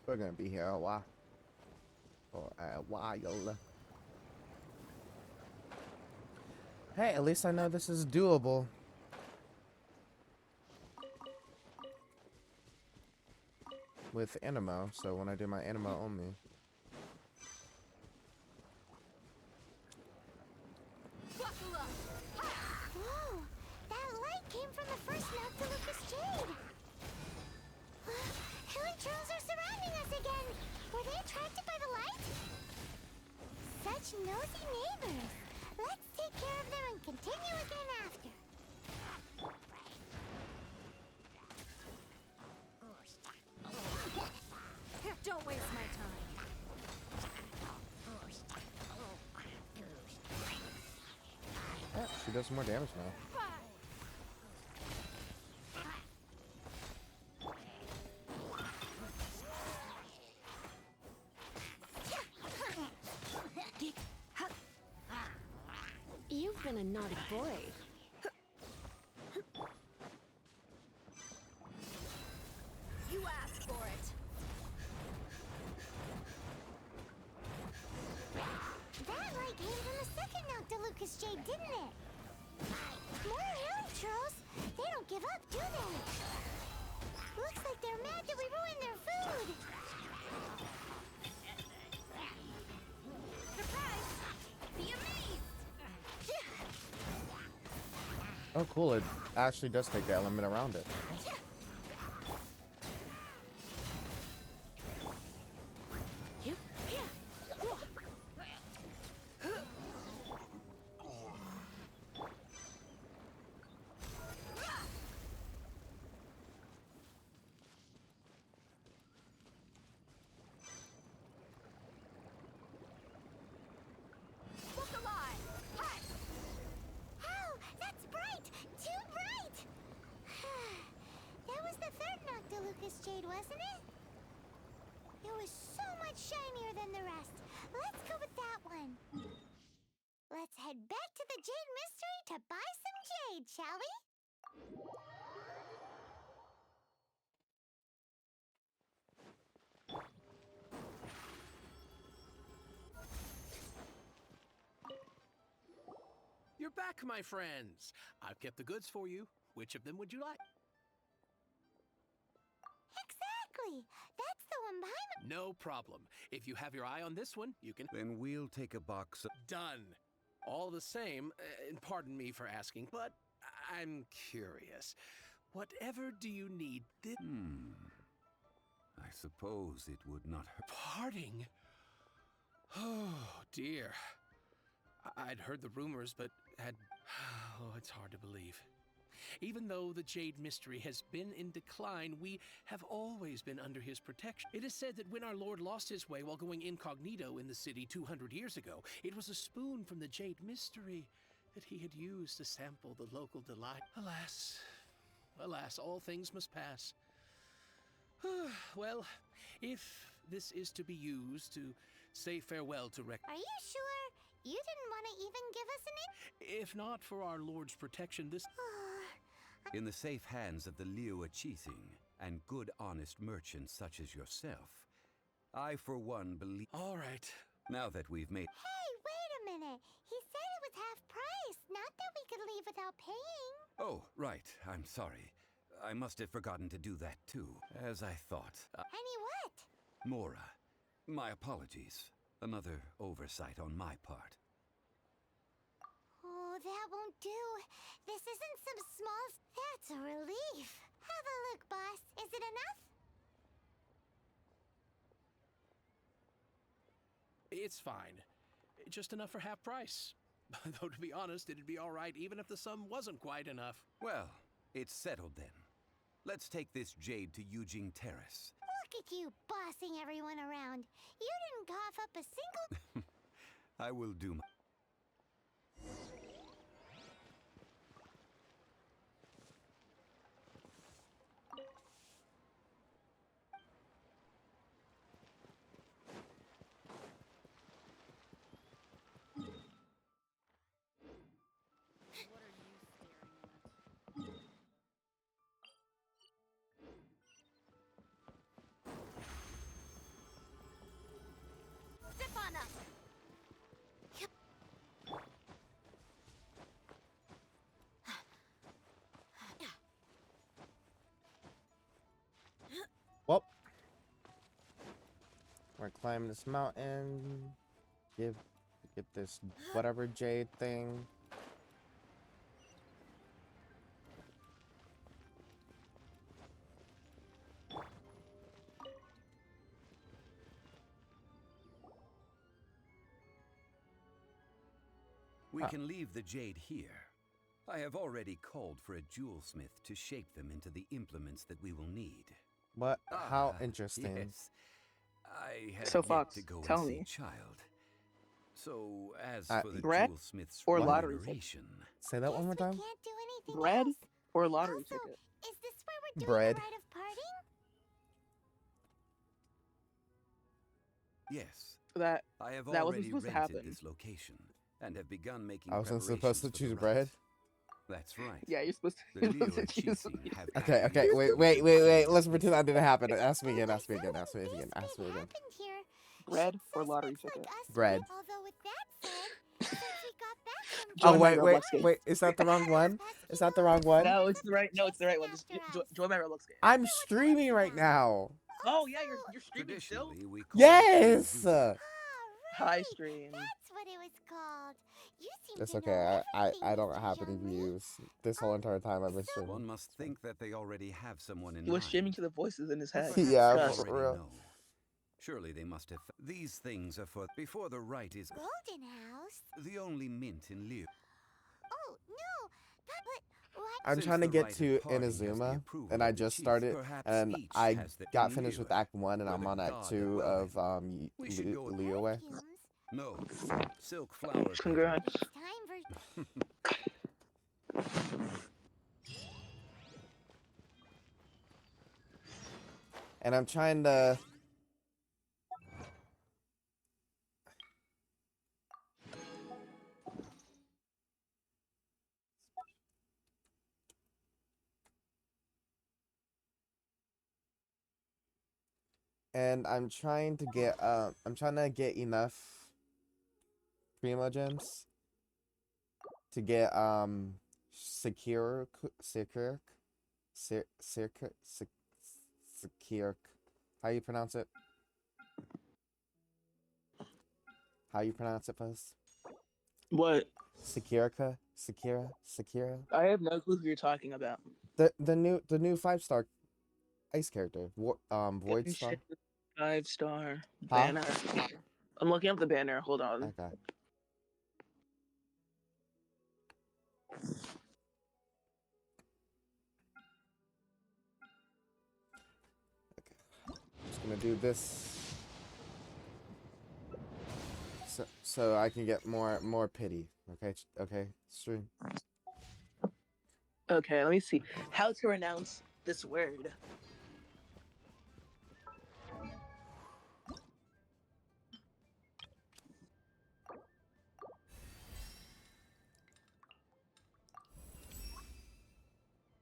We're gonna be here a while. For a while. Hey, at least I know this is doable. With Animo, so when I do my Animo only. Whoa! That light came from the first Noctilucous Jade! Hilly trolls are surrounding us again! Were they attracted by the light? Such nosy neighbors! Let's take care of them and continue again after. Don't waste my time. Oh, she does some more damage now. You've been a naughty boy. You asked for it. That light came from the second Noctilucous Jade, didn't it? More hilly trolls! They don't give up, do they? Looks like they're mad that we ruined their food! Surprise! Be amazed! Oh, cool. It actually does take the element around it. Look alive! Hi! Oh, that's bright! Too bright! That was the third Noctilucous Jade, wasn't it? It was so much shinier than the rest. Let's go with that one. Let's head back to the Jade Mystery to buy some jade, shall we? You're back, my friends. I've kept the goods for you. Which of them would you like? Exactly! That's the one behind No problem. If you have your eye on this one, you can... Then we'll take a box of... Done. All the same, and pardon me for asking, but I'm curious. Whatever do you need this... I suppose it would not hurt. Parting? Oh, dear. I'd heard the rumors, but had... Oh, it's hard to believe. Even though the Jade Mystery has been in decline, we have always been under his protection. It is said that when our Lord lost his way while going incognito in the city 200 years ago, it was a spoon from the Jade Mystery that he had used to sample the local delight. Alas, alas, all things must pass. Well, if this is to be used to say farewell to Rex... Are you sure? You didn't want to even give us an If not for our Lord's protection, this... In the safe hands of the Liu Chising and good, honest merchants such as yourself, I, for one, believe... All right. Now that we've made... Hey, wait a minute. He said it was half price, not that we could leave without paying. Oh, right. I'm sorry. I must have forgotten to do that, too, as I thought. Any what? Mora, my apologies. Another oversight on my part. Oh, that won't do. This isn't some small... That's a relief. Have a look, boss. Is it enough? It's fine. Just enough for half price. Though, to be honest, it'd be all right even if the sum wasn't quite enough. Well, it's settled then. Let's take this jade to Yujing Terrace. Look at you bossing everyone around. You didn't cough up a single... I will do my... Step on up. Well, we're climbing this mountain. Get this whatever jade thing. We can leave the jade here. I have already called for a jewelsmith to shape them into the implements that we will need. What? How interesting. Yes. I have So, yet Fox, to go tell and see me. Child. So, as for the bread jewelsmith's or lottery remuneration... Say that one more time. Can't do anything Bread else. or lottery Also, ticket? is this where we're doing Bread. the rite of parting? Yes. That I have wasn't already supposed to rented happen. this location and have begun making I wasn't supposed preparations to for choose the bread. rite. That's right. Yeah, you're supposed The to. Liu Chising have Okay, okay, wait. Let's pretend that didn't happen. Ask me again. Ask me again. Ask me again. Ask me again. Happened here. Bread or lottery ticket? Bread. Although with that said, since we got back from Oh Join my wait. Roblox game. Wait. Is that the wrong one? Is that the wrong one? No, it's the right. No, it's the right one. Just join my Roblox game. I'm streaming right now. Oh yeah, you're streaming still. Traditionally, we call Yes. Hi, stream. That's what it was called. You seem It's to okay. know I everything, don't Mr. have any Zhongli. views this whole entire time I've been streaming. One must think that they already have someone in He was mind. streaming to the voices in his head. Yeah, Disgust. for real. Know. Surely they must have... These things are for... Before the rite is... Golden House? The only mint in Liu. Oh, no. But what? I'm Since trying to the get rite of to parting has the Inazuma, approval and I of the just chief, started, perhaps and each I has the got in finished lieu, with Act 1, and where I'm the on Act god 2 of of We should go with Liyue. No. Silk flower. Congrats. Time for... And I'm trying to... And I'm trying to get enough Primo gems to get secure. How you pronounce it? How you pronounce it, Post? What? Sekira. I have no clue who you're talking about. The new 5-star ice character. Void Star. 5-star Huh? banner. I'm looking up the banner. Hold on. Okay. Just gonna do this so I can get more pity. Okay, stream. Okay, let me see how to pronounce this word.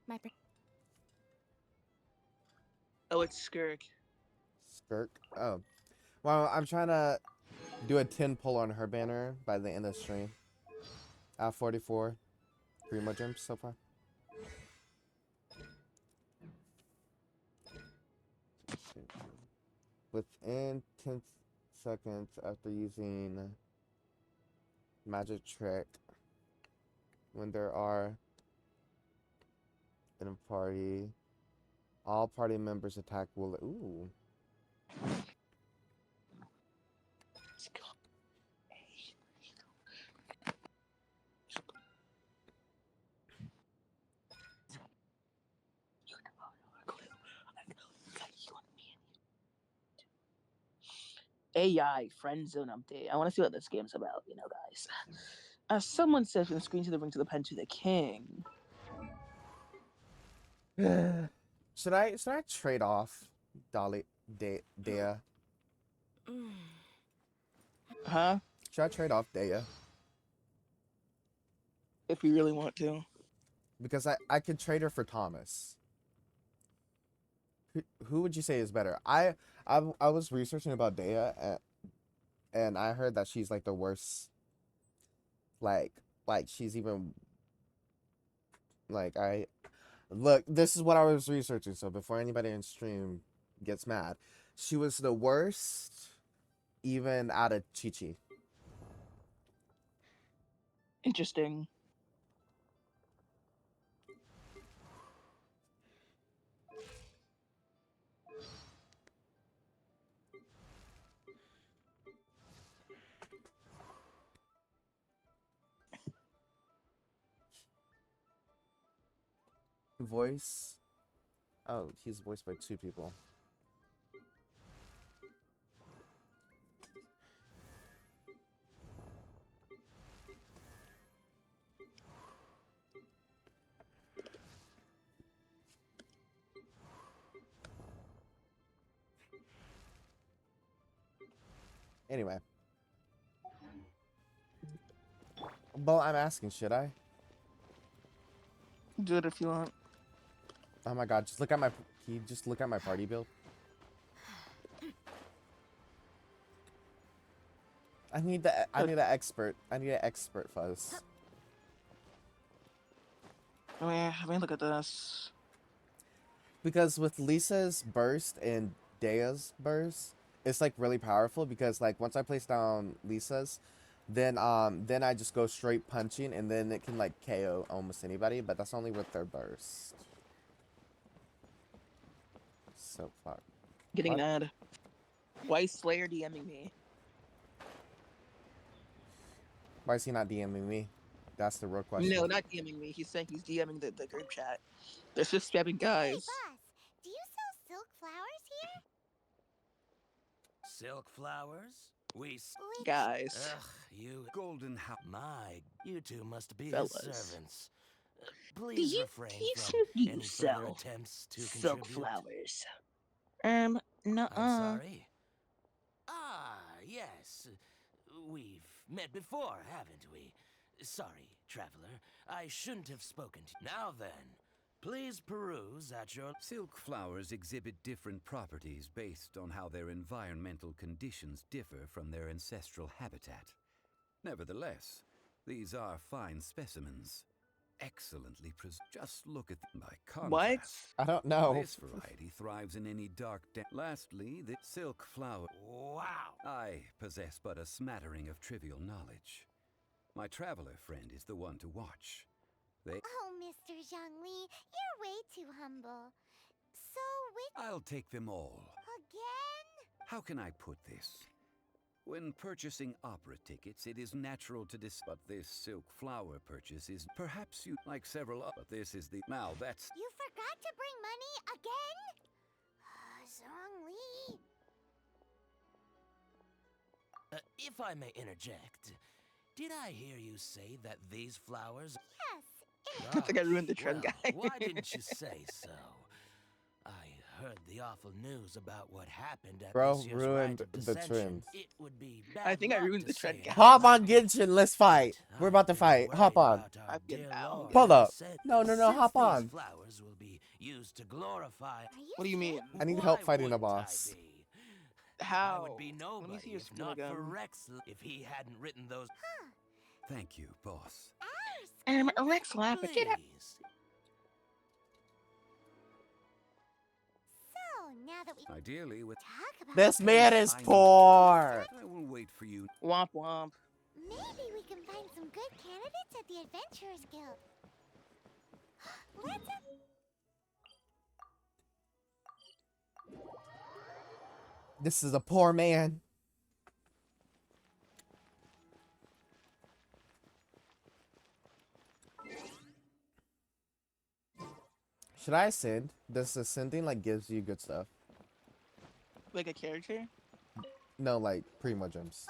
My Oh, it's Skirk. Skirk? Oh. Well, I'm trying to do a 10 pull on her banner by the end of the stream. I have 44 Primo gems so far. Within 10 seconds after using magic trick, when there are in a party, all party members attack will. Ooh. AI friend zone update. I want to see what this game's about, guys. As someone says from the screen to the ring to the pen to the king. Should I trade off Dea? Huh? Should I trade off Dea? If you really want to. Because I could trade her for Thomas. Who would you say is better? I was researching about Dea and I heard that she's like the worst. Like she's even like look, this is what I was researching, so before anybody in stream gets mad. She was the worst even out of Chi-Chi. Interesting. Voice. Oh, he's voiced by 2 people. Anyway. Well, I'm asking, should I? Do it if you want. Oh my god, just look at my. Can you just look at my party build? I need an expert. I need an expert fuzz. Let me look at this. Because with Lisa's burst and Dea's burst, it's like really powerful because like once I place down Lisa's, then I just go straight punching and then it can like KO almost anybody, but that's only with their burst. So fuck. Getting mad. Why is Slayer DMing me? Why is he not DMing me? That's the real question. No, not DMing me. He's saying he's DMing the group chat. They're just spamming guys. Hey, boss, do you sell silk flowers here? Silk flowers? Guys. Ugh, you golden my, you two must be Fellas. his servants. Please refrain from any further attempts to silk contribute. flowers. Nuh-uh. I'm sorry. Ah, yes. We've met before, haven't we? Sorry, traveler. I shouldn't have spoken to you. Now then, please peruse at your... Silk flowers exhibit different properties based on how their environmental conditions differ from their ancestral habitat. Nevertheless, these are fine specimens. Excellently Just look at them by contrast. What? I don't know. This variety thrives in any dark Lastly, the silk flower. Wow! I possess but a smattering of trivial knowledge. My traveler friend is the one to watch. Oh, Mr. Zhongli, you're way too humble. So which... I'll take them all. Again? How can I put this? When purchasing opera tickets, it is natural to but this silk flower purchase is perhaps you like several but this is the now that's You forgot to bring money again? Zhongli. If I may interject, did I hear you say that these flowers... Yes. I think I ruined the trend, well, guy. Why didn't you say so? I heard the awful news about what happened at Bro, this year's ruined Rite of the Dissension. trend. It would be I think I bad ruined luck the to trend, say guy. it. Hop on Genshin, let's fight. We're about to fight. Hop on. I'm getting out. Pull up. Said No, since hop these on. flowers will be used to glorify. What do you mean? I need Why help fighting a wouldn't I boss. be? How? I would be Let me nobody see your if screen not for again. Rex. If he hadn't written those. Thank you, boss. Rex Lapis, get out. Please. So, now that we Ideally, with talk about This man is I know. poor. I will wait for you. Womp womp. maybe we can find some good candidates at the Adventurers Guild. Let's This is a poor man. Should I ascend? Does ascending like gives you good stuff? Like a character? No, like Primo gems.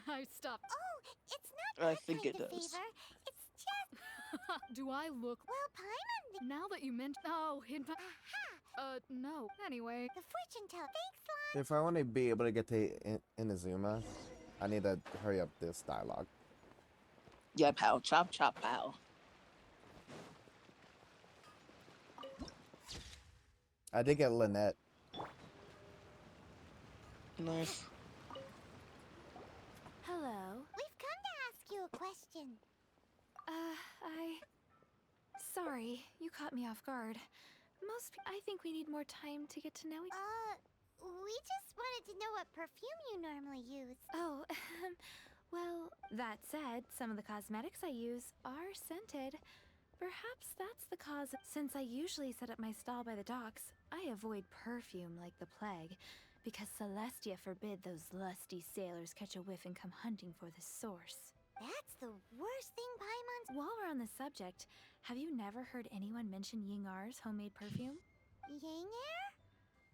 I stopped. Oh, it's not I that think kind it of does. favor. It's just Do I look? well, Paimon. Now that you mention, oh, no. Anyway, The fortune teller. Thanks, Slime. If I want to be able to get to Inazuma, I need to hurry up this dialogue. Yeah, pal. Chop, chop, pal. I did get Lynette. Nice. Hello. We've come to ask you a question. Sorry, you caught me off guard. I think we need more time to get to know each We just wanted to know what perfume you normally use. Oh, well, that said, some of the cosmetics I use are scented. Perhaps that's the cause. Since I usually set up my stall by the docks, I avoid perfume like the plague, because Celestia forbid those lusty sailors catch a whiff and come hunting for the source. That's the worst thing Paimon's. While we're on the subject, have you never heard anyone mention Yingar's homemade perfume? Yanger?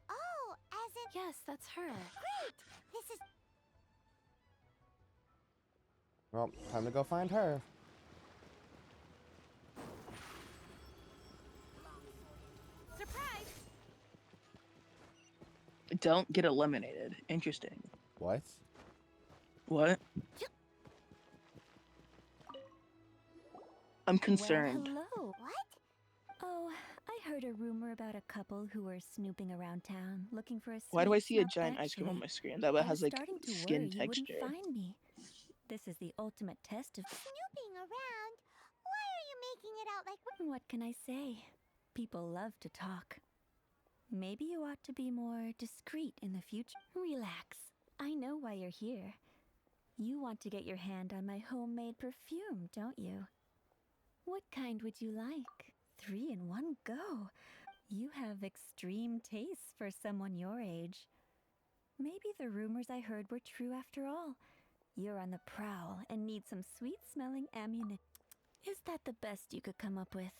Oh, as in. Yes, that's her. Great! This is. Well, time to go find her. Surprise! Don't get eliminated. Interesting. What? What? I'm concerned. Well, hello. What? Oh, I heard a rumor about a couple who were snooping around town looking for a Why do I sweet see a smell- giant ice cream on Actually, my screen that I has was like starting to skin worry texture? you wouldn't find me. This is the ultimate test of Snooping around? Why are you making it out like we're. what can I say? People love to talk. Maybe you ought to be more discreet in the future. Relax. I know why you're here. You want to get your hand on my homemade perfume, don't you? What kind would you like? 3 in one go. You have extreme tastes for someone your age. Maybe the rumors I heard were true after all. You're on the prowl and need some sweet-smelling ammunition. Is that the best you could come up with?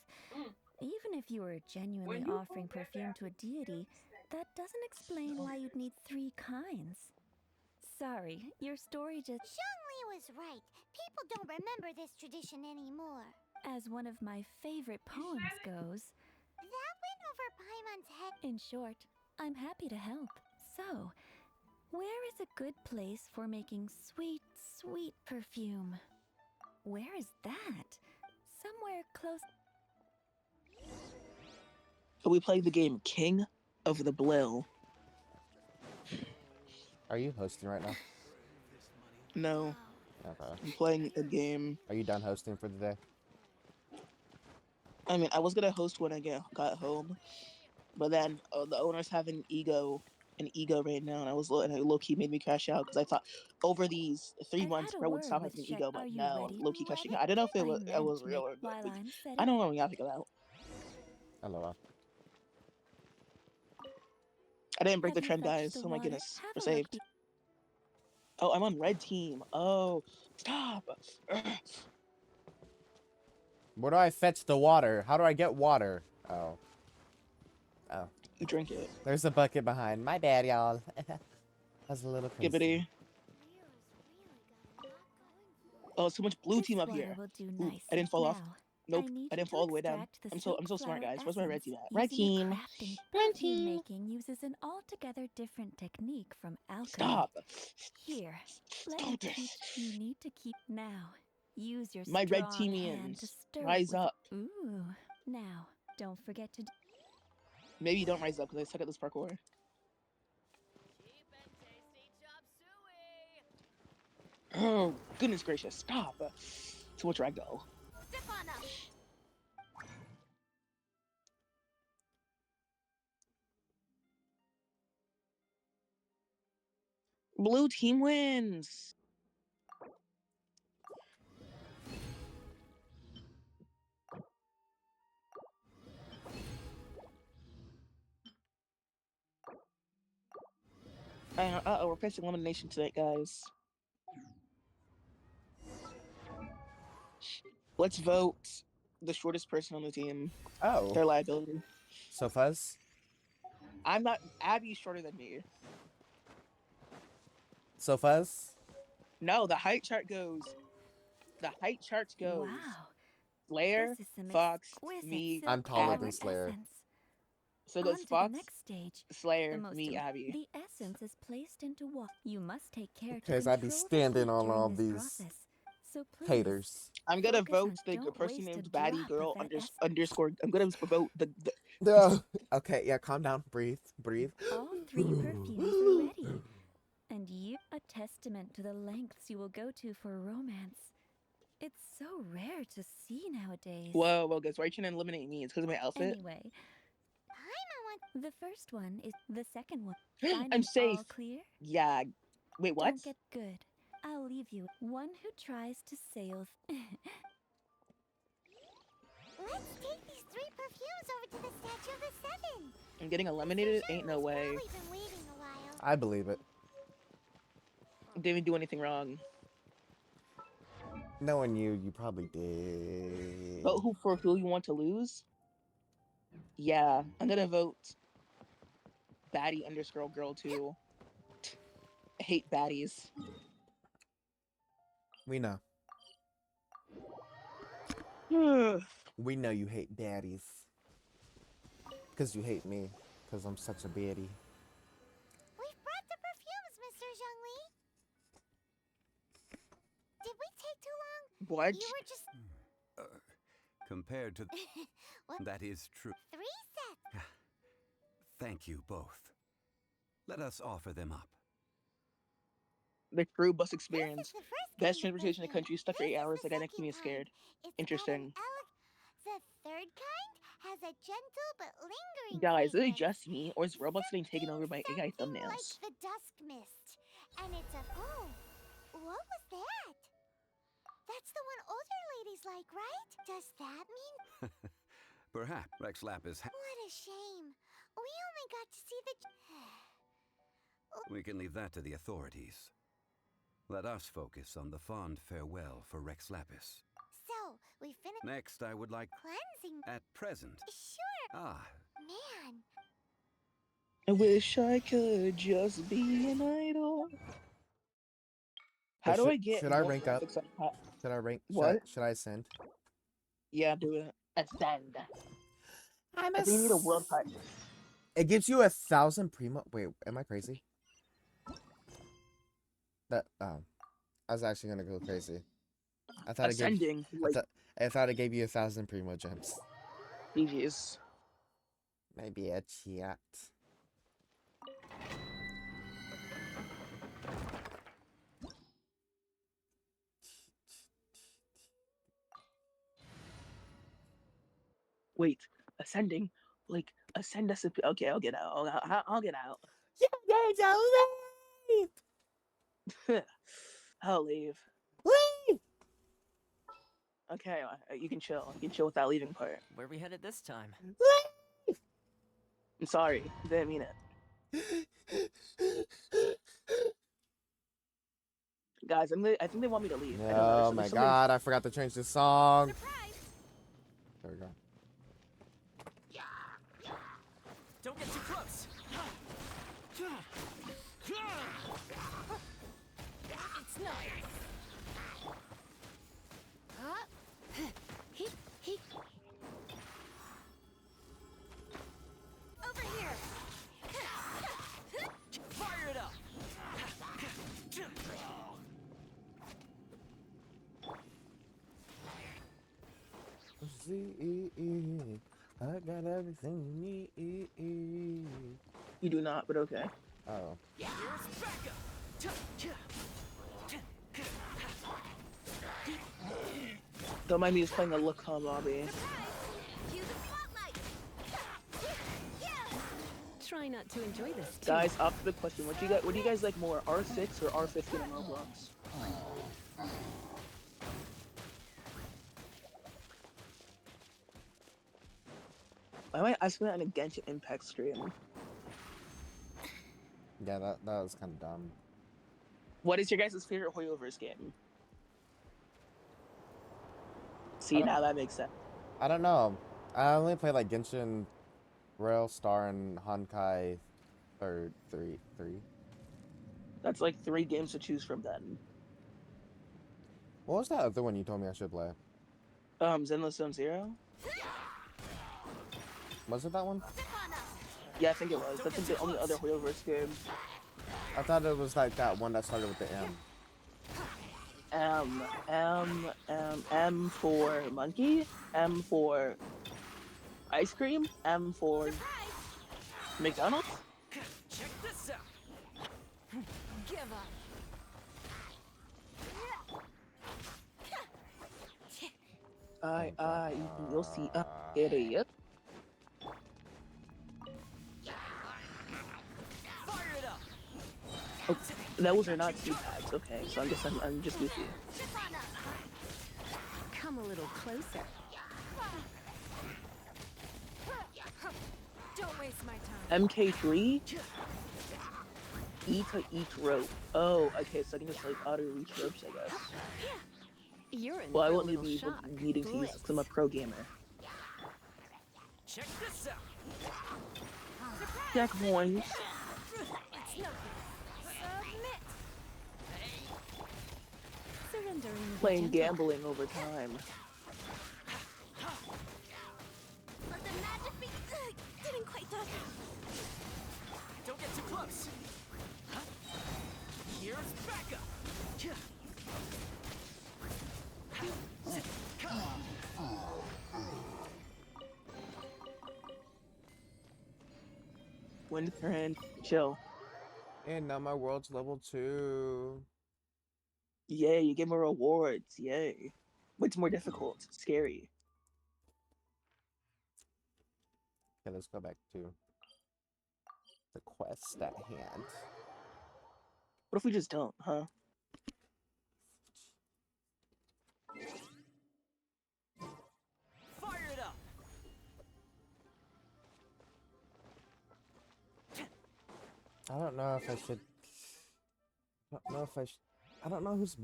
Even if you were genuinely offering perfume to a deity, that doesn't explain why you'd need 3 kinds. Sorry, your story just... Zhongli was right. People don't remember this tradition anymore. As one of my favorite poems goes, That went over Paimon's head. in short, I'm happy to help. So, where is a good place for making sweet, sweet perfume? Where is that? Somewhere close... We play the game King of the Blue. Are you hosting right now? No. Okay. I'm playing a game. Are you done hosting for the day? I mean, I was gonna host when I got home, but then the owner's having an ego right now, and I low key made me crash out because I thought over these 3 months, had a bro would word stop with having an Shet. ego, Are but you no, ready? low key crashing out. I don't know if it was I real meant or good. while I'm setting. I don't know what y'all think about. LOL. I didn't break Have the you trend, fetched guys. the Oh my water? goodness, Have we're a look saved. Oh, I'm on red team. Oh, stop. Where do I fetch the water? How do I get water? Oh. Oh. You drink it. There's a bucket behind. My bad, y'all. That's a little crazy. Skibbity. Oh, so much blue team up water here. will do Ooh, nicely. I didn't fall off. Now, Nope, need I didn't you fall all the way down. extract the I'm so silk smart, flower guys. Where's my red essence team at? Red using a team. crafting. Red Perfume team. making uses an altogether different technique from alchemy. Stop. Here, let Stop me this. teach you. Need to keep now. Use your My red strong hand teamians, to stir rise it with... up. Ooh. Now, don't forget to... Maybe don't rise up because I suck at this parkour. Oh, goodness gracious, stop. Too much ragdoll. Step on up. Blue team wins. Uh-oh, we're facing elimination tonight, guys. Let's vote the shortest person on the team. Oh. Their liability. So Fuzz? I'm not. Abby's shorter than me. So Fuzz? No, the height chart goes. The height chart goes. Wow. Slayer, This is some Fox, exquisite me, I'm taller Abby. than Slayer. essence. So it On goes to the Fox, next stage. Slayer, The most me, Abby. The essence is placed into water. You must take care to Because control I'd be the standing heat on during all this these process. So please, haters. I'm gonna focus vote on- the don't person waste a named Baddie drop Girl of that essence. underscore. I'm gonna vote the No. Okay, yeah, calm down. Breathe. All 3 perfumes are ready. And you, a testament to the lengths you will go to for romance. It's so rare to see nowadays. Whoa, guys, why are you trying to eliminate me? It's because of my outfit. Anyway, the first one is the second one. I'm Finding safe. all clear? Yeah. Wait, what? Don't get good. I'll leave you one who tries to sail. Let's take these 3 perfumes over to the Statue of the Seven. I'm getting eliminated? Ain't no way. Probably been waiting a while. I believe it. Didn't do anything wrong. Knowing you probably did. Vote for who you want to lose? Yeah, I'm gonna vote Baddie underscore girl too. I hate baddies. We know. We know you hate baddies. Because you hate me. Because I'm such a baddie. We've brought the perfumes, Mr. Zhongli. Did we take too long? What? You were just... Compared to... What? That is true. 3 sets. Thank you both. Let us offer them up. The crew bus experience. The first Best kind of transportation in the perfume. country. Stuck for This 8 is hours. the Again, that keep me second scared. kind. It's Interesting. The third kind has a gentle but lingering Guys, is it fragrance. just me, or is Roblox getting taken over by AI thumbnails? Like the dusk mist. And it's a... Oh, what was that? That's the one older ladies like, right? Does that mean... Perhaps Rex Lapis. What a shame. We only got to see the... We can leave that to the authorities. Let us focus on the fond farewell for Rex Lapis. So, we finished... Next, I would like... Cleansing... At present. Sure. Man. I wish I could just be an idol. How do I get... Should I rank up? Should I rank? What? Should I ascend? Yeah, do it. Ascend. I think you need a world title. It gives you 1,000 primo. Wait, am I crazy? I was actually gonna go crazy. I thought Ascending. I thought it gave you 1,000 primo gems. GG's. Maybe a chat. Wait, ascending? Like, ascend us. Okay, I'll get out. I'll get out. I'll leave. Leave! Okay, you can chill. You can chill with that leaving part. Where are we headed this time? Leave! I'm sorry. Didn't mean it. Guys, I think they want me to leave. Oh my god, I forgot to change the song. There we go. Don't get too close. It's not. Over here. Fire it up. I got everything you need. You do not, but okay. Oh. Don't mind me just playing a Lacan lobby. Try not to enjoy this too. Guys, off the question, what do you guys like more, R6 or R15 in Roblox? Why am I asking that on a Genshin Impact stream? Yeah, that was kind of dumb. What is your guys' favorite Hoyoverse game? See, now that makes sense. I don't know. I only play like Genshin, Rail Star, and Honkai three. That's like 3 games to choose from then. What was that other one you told me I should play? Zenless Zone Zero? Was it that one? Yeah, I think it was. That's like the only other Hoyoverse game. I thought it was like that one that started with the M. M for monkey, M for ice cream, M for McDonald's. Check this out. Give up. You'll see, idiot. Fire it up. Oh, those are not keypads. Okay, so I'm just goofy. Come a little closer. Don't waste my time. MK3. E to each rope. Oh, okay, so I can just like auto reach ropes, I guess. You're in Well, I for a won't little be shock. needing to use because I'm a pro gamer. Check this out. Checkpoints. It's nothing. Submit. Surrendering the Playing gentle. gambling over time. Let the magic be. Didn't quite touch. Don't get too close. Here's backup. Wind current, chill. And now my world's level 2. Yay, you get more rewards. Yay. What's more difficult? Scary. Okay, let's go back to the quest at hand. What if we just don't, huh? Fire it up. I don't know if I should. I don't know if I should. I don't know who's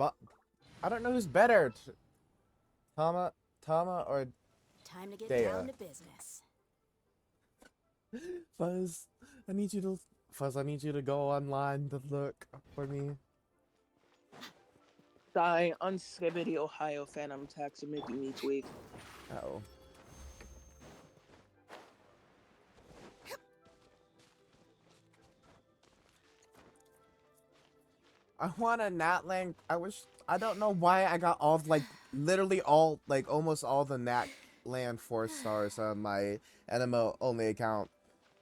I don't know who's better. Tama or Time to get Dea. down to business. Fuzz, I need you to go online to look for me. Die, unskibbity Ohio Phantom tax are making me tweak. Uh-oh. I want a Natland. I don't know why I got all literally all almost all the Natland 4 stars on my NMO only account,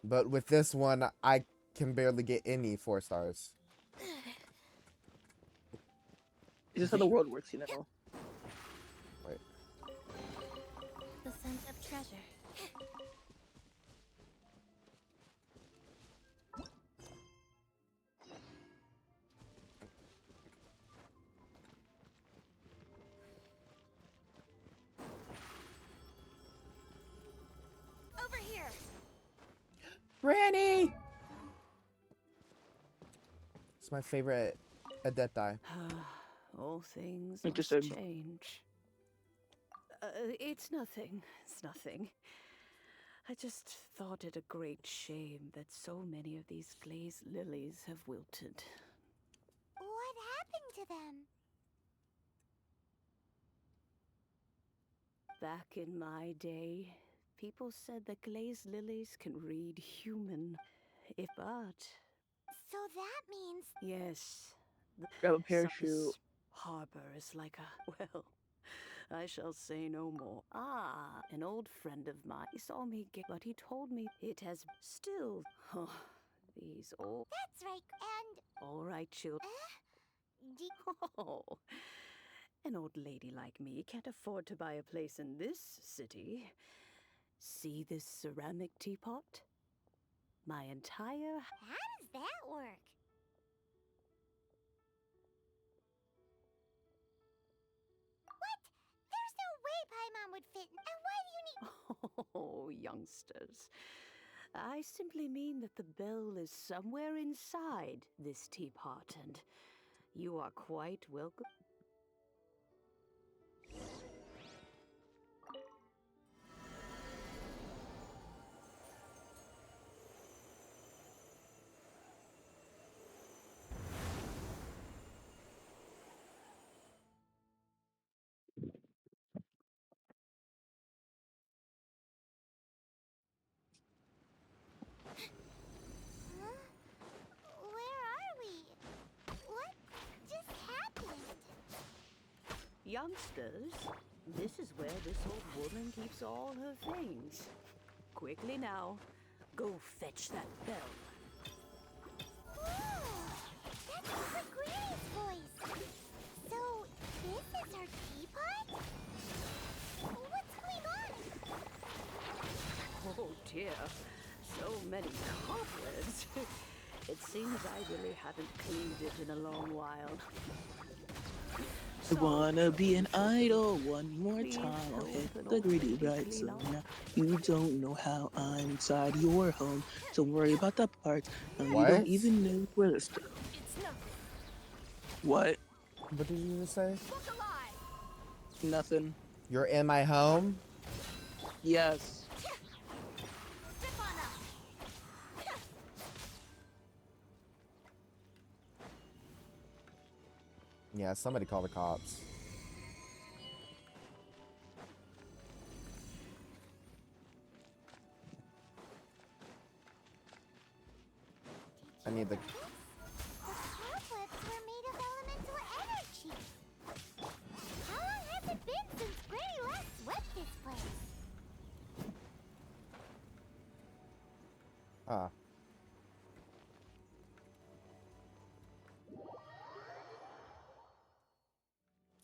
but with this one I can barely get any 4 stars. It's just how the world works, you know. Wait. The scent of treasure. Over here. Granny! It's my favorite Adepti. All things Interesting. must change. It's nothing. It's nothing. I just thought it a great shame that so many of these glazed lilies have wilted. What happened to them? Back in my day, people said that glazed lilies can read human. But So that means yes, Grab a parachute. harbor is like a, well, I shall say no more. Ah, an old friend of mine. He saw me get, but he told me it has still. Oh, these old. That's right, and... All right, children. Oh, an old lady like me can't afford to buy a place in this city. See this ceramic teapot? My entire... How does that work? What? There's no way Paimon would fit. And why do you need... Oh, youngsters. I simply mean that the bell is somewhere inside this teapot, and you are quite welcome. Huh? Where are we? What just happened? Youngsters, this is where this old woman keeps all her things. Quickly now, go fetch that bell. Whoa! That's Mr. Granny's voice! So, this is her teapot? What's going on? Oh dear, so many cobwebs. It seems I really haven't cleaned it in a long while. I wanna be an idol one more time. I'll hit the greedy bright sun. Now you don't know how I'm inside your home. Don't worry about the parts. Now you don't even know where to start. What? What did you just say? Nothing. You're in my home? Yes. Yeah, somebody call the cops. I need the... The cobwebs were made of elemental energy. How long has it been since Granny last swept this place? Ah.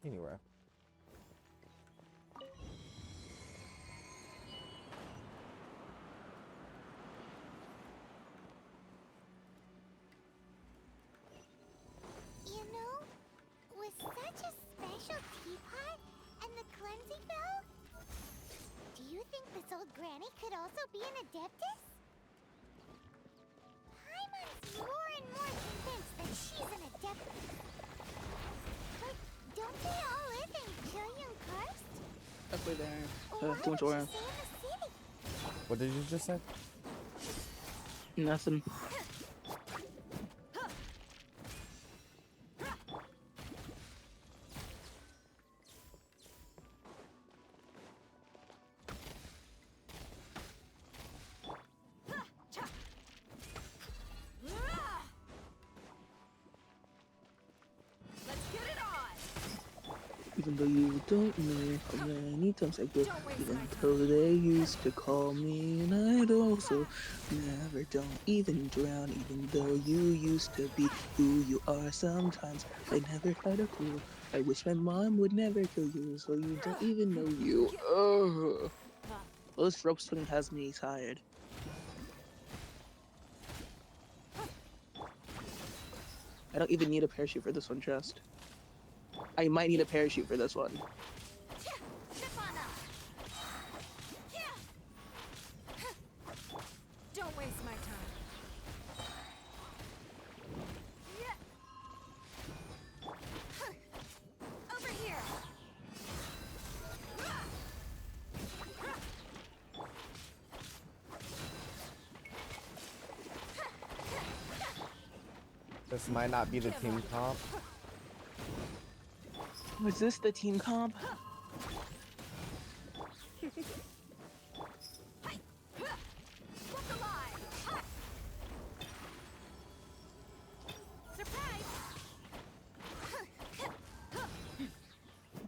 Anywhere. You know, with such a special teapot and the cleansing bell, do you think this old granny could also be an adeptus? Paimon's more and more convinced that she's an adeptus. But don't they all live in Killian Karst? Halfway there. Why Too much would aura. she stay in the city? What did you just say? Nothing. Let's get it on! Even though you don't know how many times I go, even though they used to call me an idol, so never don't even drown, even though you used to be who you are sometimes. I never had a clue. I wish my mom would never kill you, so you don't even know you. Ugh. This rope swing has me tired. I don't even need a parachute for this one, just. I might need a parachute for this one. Don't waste my time. Over here. This might not be the team comp. Was this the team comp?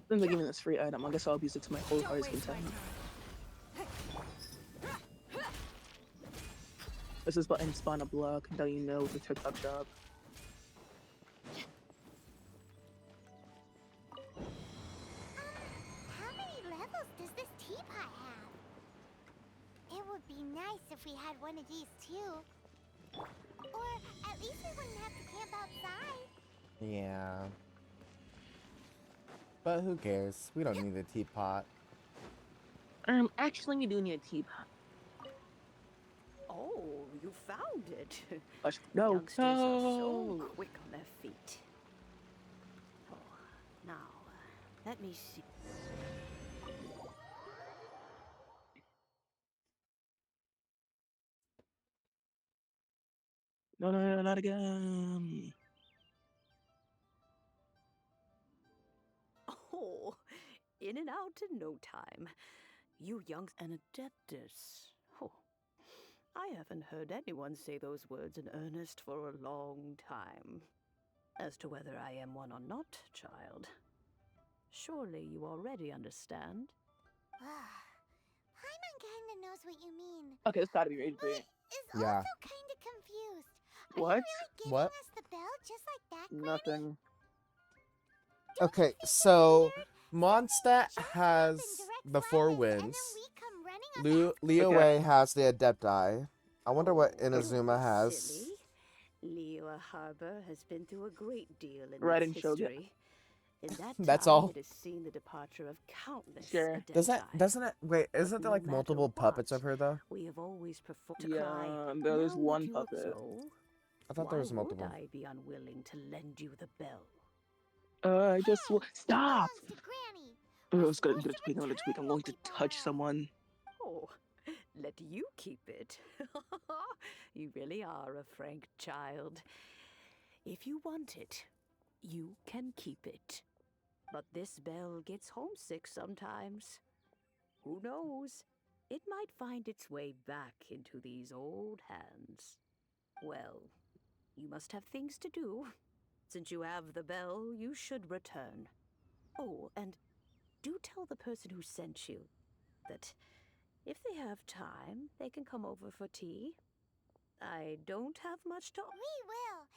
Since they're giving this free item, I guess I'll use it to my whole heart's content. This is button spawn a block until you know the TikTok shop. How many levels does this teapot have? It would be nice if we had one of these too. Or at least we wouldn't have to camp outside. Yeah. But who cares? We don't need a teapot. Actually, we do need a teapot. Oh, you found it. No, Youngsters are so quick on their feet. Oh, now, let me see. No, no, no, not again. Oh, in and out in no time. You young and adeptus. Oh, I haven't heard anyone say those words in earnest for a long time. As to whether I am one or not, child, surely you already understand. Paimon kinda knows what you mean. Okay, it's gotta be Rage Bait. Is Yeah. also kinda confused. Are What? you really giving What? us the bell just like that, Nothing. Okay, so Mondstadt has the 4 wins. Leo Wei has the Adepti. I wonder what Inazuma has. Silly. Liyue Harbor has been through a great deal in Right, its and Shogun. history. In that That's time, all? it has seen the departure of countless Sure. Doesn't it wait, isn't there like no multiple matter puppets what, of her though? we have always preferred to Yeah, cry. there's Now one that you puppet. have so, I thought there was why multiple. would I be unwilling to lend you the bell? I just stop. To Granny. Oh, I was gonna tweak. I'm gonna tweak. I'm going to touch someone. Oh, let you keep it. You really are a frank child. If you want it, you can keep it. But this bell gets homesick sometimes. Who knows? It might find its way back into these old hands. Well, you must have things to do. Since you have the bell, you should return. Oh, and do tell the person who sent you that if they have time, they can come over for tea. I don't have much to... We will.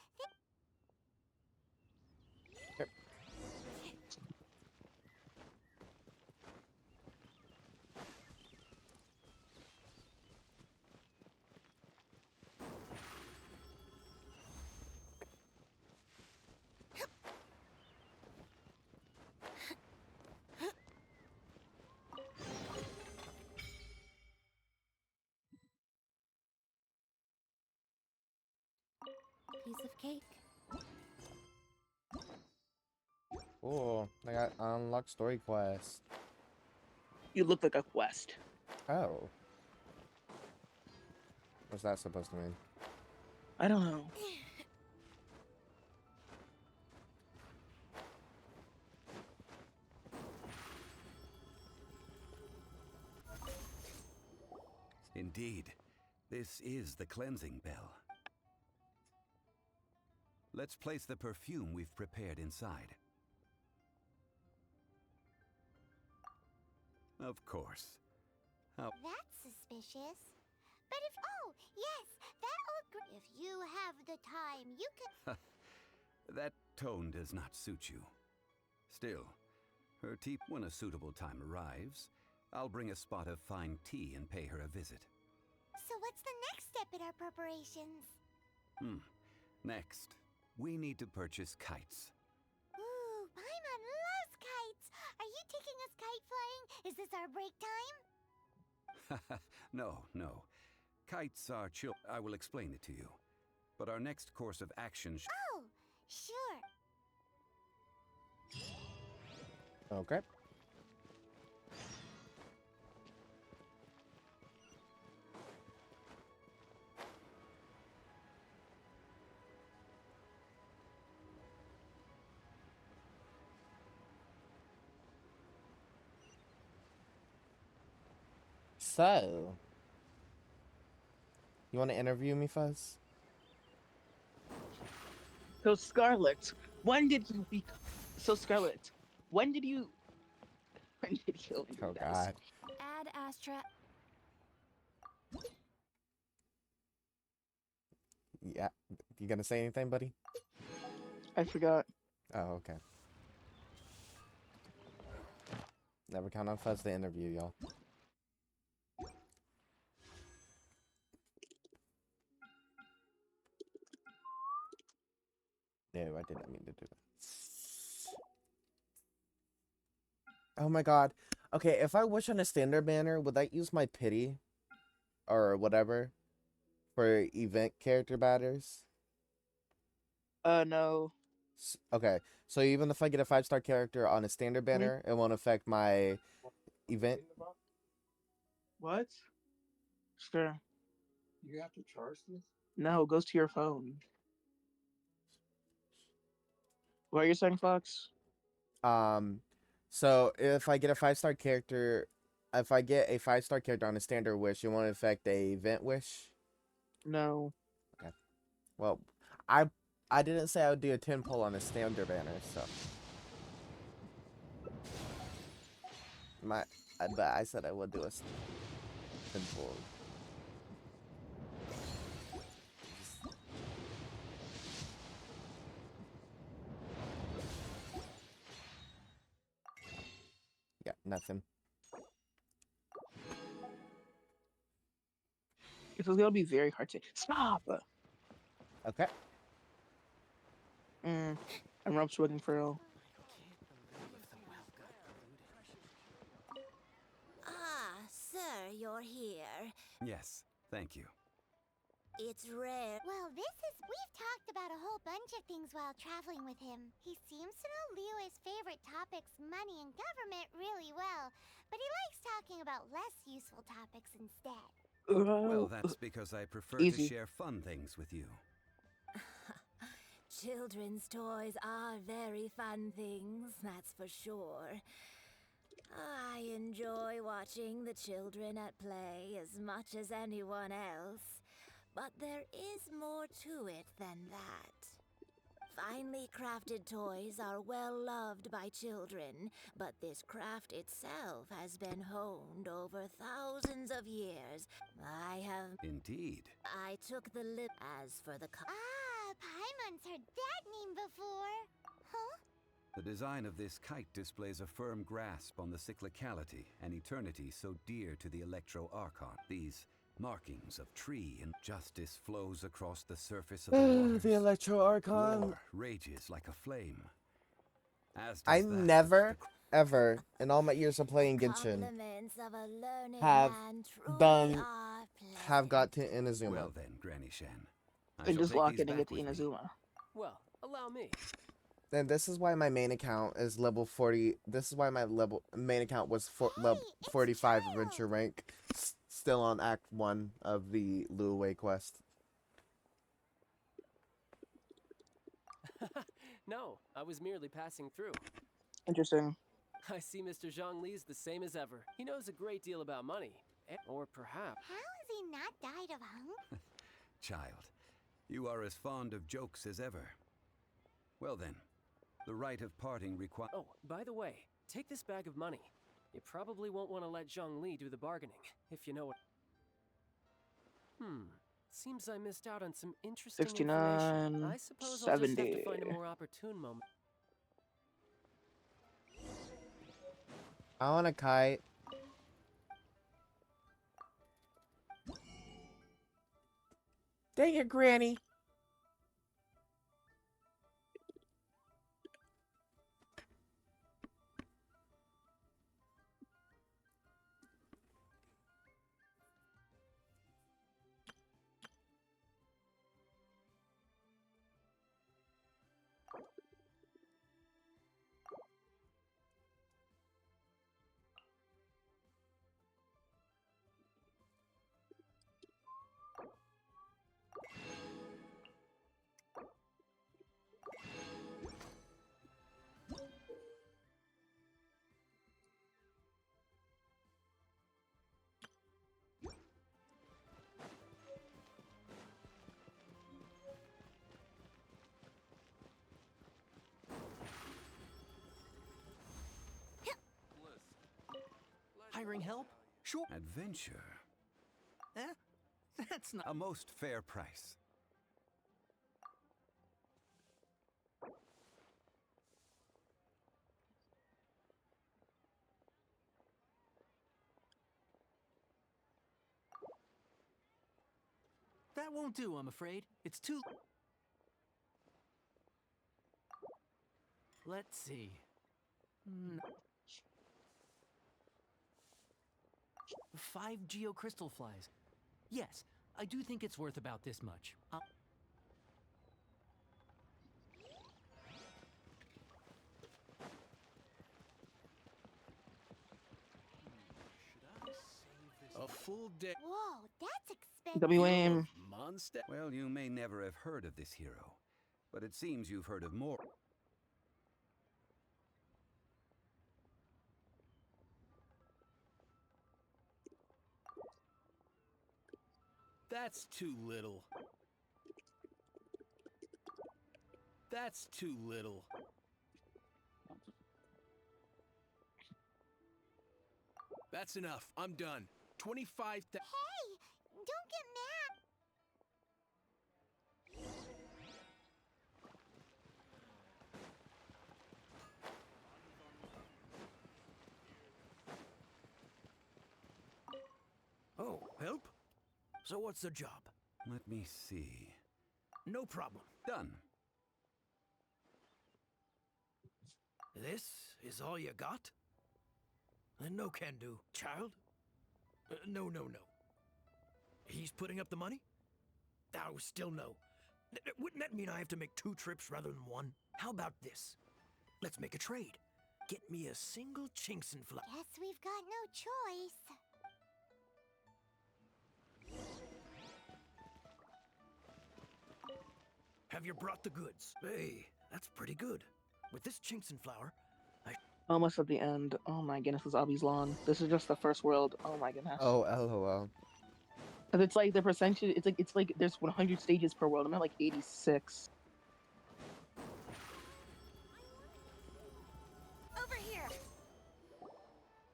Piece of cake. Oh, I got unlocked story quest. You look like a quest. Oh. What's that supposed to mean? I don't know. Indeed, this is the cleansing bell. Let's place the perfume we've prepared inside. Of course. That's suspicious. But if... Oh, yes, if you have the time, you can... That tone does not suit you. Still, her tea... When a suitable time arrives, I'll bring a spot of fine tea and pay her a visit. So what's the next step in our preparations? Next, we need to purchase kites. Ooh, Paimon loves kites! Are you taking us kite flying? Is this our break time? No. Kites are chill. I will explain it to you. But our next course of action... Oh, sure. Okay. So, you want to interview me, Fuzz? So Scarlet, when did you be? So Scarlet, when did you When did he only do Oh that? God. Add Astra. Yeah. You gonna say anything, buddy? I forgot. Oh, okay. Never count on Fuzz to interview, y'all. No, I did not mean to do that. Oh my God. Okay, if I wish on a standard banner, would that use my pity? Or whatever? For event character batters? No. Okay, so even if I get a 5-star character on a standard banner, it won't affect my event? What? Sure. You have to charge this? No, it goes to your phone. What are you saying, Fox? So if I get a 5-star character, if I get a 5-star character on a standard wish, it won't affect a event wish? No. Okay. Well, I didn't say I would do a 10 pull on a standard banner, so. But I said I would do a 10 pull. Yeah, nothing. This is gonna be very hard to stop. Okay. I'm rope sweating for real. Ah, sir, you're here. Yes, thank you. It's rare. Well, we've talked about a whole bunch of things while traveling with him. He seems to know Liyue's favorite topics, money and government, really well, but he likes talking about less useful topics instead. Well, that's because I prefer to share fun things with you. Children's toys are very fun things, that's for sure. I enjoy watching the children at play as much as anyone else. But there is more to it than that. Finely crafted toys are well loved by children, but this craft itself has been honed over thousands of years. Indeed. I took the lip as for the Paimon's heard that name before. Huh? The design of this kite displays a firm grasp on the cyclicality and eternity so dear to the Electro-Archon. These markings of tree and justice flows across the surface of the waters. The Electro-Archon. War rages like a flame. As I does that never, ever, in all my years of playing Genshin, have got to Inazuma. Well then, Granny Shan. And just locking it to Inazuma. Well, allow me. And this is why my main account is level 40. This is why my main account was level 45 adventure rank. Still on Act 1 of the Liyue quest. No, I was merely passing through. Interesting. I see Mr. Zhongli's the same as ever. He knows a great deal about money. Or perhaps... How has he not died of hunger? Child, you are as fond of jokes as ever. Well then, the rite of parting requires... Oh, by the way, take this bag of money. You probably won't want to let Zhongli do the bargaining, if you know what... Seems I missed out on some interesting 69, information. I suppose I'll just have to 70. find a more opportune moment. I want a kite. Dang it, Granny. hiring help? Sure. Adventure? That's not A most fair price. That won't do, I'm afraid. It's too... Let's see. 5 geocrystal flies. Yes, I do think it's worth about this much. A full day. Whoa, that's expensive. WM. Monster. Well, you may never have heard of this hero, but it seems you've heard of more. That's too little. That's too little. That's enough. I'm done. 25. Hey, don't get mad. Oh, help? So what's the job? Let me see. No problem. Done. This is all you got? Then no can do, child. No. He's putting up the money? Oh, still no. Wouldn't that mean I have to make 2 trips rather than 1? How about this? Let's make a trade. Get me a single chinks and fly. Guess we've got no choice. Have you brought the goods? Hey, that's pretty good. With this chinks and flour, Almost at the end. Oh my goodness, this Obby's long. This is just the first world. Oh my goodness. Oh, lol. Cause it's like the percentage. It's like there's 100 stages per world. I'm at like 86. Over here.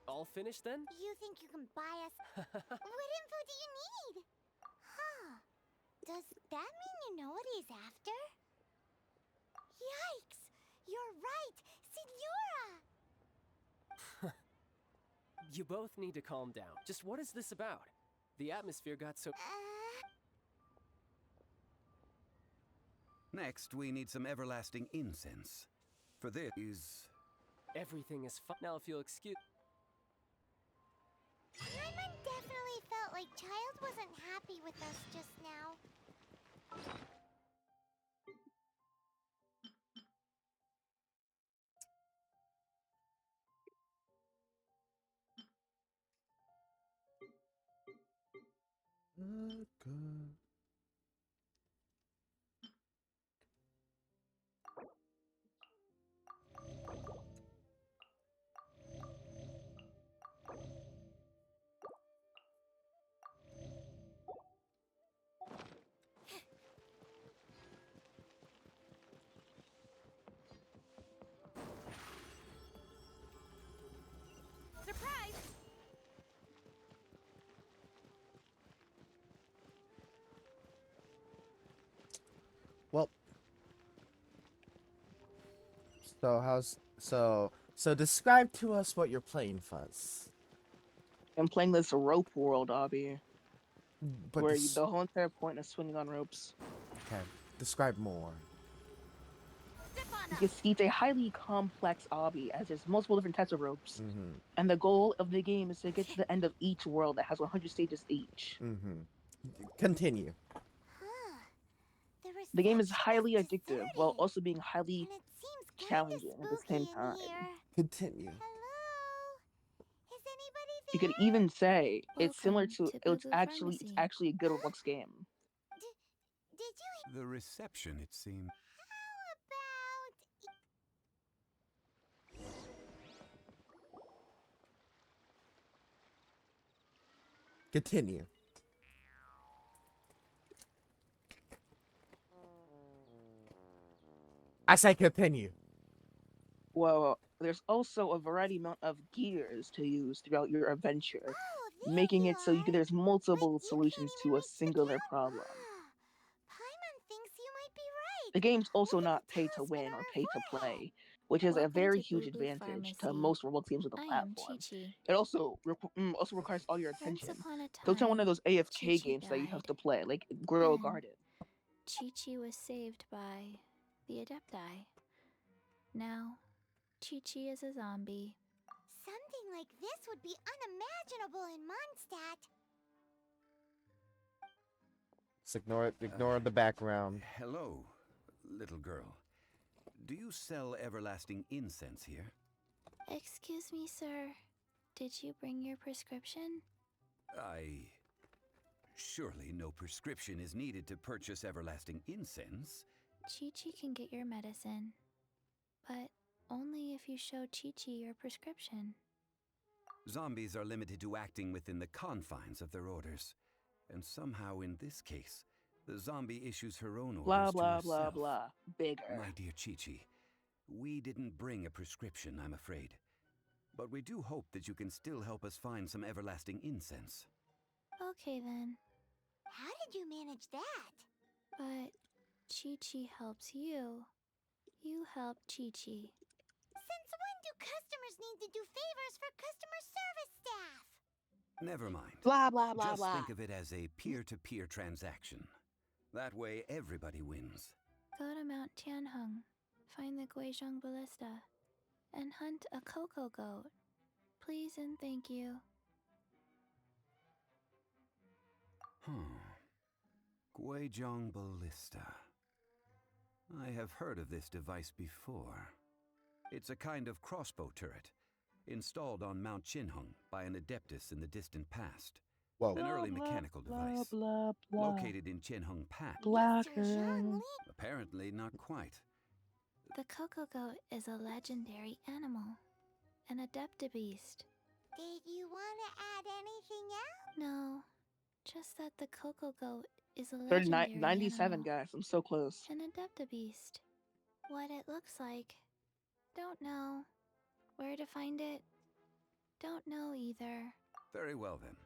All finished then? You think you can buy us? What info do you need? Huh. Does that mean you know what he's after? Yikes! You're right, Signora! You both need to calm down. Just what is this about? The atmosphere got so... Next, we need some everlasting incense. For this is... Everything is fine. Now if you'll excuse... Paimon definitely felt like Child wasn't happy with us just now. Good. Surprise! Well, so describe to us what you're playing, Fuzz. I'm playing this rope world, Obby. But Where the whole entire point is swinging on ropes. Okay, describe more. It's a highly complex obby, as there's multiple different types of ropes. And the goal of the game is to get to the end of each world that has 100 stages each. Continue. The game is highly addictive, while also being highly challenging at the same time. Continue. You could even say it's similar to it's actually a good Roblox game. The reception, it seems. Continue. I say continue. Well, there's also a variety amount of gears to use throughout your adventure, Oh, making it so there's multiple solutions to a singular problem. Paimon thinks you might be right. The game's also not pay to win or pay to play, which is a Welcome very to huge Boo Boo advantage to Pharmacy. most Roblox games with the I am platform. Chi-Chi. It also also requires all your Once attention. upon a So it's not one time, of those AFK Chi-Chi games that you have died. to play, like Grow Then, Garden. Chi-Chi was saved by the Adepti. Now, Chi-Chi is a zombie. Something like this would be unimaginable in Mondstadt. Just ignore the background. Hello, little girl. Do you sell everlasting incense here? Excuse me, sir. Did you bring your prescription? Surely no prescription is needed to purchase everlasting incense. Chi-Chi can get your medicine, but only if you show Chi-Chi your prescription. Zombies are limited to acting within the confines of their orders. And somehow in this case, the zombie issues her own orders Blah, to blah, herself. blah, blah. Bigger. My dear Chi-Chi, we didn't bring a prescription, I'm afraid. But we do hope that you can still help us find some everlasting incense. Okay then. How did you manage that? But Chi-Chi helps you. You help Chi-Chi. Since when do customers need to do favors for customer service staff? Never mind. Blah, blah, blah, Just blah. think of it as a peer-to-peer transaction. That way everybody wins. Go to Mount Tianheng, find the Guizhong Ballista, and hunt a cocoa goat. Please and thank you. Guizhong Ballista. I have heard of this device before. It's a kind of crossbow turret, installed on Mount Qinheng by an adeptus in the distant past. Whoa. An early mechanical device. Blah, blah. Located in Qianheng Pass. Blacker. Apparently not quite. The cocoa goat is a legendary animal, an adeptabeast. Did you want to add anything else? No, just that the cocoa goat is a 39, legendary 97, animal, guys. I'm so close. an adeptabeast. What it looks like, don't know. Where to find it, don't know either. Very well then.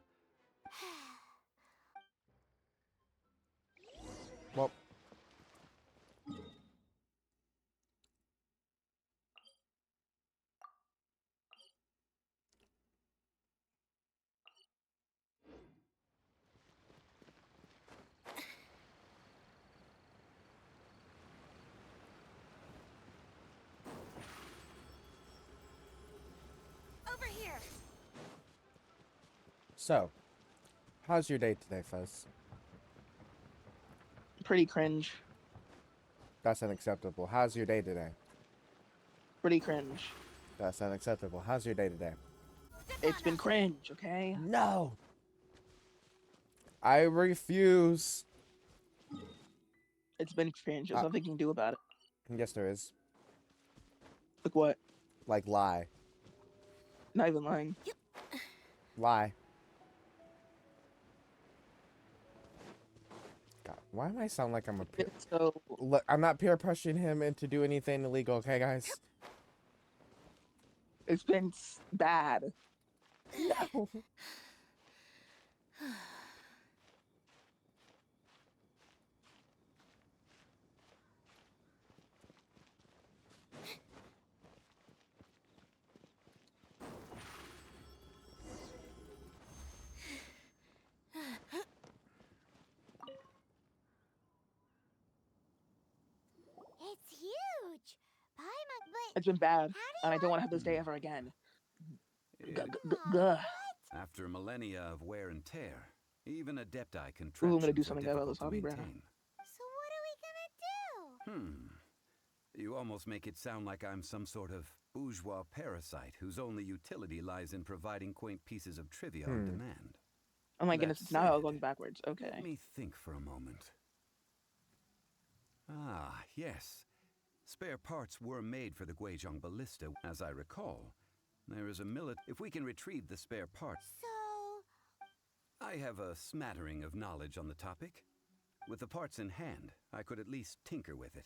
Well, Over here. so, how's your day today, Fuzz? Pretty cringe. That's unacceptable. How's your day today? Pretty cringe. That's unacceptable. How's your day today? It's been cringe, okay? No! I refuse. It's been cringe. There's nothing you can do about it. Yes, there is. Like what? Like, lie. Not even lying. Lie. God, why am I sound like I'm a peer? So, look, I'm not peer pressuring him into do anything illegal, okay, guys? It's been bad. No. It's huge. Paimon, but It's been bad, and I don't want to have this day ever again. After millennia of wear and tear, even adepti Ooh, I'm contraptions gonna do are something about difficult this to hobby, Brenna. maintain. so what are we gonna do? You almost make it sound like I'm some sort of bourgeois parasite whose only utility lies in providing quaint pieces of trivia on demand. Oh my That goodness, it's said, now going backwards. Okay. Let me think for a moment. Ah, yes. Spare parts were made for the Guizhong Ballista, as I recall. There is a if we can retrieve the spare parts. So, I have a smattering of knowledge on the topic. With the parts in hand, I could at least tinker with it.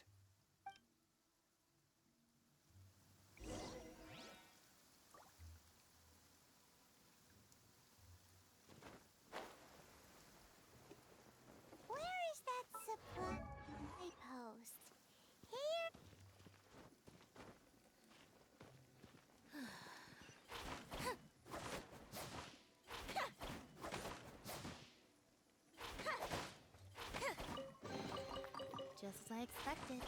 I expected.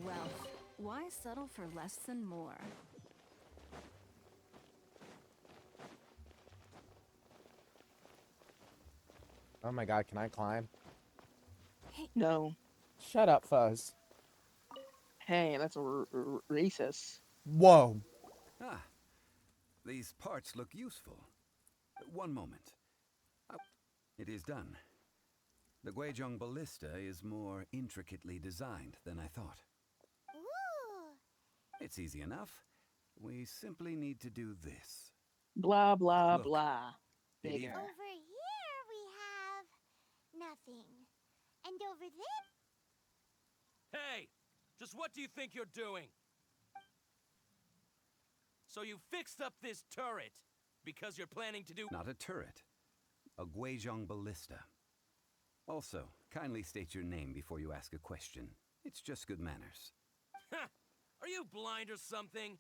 Wealth. Why settle for less than more? Oh my god, can I climb? No. Shut up, Fuzz. Hey, that's racist. Whoa. Ah, these parts look useful. One moment. It is done. The Guizhong ballista is more intricately designed than I thought. Ooh! It's easy enough. We simply need to do this. Blah, blah, Look, blah. it Bigger. even- Over here we have nothing. And over there. Hey! Just what do you think you're doing? So you fixed up this turret because you're planning to do— Not a turret. A Guizhong ballista. Also, kindly state your name before you ask a question. It's just good manners. Ha! Are you blind or something?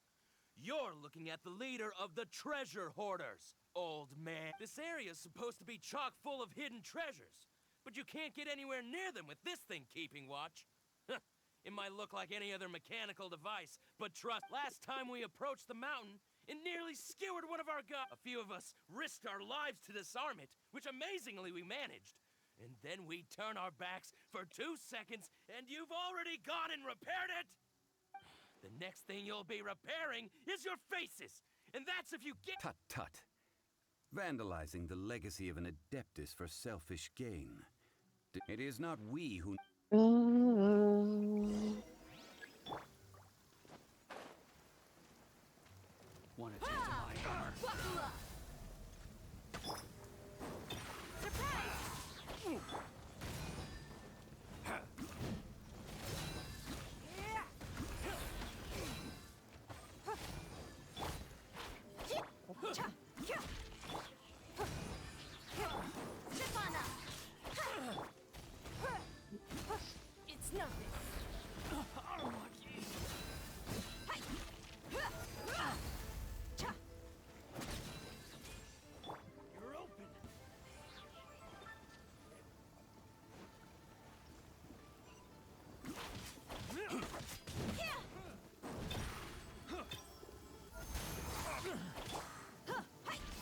You're looking at the leader of the treasure hoarders, old man. This area is supposed to be chock full of hidden treasures, but you can't get anywhere near them with this thing keeping watch. It might look like any other mechanical device, but trust, last time we approached the mountain, it nearly skewered one of our guys. A few of us risked our lives to disarm it, which amazingly we managed. And then we turn our backs for 2 seconds, and you've already gone and repaired it! The next thing you'll be repairing is your faces! And that's if you get— Tut tut. Vandalizing the legacy of an Adeptus for selfish gain. It is not we who— Want to taste of my armor? Buckle up! Surprise! It's nothing. You're open!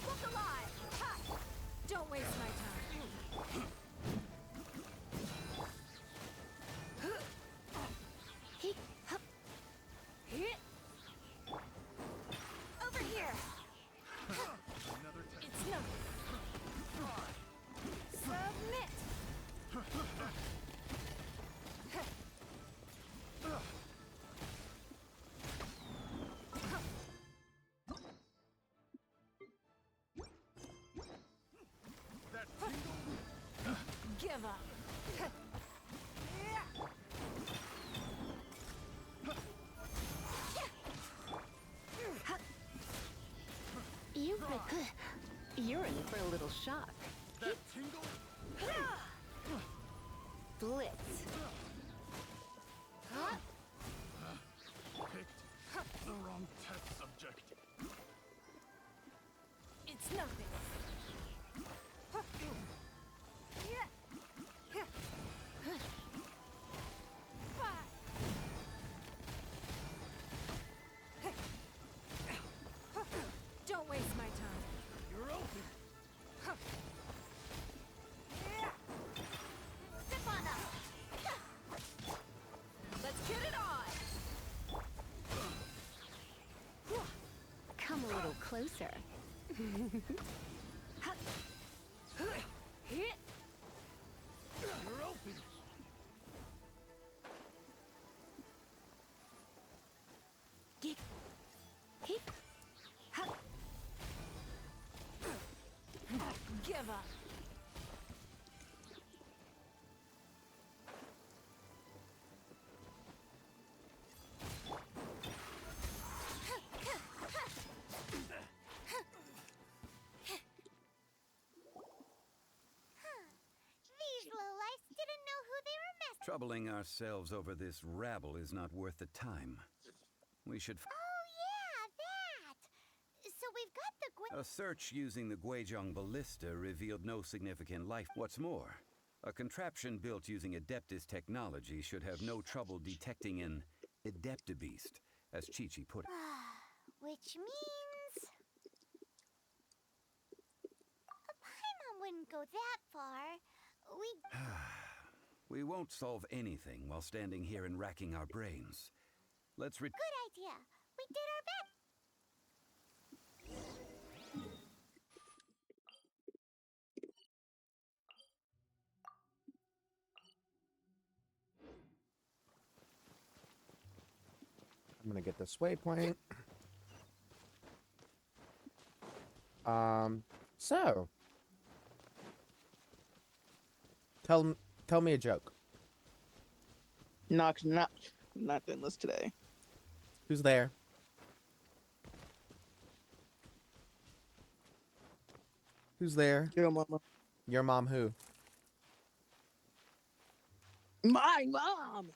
Look alive! Don't waste my time. Over here! It's nothing. Submit! Give up. You're in for a little shock. That tingle? Blitz. Picked the wrong test subject. It's nothing. Don't waste my time. You're open! Step on up! Let's get it on! Come a little closer. You're open! Give up. Troubling ourselves over this rabble is not worth the time. We should... Oh, yeah, that! So we've got the A search using the Guizhong ballista revealed no significant life. What's more, a contraption built using Adeptus technology should have no trouble detecting an Adeptabeast, as Chi-Chi put it. Which means... Paimon wouldn't go that far. We won't solve anything while standing here and racking our brains. Let's Good idea. We did our best. I'm gonna get this waypoint. So tell me a joke. Knock, knock. Not doing this today. Who's there? Who's there? Your mama. Your mom who? My mom!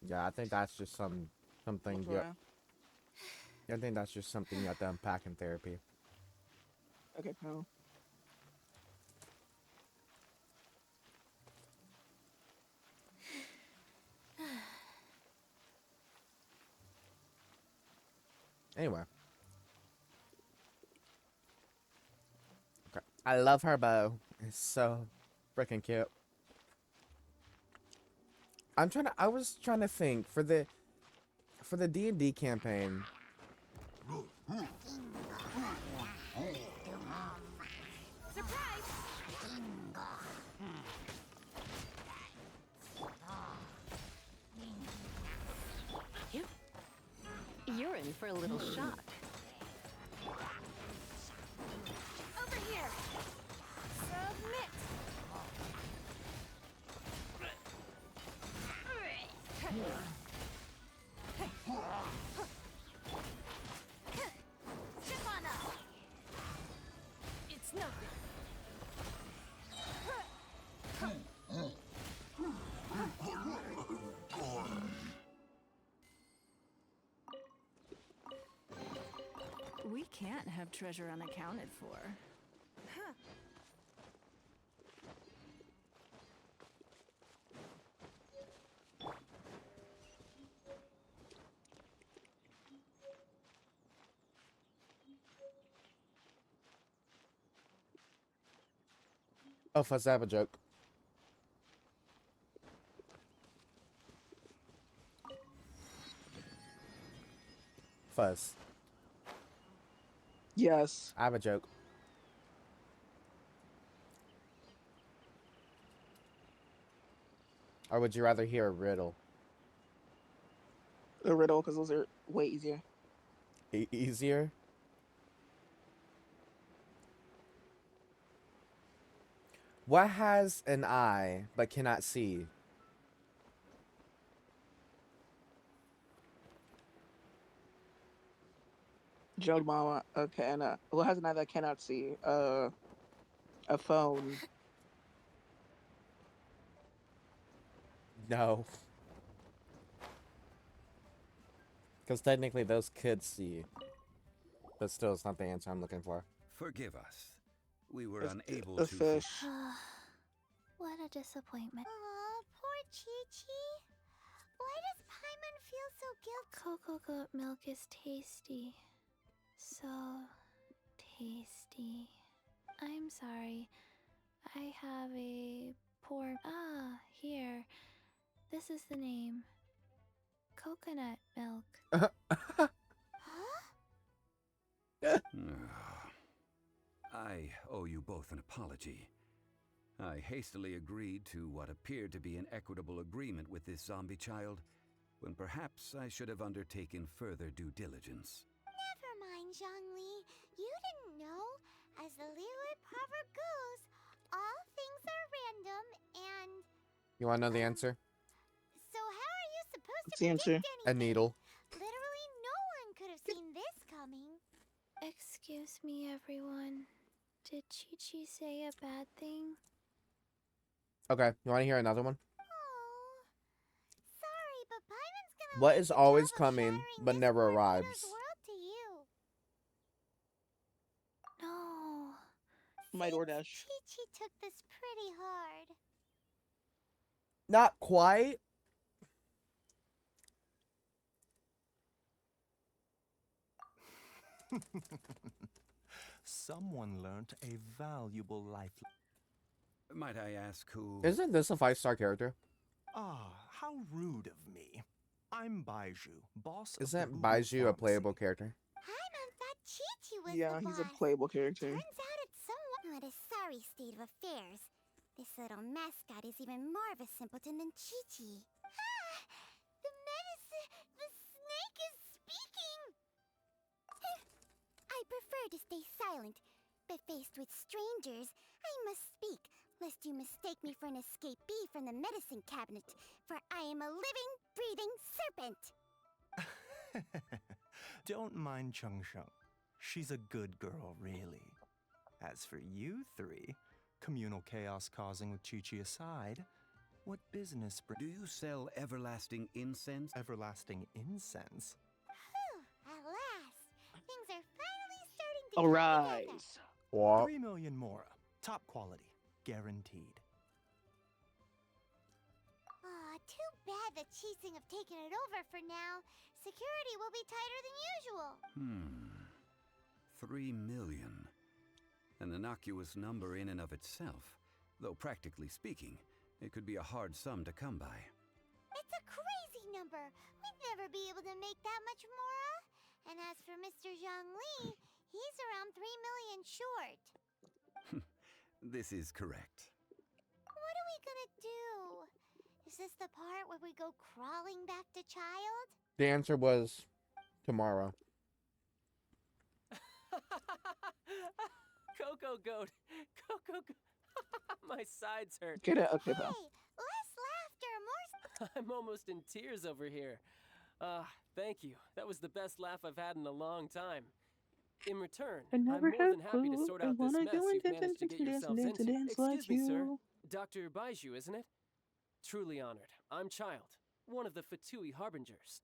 Yeah, I think that's just something you... I think that's just something you have to unpack in therapy. Okay, pal. Anyway. Okay. I love her bow. It's so freaking cute. I was trying to think for the D&D campaign. You're in for a little shock. Over here. Submit. Chip on up. It's nothing. We can't have treasure unaccounted for. Oh, Fuzz, I have a joke. Fuzz. Yes. I have a joke. Or would you rather hear a riddle? A riddle, because those are way easier. Easier? What has an eye but cannot see? Joe Mama, okay, and who has an eye that cannot see? A phone. No. Because technically those could see. But still, it's not the answer I'm looking for. Forgive us. We were unable a to... fish. What a disappointment. Aw, poor Chi-Chi. Why does Paimon feel so guilty? Cocoa goat milk is tasty. So tasty. I'm sorry. I have a poor... Ah, here. This is the name. Coconut milk. I owe you both an apology. I hastily agreed to what appeared to be an equitable agreement with this zombie child, when perhaps I should have undertaken further due diligence. Never mind, Zhongli. You didn't know. As the Liyue proverb goes, all things are random and... You want to know the answer? So how are you supposed What's to the answer? predict A anything? needle. Literally no one could have seen this coming. Excuse me, everyone. Did Chi-Chi say a bad thing? Okay, you want to hear another one? Sorry, but Paimon's gonna What leave is the always job of coming shattering but this never poor arrives? Peter's world to you. No. My DoorDash. Chi-Chi took this pretty hard. Not quite. Someone learned a valuable life. Might I ask who? Isn't this a 5-star character? Ah, how rude of me. I'm Baiju, boss of the Isn't Boo Boo Baiju a Pharmacy. playable character? Paimon thought Chi-Chi was Yeah, the he's a boss. playable character. Turns out it's someone. What a sorry state of affairs. This little mascot is even more of a simpleton than Chi-Chi. Ah! The medicine... The snake is speaking! I prefer to stay silent, but faced with strangers, I must speak, lest you mistake me for an escapee from the medicine cabinet, for I am a living, breathing serpent! Don't mind Chung Sheng. She's a good girl, really. As for you three, communal chaos causing with Chi-Chi aside, what business Do you sell everlasting incense? Everlasting incense? Whew, at last! Things are finally starting to All come right. together. What? 3 million mora. Top quality. Guaranteed. Aw, too bad the Chising have taken it over for now. Security will be tighter than usual. 3 million. An innocuous number in and of itself, though practically speaking, it could be a hard sum to come by. It's a crazy number. We'd never be able to make that much more. And as for Mr. Zhongli, he's around 3 million short. This is correct. What are we gonna do? Is this the part where we go crawling back to child? The answer was tomorrow. Coco Goat. Coco Goat. My sides hurt. Get it? Okay, pal. Less laughter, more... I'm almost in tears over here. Thank you. That was the best laugh I've had in a long time. In return, I I'm never more had than happy to food. sort I out this wanna mess go you've and managed to get yourselves into. dance Excuse like me, sir. you. Dr. Baiju, isn't it? Truly honored. I'm Child, one of the Fatui Harbingers.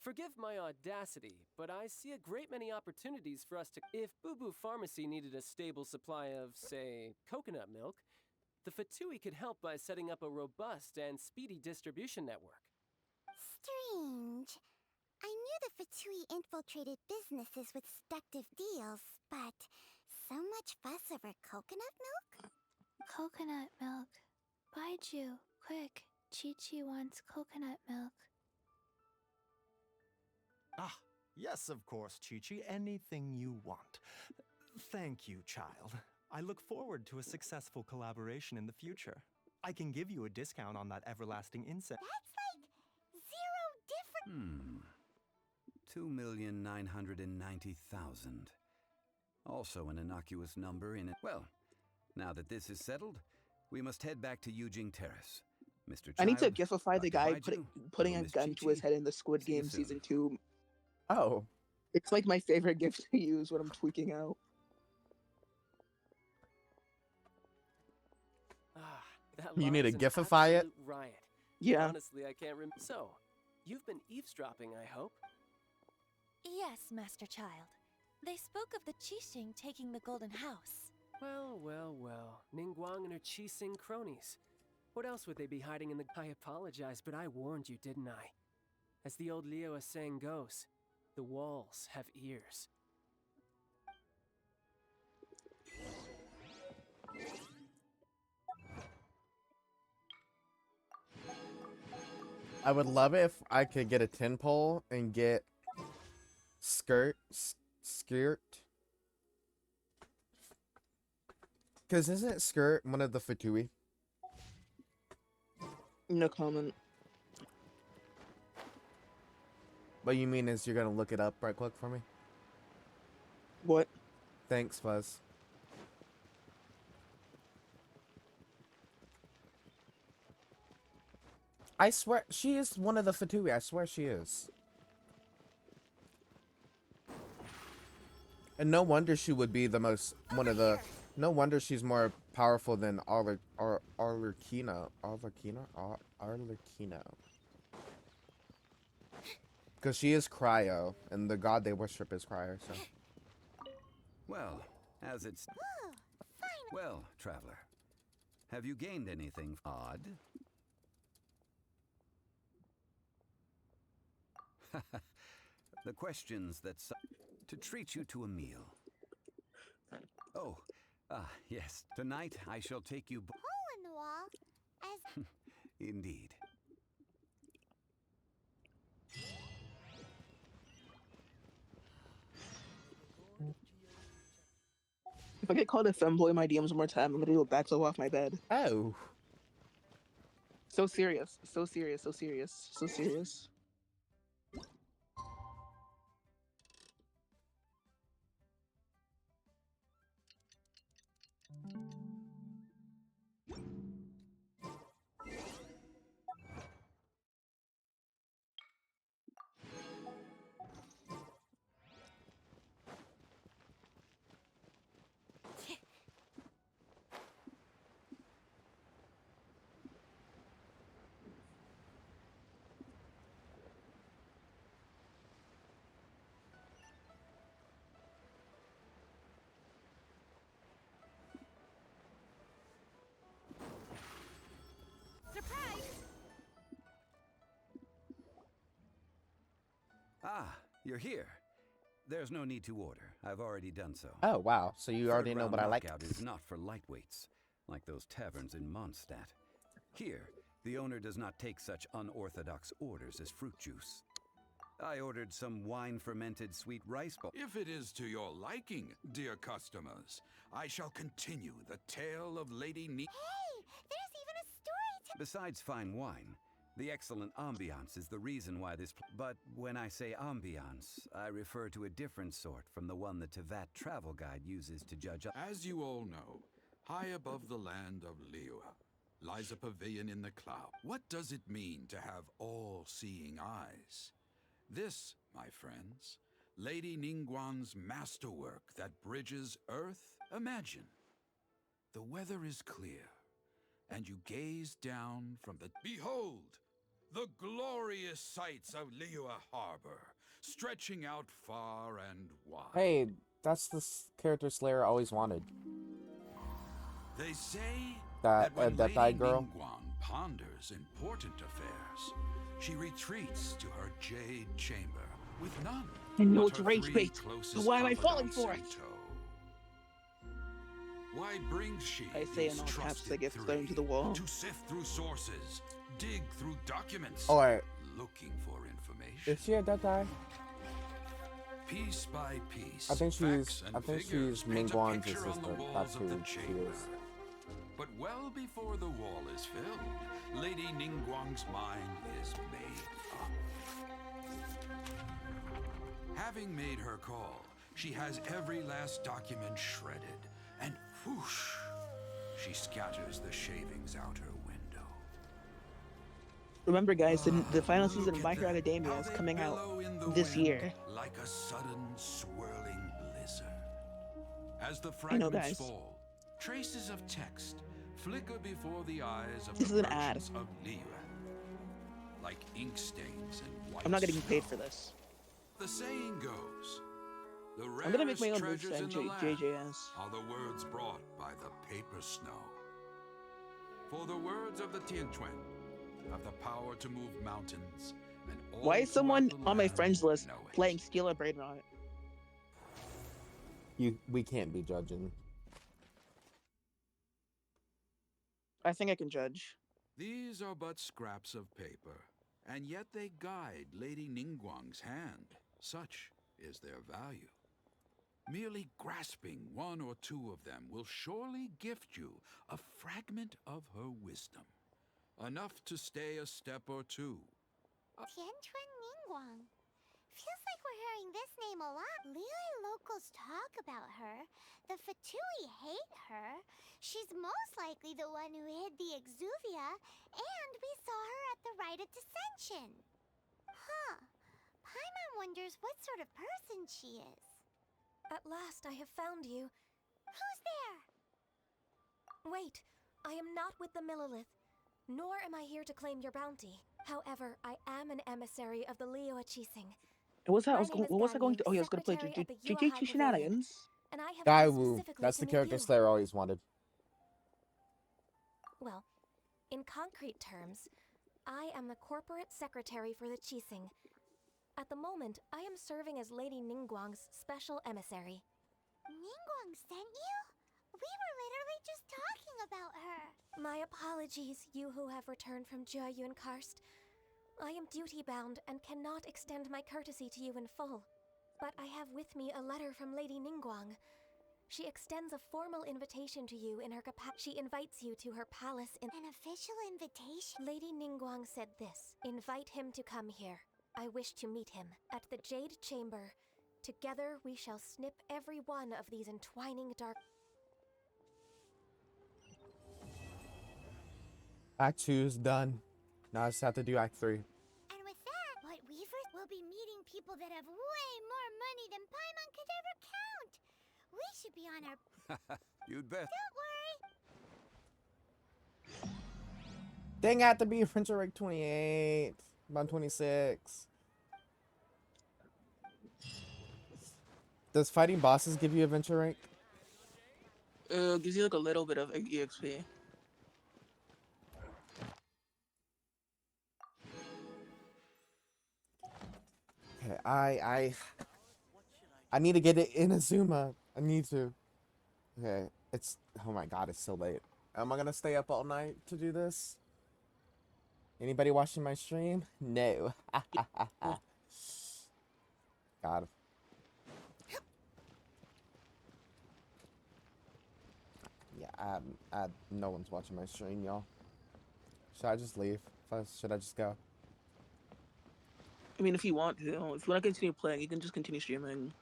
Forgive my audacity, but I see a great many opportunities for us to... If Boo Boo Pharmacy needed a stable supply of, say, coconut milk, the Fatui could help by setting up a robust and speedy distribution network. Strange. I knew the Fatui infiltrated businesses with seductive deals, but so much fuss over coconut milk? Coconut milk. Baiju, quick. Chi-Chi wants coconut milk. Ah, yes, of course, Chi-Chi. Anything you want. Thank you, child. I look forward to a successful collaboration in the future. I can give you a discount on that everlasting incense. That's like 0 different. 2,990,000. Also an innocuous number in it. Well, now that this is settled, we must head back to Yujing Terrace. Mr. I need to Child, gifify the Dr. guy Baiju, putting a Miss gun to his Chi-Chi. head in the Squid See you Game soon. season 2. Oh. It's like my favorite gift to use when I'm tweaking out. That You line need is to an gifify it? absolute riot. Yeah. Honestly, I can't remember. So, you've been eavesdropping, I hope? Yes, Master Child. They spoke of the Qixing taking the Golden House. Well, well, well. Ningguang and her Qixing cronies. What else would they be hiding in the... I apologize, but I warned you, didn't I? As the old Liyue saying goes, the walls have ears. I would love it if I could get a 10 pole and get skirt. Because isn't skirt one of the Fatui? No comment. What you mean is you're going to look it up right quick for me? What? Thanks, Fuzz. I swear, she is one of the Fatui. I swear she is. And no wonder she would be the one of the No wonder she's more powerful than Arlecchino. Arlecchino. Because she is Cryo, and the god they worship is Cryo, so. Well, as it's... Well, traveler, have you gained anything odd? The questions that... To treat you to a meal. Oh, yes. Tonight I shall take you... Hole in the wall, as... Indeed. If I get called a femboy in my DMs one more time, I'm gonna do a backflip off my bed. Oh. So serious. So serious. So serious. So serious. Ah, you're here. There's no need to order. I've already done so. Oh, wow. So you already know what I like. Knockout is not for lightweights, like those taverns in Mondstadt. Here, the owner does not take such unorthodox orders as fruit juice. I ordered some wine-fermented sweet rice ball. If it is to your liking, dear customers, I shall continue the tale of Lady Hey, there's even a story Besides fine wine, the excellent ambiance is the reason why this... But when I say ambiance, I refer to a different sort from the one the Tevat travel guide uses to judge... As you all know, high above the land of Liyue lies a pavilion in the cloud. What does it mean to have all-seeing eyes? This, my friends, Lady Ningguang's masterwork that bridges Earth. Imagine, the weather is clear, and you gaze down from the... Behold, the glorious sights of Liyue Harbor, stretching out far and wide. Hey, that's the character Slayer always wanted. They say that when that Lady guy girl. Ningguang ponders important affairs, she retreats to her jade chamber with none. I know but it's her rage three bait, closest so why am I falling confidants for in it? tow. Why brings she I say in these all caps trusted that gets three thrown to the wall. to sift through sources, dig through documents, Alright. looking for information? Is she a dead guy? Piece by piece, I think facts she's and I think figures she's paint a Mingguang's picture on the sister. walls That's of who the she chamber. is. But well before the wall is filled, Lady Ningguang's mind is made up. Having made her call, she has every last document shredded, and whoosh, she scatters the shavings out her window. Remember, guys, the final season of My Hero Academia is coming out this year. Like a sudden swirling blizzard. As the I know, fragments guys. fall, traces of text flicker before the eyes of This the is an ad. merchants of Liyue, like ink stains and white I'm not getting paid snow. for this. The saying goes, the I'm gonna make rarest my own treasures moveset in in the land JJS. are the words brought by the paper snow. For the words of the Tianquan have the power to move mountains, and all Why is someone throughout the on my land friends list know it. playing Steal a Brain on it? We can't be judging. I think I can judge. These are but scraps of paper, and yet they guide Lady Ningguang's hand. Such is their value. Merely grasping one or two of them will surely gift you a fragment of her wisdom, enough to stay a step or two. Tianquan Ningguang. Feels like we're hearing this name a lot. Liyue locals talk about her. The Fatui hate her. She's most likely the one who hid the Exuvia, and we saw her at the Rite of Dissension. Huh. Paimon wonders what sort of person she is. At last I have found you. Who's there? Wait, I am not with the Millilith, nor am I here to claim your bounty. However, I am an emissary of the Liyue Chising. What was that? My name is What was I going to? Ganyu, Oh, yeah, I was going to play secretary at the Jujutsu Yuehai Pavilion, Shenanigans. and I have Guy come Wu. specifically That's to the meet character you. Slayer always wanted. Well, in concrete terms, I am the corporate secretary for the Chising. At the moment, I am serving as Lady Ningguang's special emissary. Ningguang sent you? We were literally just talking about her. My apologies, you who have returned from Jueyun Karst. I am duty-bound and cannot extend my courtesy to you in full. But I have with me a letter from Lady Ningguang. She extends a formal invitation to you in her capacity. She invites you to her palace in— An official invitation? Lady Ningguang said this. Invite him to come here. I wish to meet him at the Jade Chamber. Together we shall snip every one of these entwining dark— Act 2 is done. Now I just have to do Act 3. And with that, what Weavers will be meeting people that have way more money than Paimon could ever count. We should be on our— You'd bet. Don't worry. Dang, I have to be French rank 28. I'm on 26. Does fighting bosses give you adventure rank? Gives you like a little bit of EXP. Okay, I need to get it in Azuma. I need to. Okay, it's, oh my god, it's so late. Am I gonna stay up all night to do this? Anybody watching my stream? No. God. Yeah, no one's watching my stream, y'all. Should I just leave? Should I just go? I mean, if you want to. If you want to continue playing, you can just continue streaming.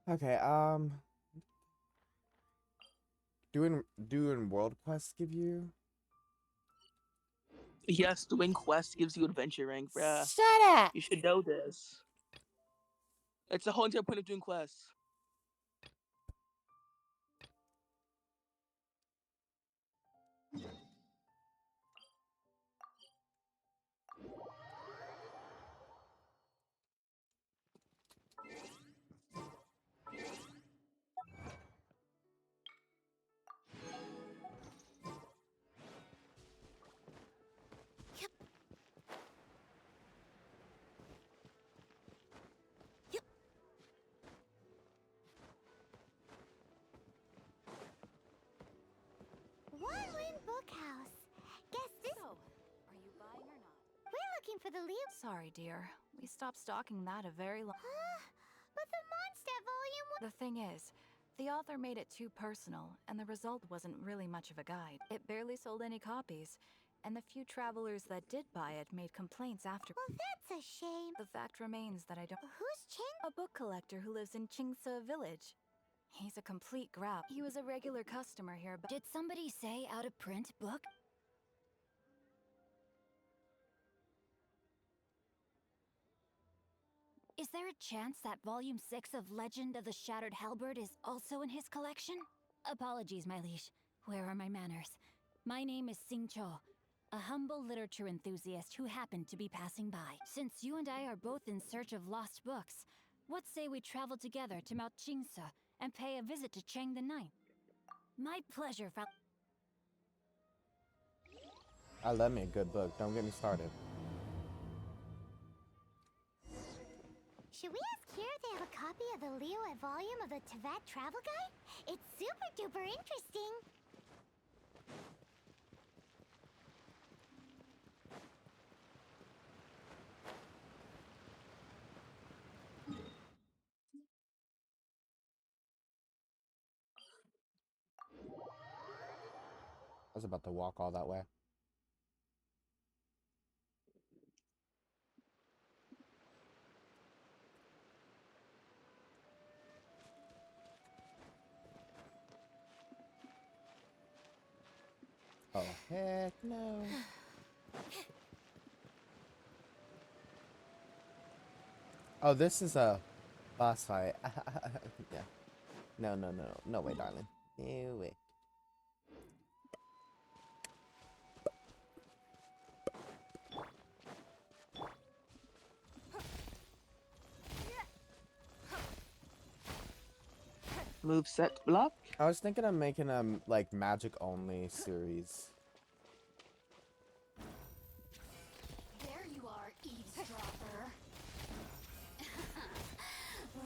Okay, doing world quests give you? Yes, doing quests gives you adventure rank, bruh. Shut up! You should know this. It's the whole entire point of doing quests. One Wind Bookhouse. Guess this— So, are you buying or not? We're looking for the Liyue— Sorry, dear. We stopped stocking that a very long— But the Mondstadt volume was— The thing is, the author made it too personal, and the result wasn't really much of a guide. It barely sold any copies, and the few travelers that did buy it made complaints after— Well, that's a shame. The fact remains that I don't— Who's Ching? A book collector who lives in Chingsa village. He's a complete grab. He was a regular customer here, but— Did somebody say out of print book? Is there a chance that Volume 6 of Legend of the Shattered Halberd is also in his collection? Apologies, my liege. Where are my manners? My name is Sing Cho, a humble literature enthusiast who happened to be passing by. Since you and I are both in search of lost books, what say we travel together to Mount Jingsa and pay a visit to Cheng the Ninth? My pleasure, I love me a good book. Don't get me started. Should we ask here if they have a copy of the Liyue volume of the Teyvat Travel Guide? It's super duper interesting. I was about to walk all that way. Oh, heck no. Oh, this is a Boss fight. Yeah. No, no, no. No way, darling. No way. Move set block. I was thinking of making a like magic only series. There you are, eavesdropper.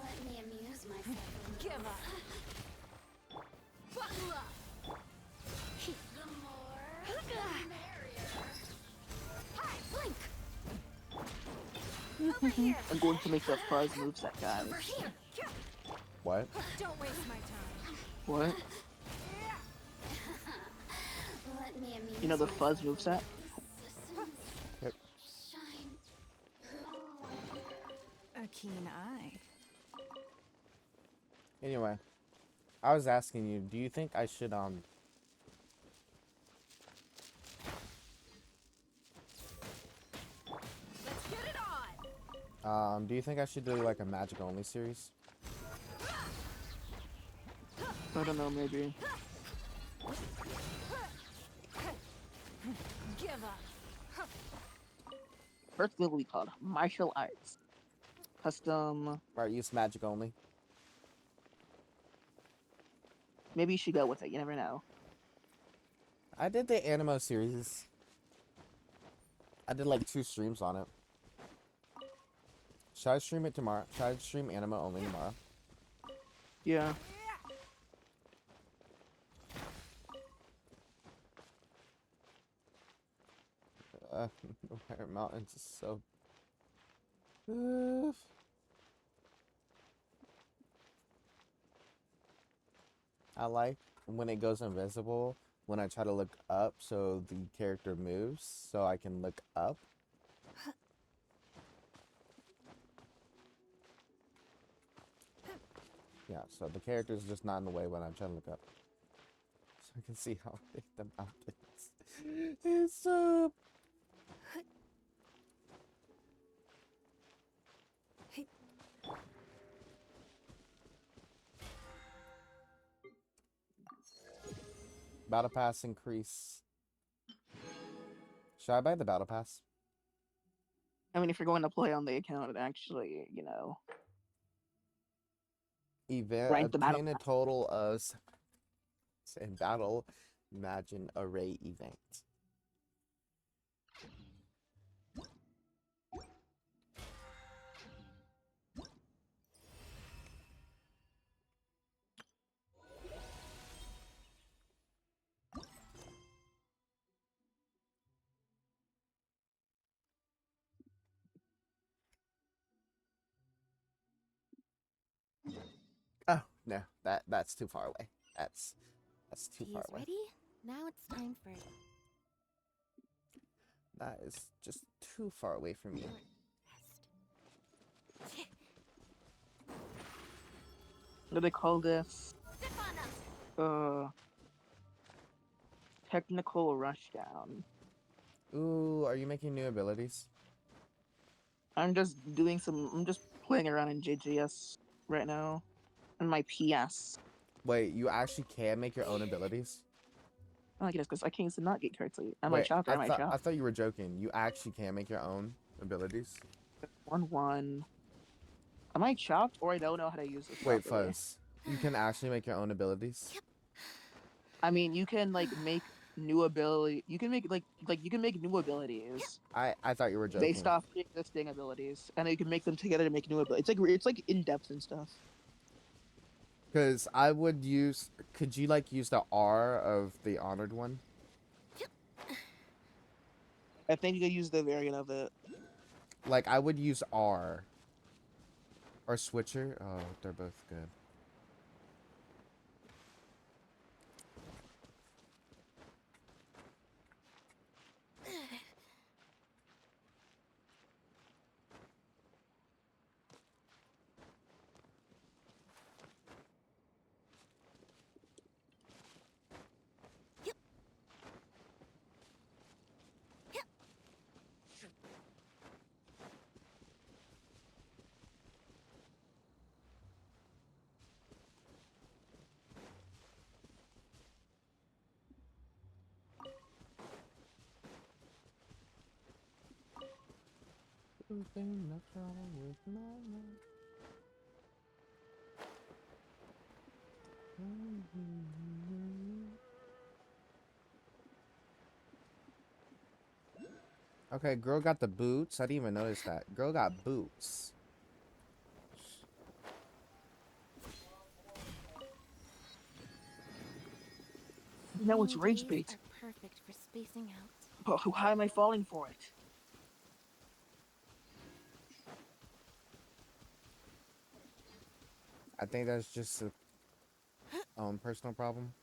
Let me amuse myself. Give up. Buckle up. The more, the merrier. Hi, Blink. Over here. I'm going to make the fuzz moveset, guys. Over here. What? Don't waste my time. What? Let me amuse You know the fuzz moveset? Yep. A keen eye. Anyway, I was asking you, do you think I should Let's get it on. do you think I should do like a magic only series? I don't know, maybe. Give up. First thing will be called martial arts. Custom. Right, use magic only. Maybe you should go with it. You never know. I did the Animo series. I did like 2 streams on it. Should I stream it tomorrow? Should I stream Animo only tomorrow? Yeah. Fire Mountains is so... I like when it goes invisible when I try to look up so the character moves so I can look up. Yeah, so the character's just not in the way when I'm trying to look up. So I can see how big the mountain is. It's so... Battle Pass increase. Should I buy the Battle Pass? I mean, if you're going to play on the account, it actually, you know. Event Rank the battle obtain a total of in battle. Imagine array event. Oh no, that's too far away. That's too Tea far is away. ready. Now it's time for That is just too far away from me. What do they call this? Technical rushdown. Ooh, are you making new abilities? I'm just playing around in JGS right now. On my PS. Wait, you actually can make your own abilities? I guess because I can't use the not gate correctly. Am I Wait, chopped or am I chopped? I thought you were joking. You actually can make your own abilities? 1-1. Am I chopped or I don't know how to use this Wait, properly? Fuzz. You can actually make your own abilities? I mean, you can like make new ability. You can make you can make new abilities. I thought you were joking. Based off existing abilities, and then you can make them together to make new abilities. It's like in depth and stuff. Because I would use... Could you, like, use the R of the Honored one? I think you could use the variant of it. Like, I would use R. Or Switcher. Oh, they're both good. something that's wrong with my life. Okay, girl got the boots. I didn't even notice that. Girl got boots. That was Rainy rage days bait. are perfect for spacing out. But why am I falling for it? I think that's just a personal problem.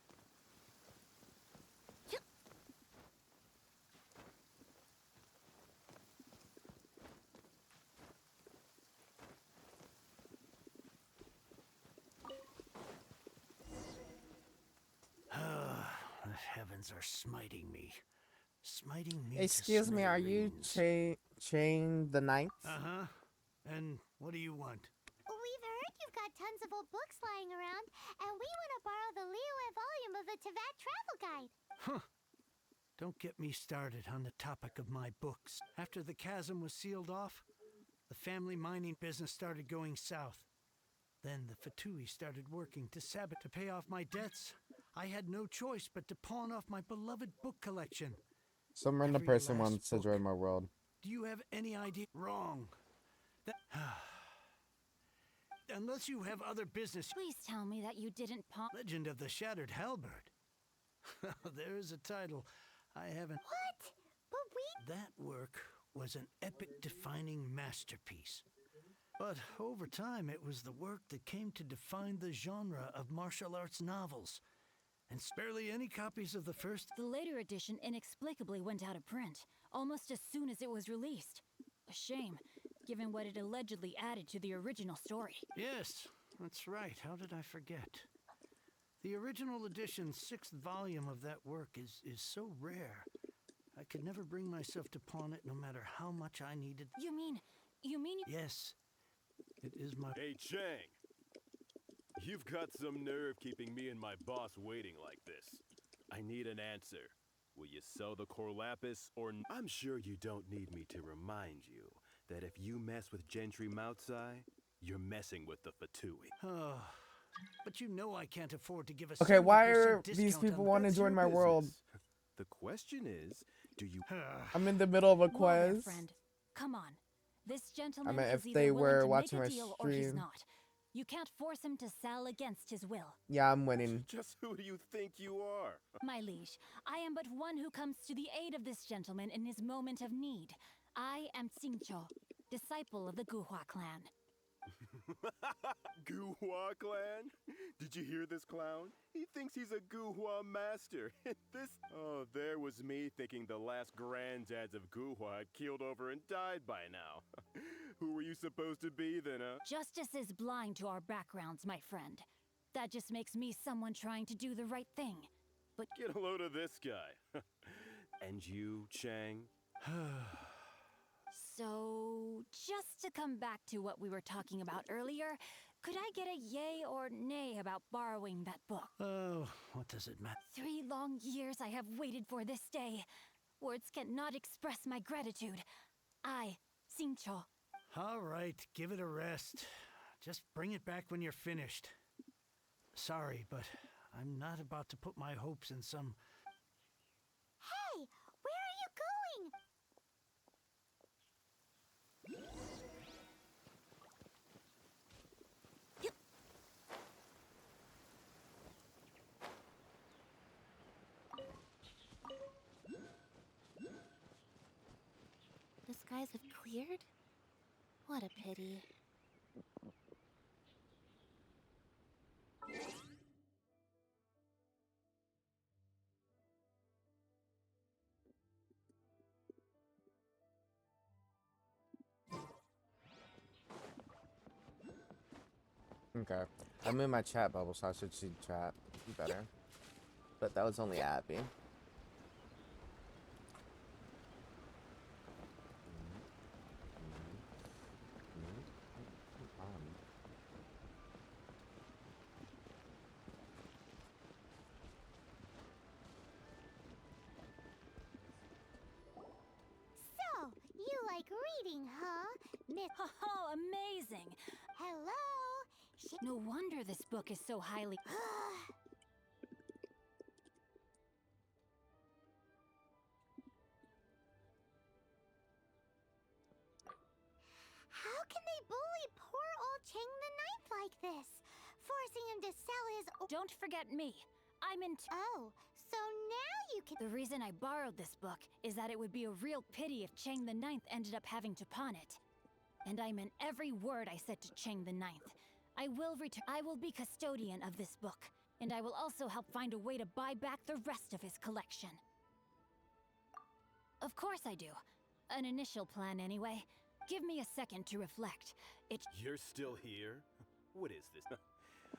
The heavens are smiting me. Smiting me Excuse to me, are you Chain the Ninth? Uh-huh. And what do you want? We've heard you've got tons of old books lying around, and we want to borrow the Liyue volume of the Teyvat Travel Guide. Huh. Don't get me started on the topic of my books. After the chasm was sealed off, the family mining business started going south. Then the Fatui started working to pay off my debts. I had no choice but to pawn off my beloved book collection. Some random Every person last wants to book. join my world. Do you have any idea? Wrong. Unless you have other business. Please tell me that you didn't pawn. Legend of the Shattered Halberd. There is a title. I haven't. What? But we. That work was an epic-defining masterpiece. But over time, it was the work that came to define the genre of martial arts novels. And barely any copies of the first. The later edition inexplicably went out of print, almost as soon as it was released. A shame, given what it allegedly added to the original story. Yes, that's right. How did I forget? The original edition's 6th volume of that work is so rare. I could never bring myself to pawn it no matter how much I needed. You mean... Yes. It is my... Hey, Chang. You've got some nerve keeping me and my boss waiting like this. I need an answer. Will you sell the Corlapis or... I'm sure you don't need me to remind you that if you mess with Gentry Moutsai, you're messing with the Fatui. Oh, but you know I can't afford to give a Okay, why 70% are these discount people on wanting to That's join your my world? business. The question is, do you... I'm in the middle of a Whoa there, quest. friend. Come on. This gentleman I mean, is if either they willing were to watching make my a deal or he's stream. not. You can't force him to sell against his will. Yeah, I'm winning. Just who do you think you are? My liege, I am but one who comes to the aid of this gentleman in his moment of need. I am Xingqiu, disciple of the Guhua clan. Guhua clan? Did you hear this clown? He thinks he's a Guhua master. Oh, there was me thinking the last granddads of Guhua had keeled over and died by now. Who were you supposed to be then, huh? Justice is blind to our backgrounds, my friend. That just makes me someone trying to do the right thing. But get a load of this guy. And you, Chang? So, just to come back to what we were talking about earlier, could I get a yay or nay about borrowing that book? Oh, what does it matter? 3 long years I have waited for this day. Words cannot express my gratitude. I, Xingqiu. All right, give it a rest. Just bring it back when you're finished. Sorry, but I'm not about to put my hopes in some... Hey, where are you going? The skies have cleared? What a pity. Okay. I'm in my chat bubble, so I should see chat better. But that was only Abby. So, you like reading, huh? Oh, amazing! Hello? No wonder this book is so highly... How can they bully poor old Chang the Ninth like this? Forcing him to sell his... Don't forget me. I'm in... Oh, so now you can... The reason I borrowed this book is that it would be a real pity if Chang the Ninth ended up having to pawn it. And I meant every word I said to Chang the Ninth. I will be custodian of this book, and I will also help find a way to buy back the rest of his collection. Of course I do. An initial plan anyway. Give me a second to reflect. You're still here? What is this?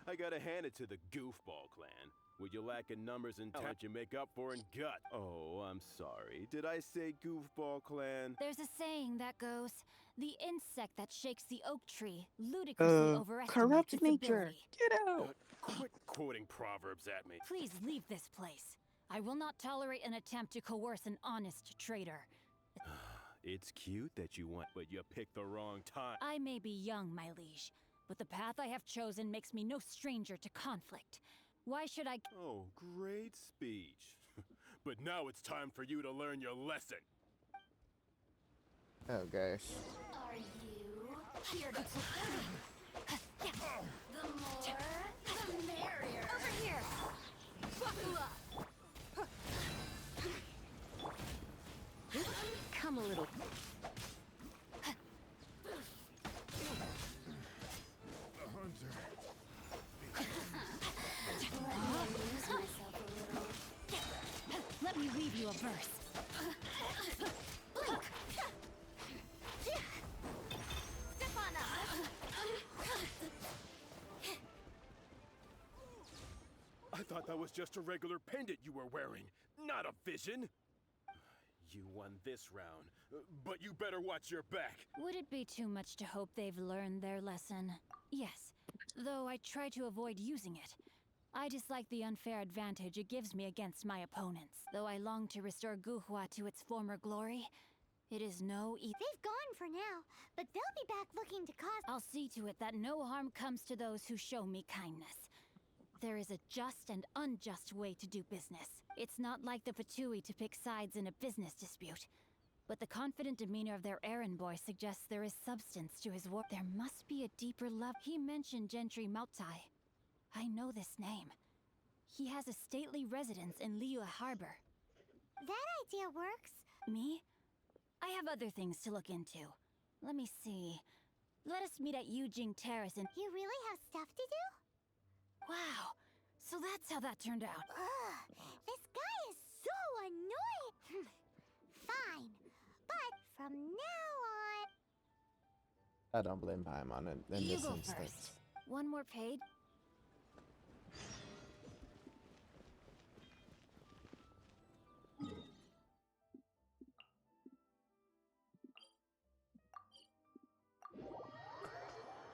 I gotta hand it to the Goofball clan. What you lack in numbers and talent, you make up for in gut. Oh, I'm sorry. Did I say Goofball clan? There's a saying that goes, the insect that shakes the oak tree ludicrously overestimates corrupt its nature. ability. Get out. Quit quoting proverbs at me. Please leave this place. I will not tolerate an attempt to coerce an honest trader. It's cute that you want, but you picked the wrong time. I may be young, my liege, but the path I have chosen makes me no stranger to conflict. Why should I... Oh, great speech. But now it's time for you to learn your lesson. Oh gosh. Are you here to The more, the merrier. Over here! Buckle up. Come a little. Let me leave you a verse. Step on up. I thought that was just a regular pendant you were wearing, not a vision. You won this round, but you better watch your back. Would it be too much to hope they've learned their lesson? Yes, though I try to avoid using it. I dislike the unfair advantage it gives me against my opponents. Though I long to restore Guhua to its former glory, it is no easy. They've gone for now, but they'll be back looking to cause... I'll see to it that no harm comes to those who show me kindness. There is a just and unjust way to do business. It's not like the Fatui to pick sides in a business dispute. But the confident demeanor of their errand boy suggests there is substance to his work. There must be a deeper level. He mentioned Gentry Maotai. I know this name. He has a stately residence in Liyue Harbor. That idea works. Me? I have other things to look into. Let me see. Let us meet at Yujing Terrace and... You really have stuff to do? Wow! So that's how that turned out. Ugh, this guy is so annoying! Fine, but from now on... I don't blame Paimon in You this go instance. first. One more page.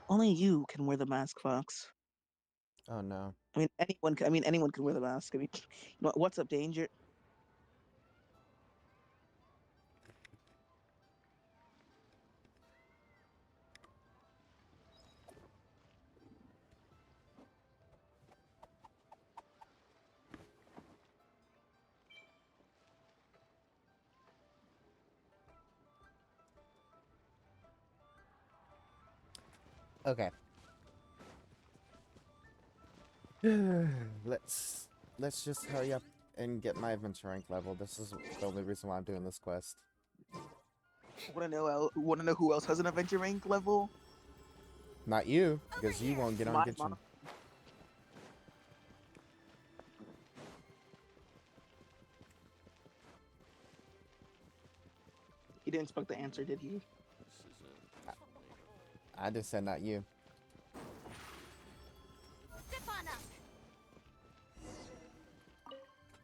Only you can wear the mask, Fox. Oh no. I mean, anyone. Anyone can wear the mask. I mean, what's up, Danger? Okay. let's just hurry up and get my adventure rank level. This is the only reason why I'm doing this quest. Want to know who else has an adventure rank level? Not you, because you won't get on Genshin. He didn't expect the answer, did he? I just said not you. Step on up.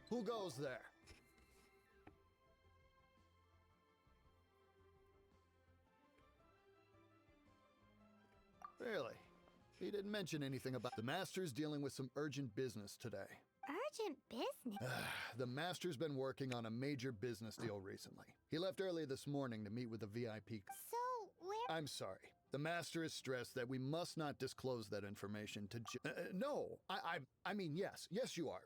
Who goes there? Really? He didn't mention anything about the Master's dealing with some urgent business today. Urgent business? The Master's been working on a major business deal recently. He left early this morning to meet with the VIP. So, where I'm sorry. The master is stressed that we must not disclose that information to no, I mean, yes. Yes, you are.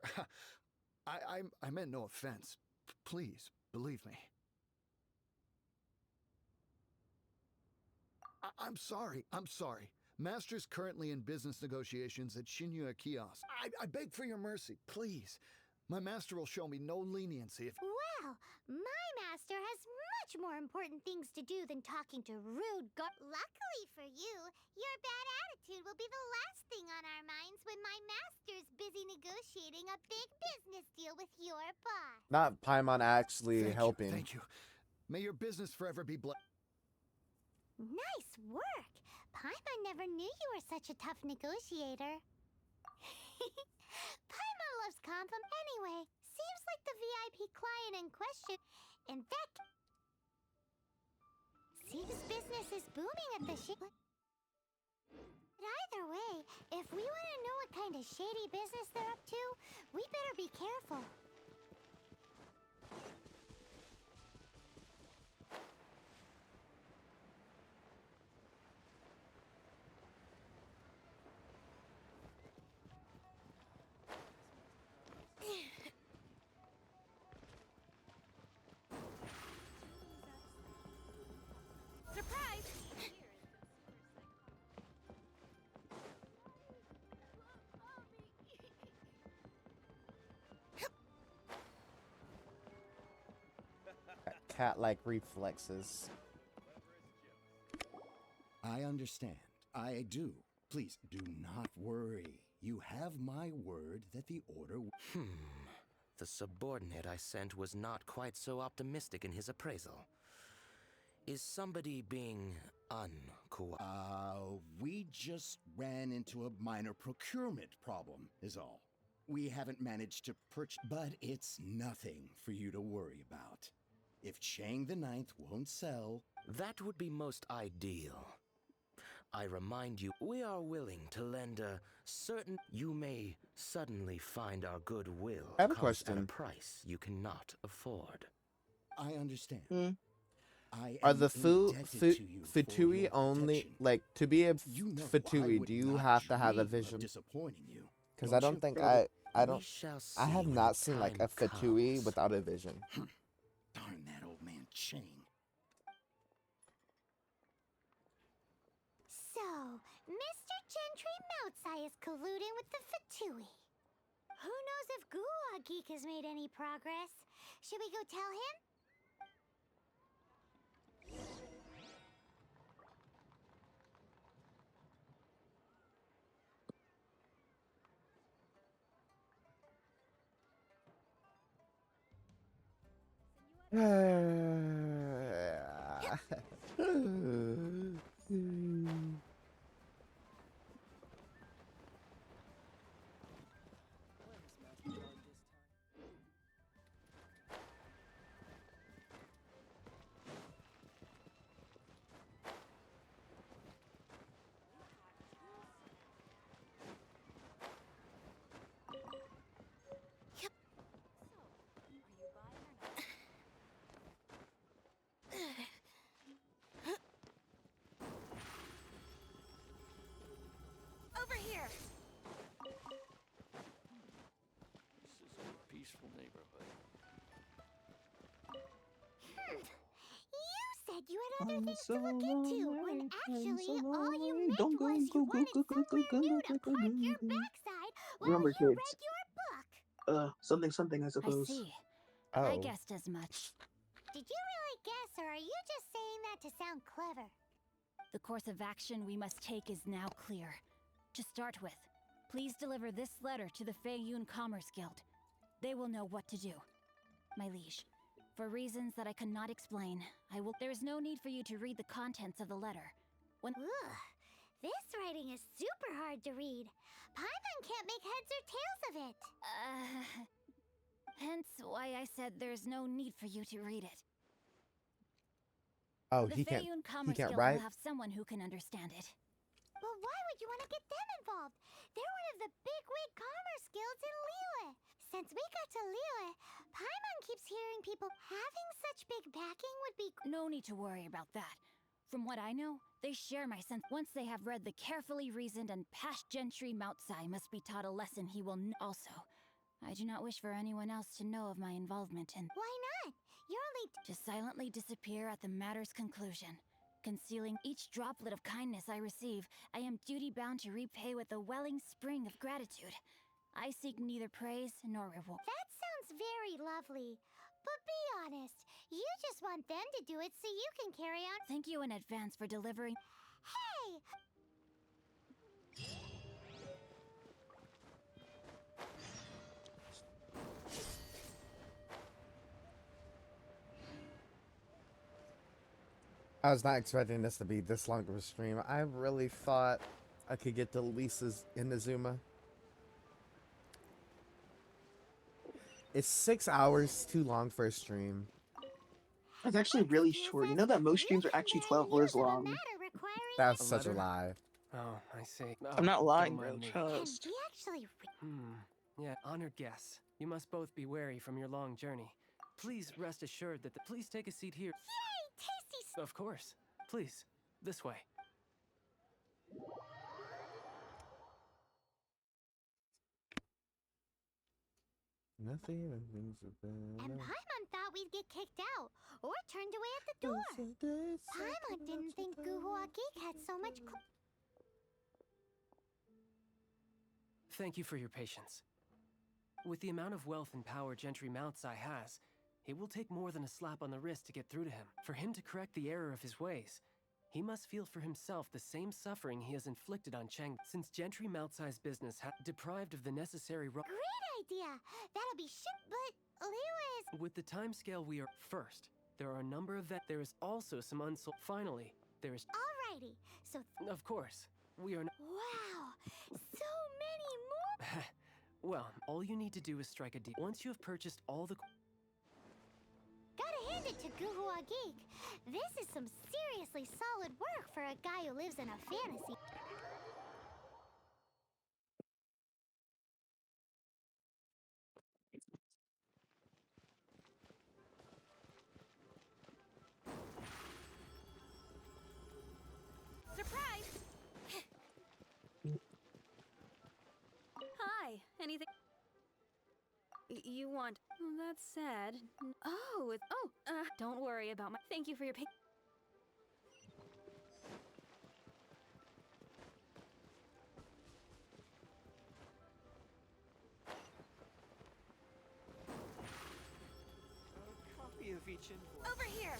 I meant no offense. Please, believe me. I'm sorry. I'm sorry. Master's currently in business negotiations at Shinya Kiosk. I beg for your mercy, please. My master will show me no leniency if... Well, my master has much more important things to do than talking to rude Luckily for you, your bad attitude will be the last thing on our minds when my master's busy negotiating a big business deal with your boss. Not Paimon actually helping. Thank you. May your business forever be blessed. Nice work! Paimon never knew you were such a tough negotiator. Paimon loves compliments anyway. Seems like the VIP client in question. In fact, seems business is booming at the But either way, if we want to know what kind of shady business they're up to, we better be careful. Surprise! Cat-like reflexes. I understand. I do. Please do not worry. You have my word that the order... The subordinate I sent was not quite so optimistic in his appraisal. Is somebody being we just ran into a minor procurement problem, is all. We haven't managed to purchase... But it's nothing for you to worry about. If Chang the Ninth won't sell... That would be most ideal. I remind you, we are willing to lend a certain... You may suddenly find our goodwill I have a comes at question. a price you cannot afford. I understand. Are the Fatui only, like, to be a Fatui, do you have to have a vision? Because I don't think I have not seen, like, a Fatui without a vision. Darn that old man Chang. So, Mr. Gentry Moutsai is colluding with the Fatui. Who knows if Guwa Geek has made any progress? Should we go tell him? Over here! This is a peaceful neighborhood. You said you had other things to look into, when actually all you meant was you wanted somewhere new to park your backside while Remember, you kids. read your book. Something, I suppose. I see. Oh. I guessed as much. Did you really guess, or are you just saying that to sound clever? The course of action we must take is now clear. To start with, please deliver this letter to the Feiyun Commerce Guild. They will know what to do. My liege, for reasons that I cannot explain, there is no need for you to read the contents of the letter. Ugh, this writing is super hard to read. Paimon can't make heads or tails of it. Hence why I said there's no need for you to read it. Oh, The he can't Feiyun Commerce can't Guild write? will have someone who can understand it. But why would you want to get them involved? They're one of the bigwig commerce guilds in Liyue. Since we got to Liyue, Paimon keeps hearing people having such big backing would be... No need to worry about that. From what I know, they share my sense. Once they have read the carefully reasoned and past gentry, Moutsai must be taught a lesson he will also. I do not wish for anyone else to know of my involvement in. Why not? You're only To silently disappear at the matter's conclusion. Concealing each droplet of kindness I receive, I am duty-bound to repay with a welling spring of gratitude. I seek neither praise nor reward. That sounds very lovely. But be honest, you just want them to do it so you can carry on. Thank you in advance for delivering. Hey! I was not expecting this to be this long of a stream. I really thought I could get to Lisa's Inazuma. It's 6 hours too long for a stream. That's actually really short. You know that most streams are actually 12 hours long. That's A such a letter? lie. Oh, I see. I'm not Oh, lying, don't bro. mind me. Trust. We actually. Yeah, honored guests. You must both be wary from your long journey. Please rest assured that please take a seat here. Yay! Tasty. Of course. Please. This way. Nothing and things are better. And Paimon thought we'd get kicked out or turned away at the door. Paimon didn't think Guhua Geek had so much. Thank you for your patience. With the amount of wealth and power Gentry Moutsai has, it will take more than a slap on the wrist to get through to him. For him to correct the error of his ways, he must feel for himself the same suffering he has inflicted on Chang. Since Gentry Moutsai's business deprived of the necessary Great idea! That'll be but Liu is. With the timescale we are first, there are a number of there is also some unsold. Finally, there is. Alrighty, so. Of course, we are. Wow, so many more. Well, all you need to do is strike a deal. Once you have purchased all the. Gotta hand it to Guhua Geek. This is some seriously solid work for a guy who lives in a fantasy. Surprise! Hi, anything? You want? Well, that's sad. Oh, don't worry about my. Thank you for your. Copy of each invoice. Over here.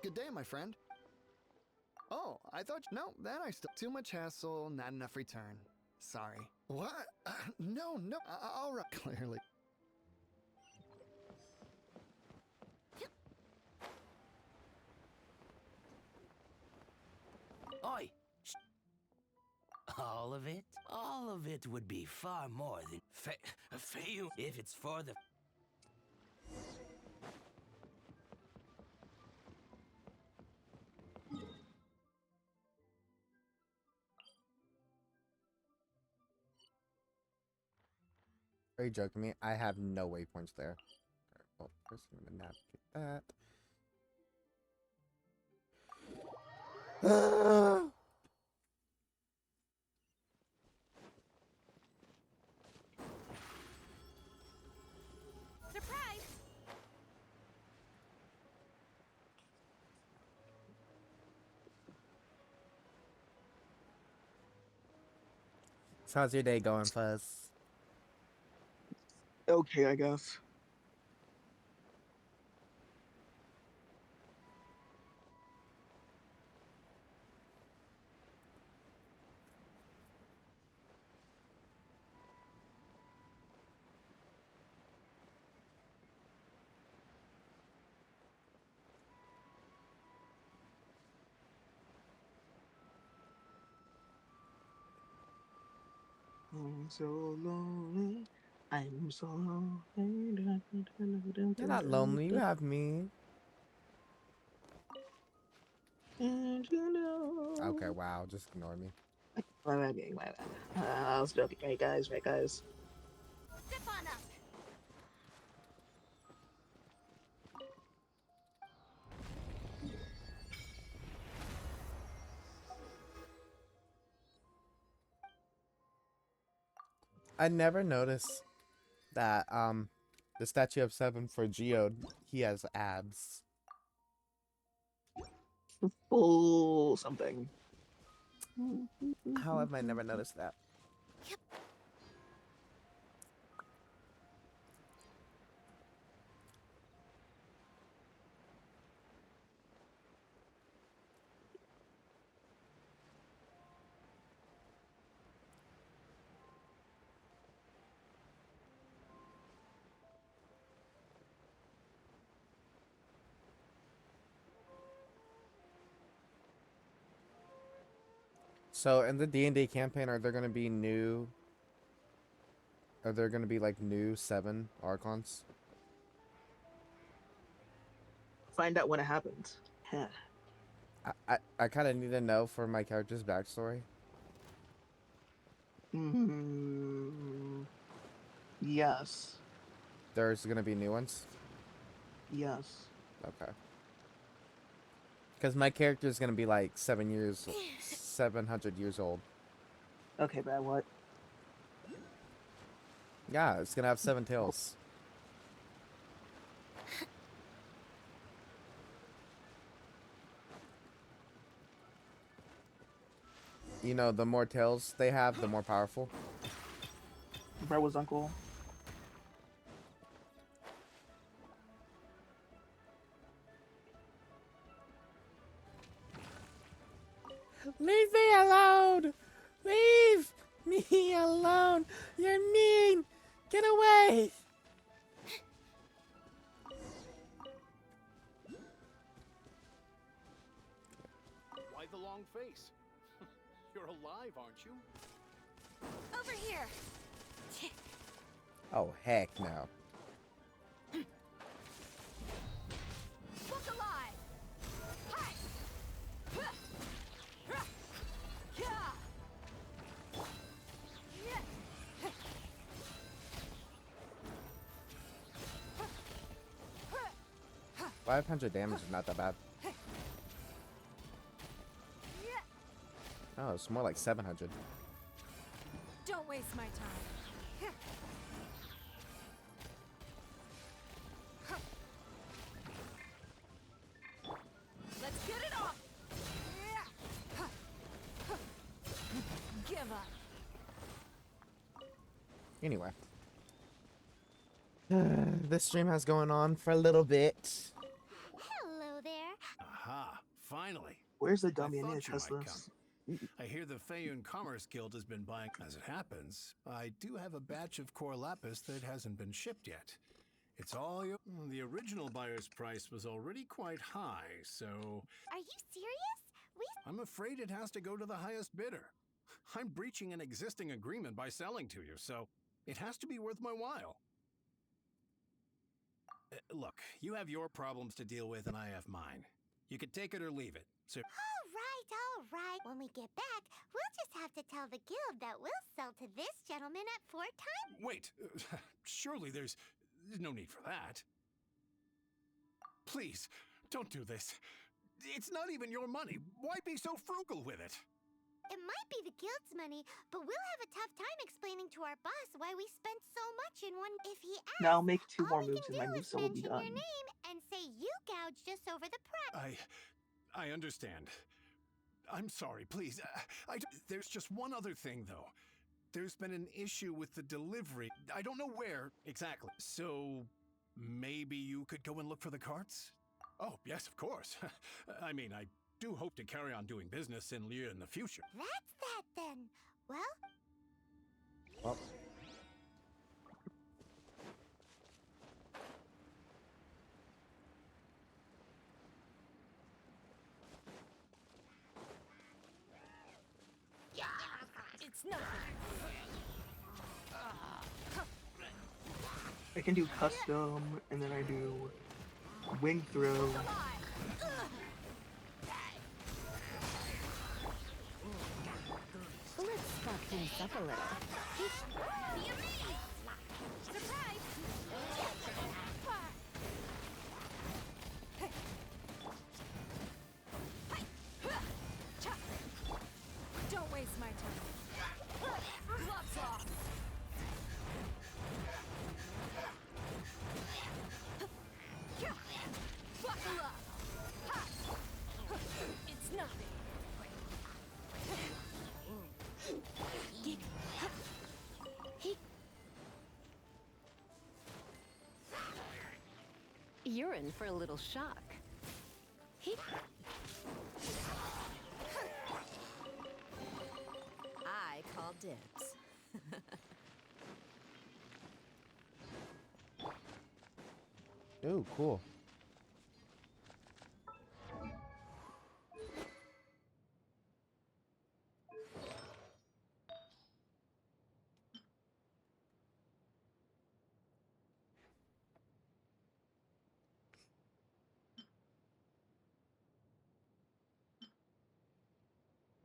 Good day, my friend. Oh, I thought. No, that I still. Too much hassle, not enough return. Sorry. What? No. All right. Clearly. Oi! Shh. All of it? All of it would be far more than Fayu if it's for the. Are you joking me? I have no waypoints there. Okay, well, first I'm gonna navigate that. Surprise! So how's your day going, Fuzz? Okay, I guess. I'm so lonely. I'm so lonely. You're not lonely. You have me. And you know. Okay, wow. Just ignore me. My bad. I was joking. Right, guys. Step on up. I never noticed that the statue of 7 for Geode, he has abs. Full something. How have I never noticed that? So in the D&D campaign, are there going to be new? Are there going to be like new 7 Archons? Find out when it happens. Yeah. I kind of need to know for my character's backstory. Yes. There's going to be new ones? Yes. Okay. Because my character is going to be like 700 years old. Okay, but what? Yeah, it's going to have 7 tails. You know, the more tails they have, the more powerful. Where was Uncle? Leave me alone! Leave me alone! You're mean! Get away! Why the long face? You're alive, aren't you? Over here. Oh, heck no. Look alive. Hi. 500 damage is not that bad. Oh, it's more like 700. Don't waste my time. Let's get it off. Give up. Anyway. This stream has going on for a little bit. Hello there. Aha, finally. Where's the I dummy in thought it, you might Teslas? I hear the Feyun Commerce Guild has been buying. As it happens, I do have a batch of core lapis that hasn't been shipped yet. It's all your. The original buyer's price was already quite high, so. Are you serious? I'm afraid it has to go to the highest bidder. I'm breaching an existing agreement by selling to you, so it has to be worth my while. Look, you have your problems to deal with, and I have mine. You can take it or leave it. So. All right. When we get back, we'll just have to tell the guild that we'll sell to this gentleman at 4 times. Wait, surely there's no need for that. Please, don't do this. It's not even your money. Why be so frugal with it? It might be the guild's money, but we'll have a tough time explaining to our boss why we spent so much in one. If he asks, Now I'll make 2 all more we moves can and my do is moveset will be mention done. your name and say you gouged us over the price. I understand. I'm sorry, please. There's just one other thing, though. There's been an issue with the delivery. I don't know where exactly. So maybe you could go and look for the carts? Oh, yes, of course. I mean, I do hope to carry on doing business in Liu in the future. That's that then. Well, Well. It's nothing. I can do custom, and then I do wing throw. Let's fuck things up a little. be amazed. Surprise. Don't waste my time. Gloves off. You're in for a little shock. I call dibs. Ooh, cool.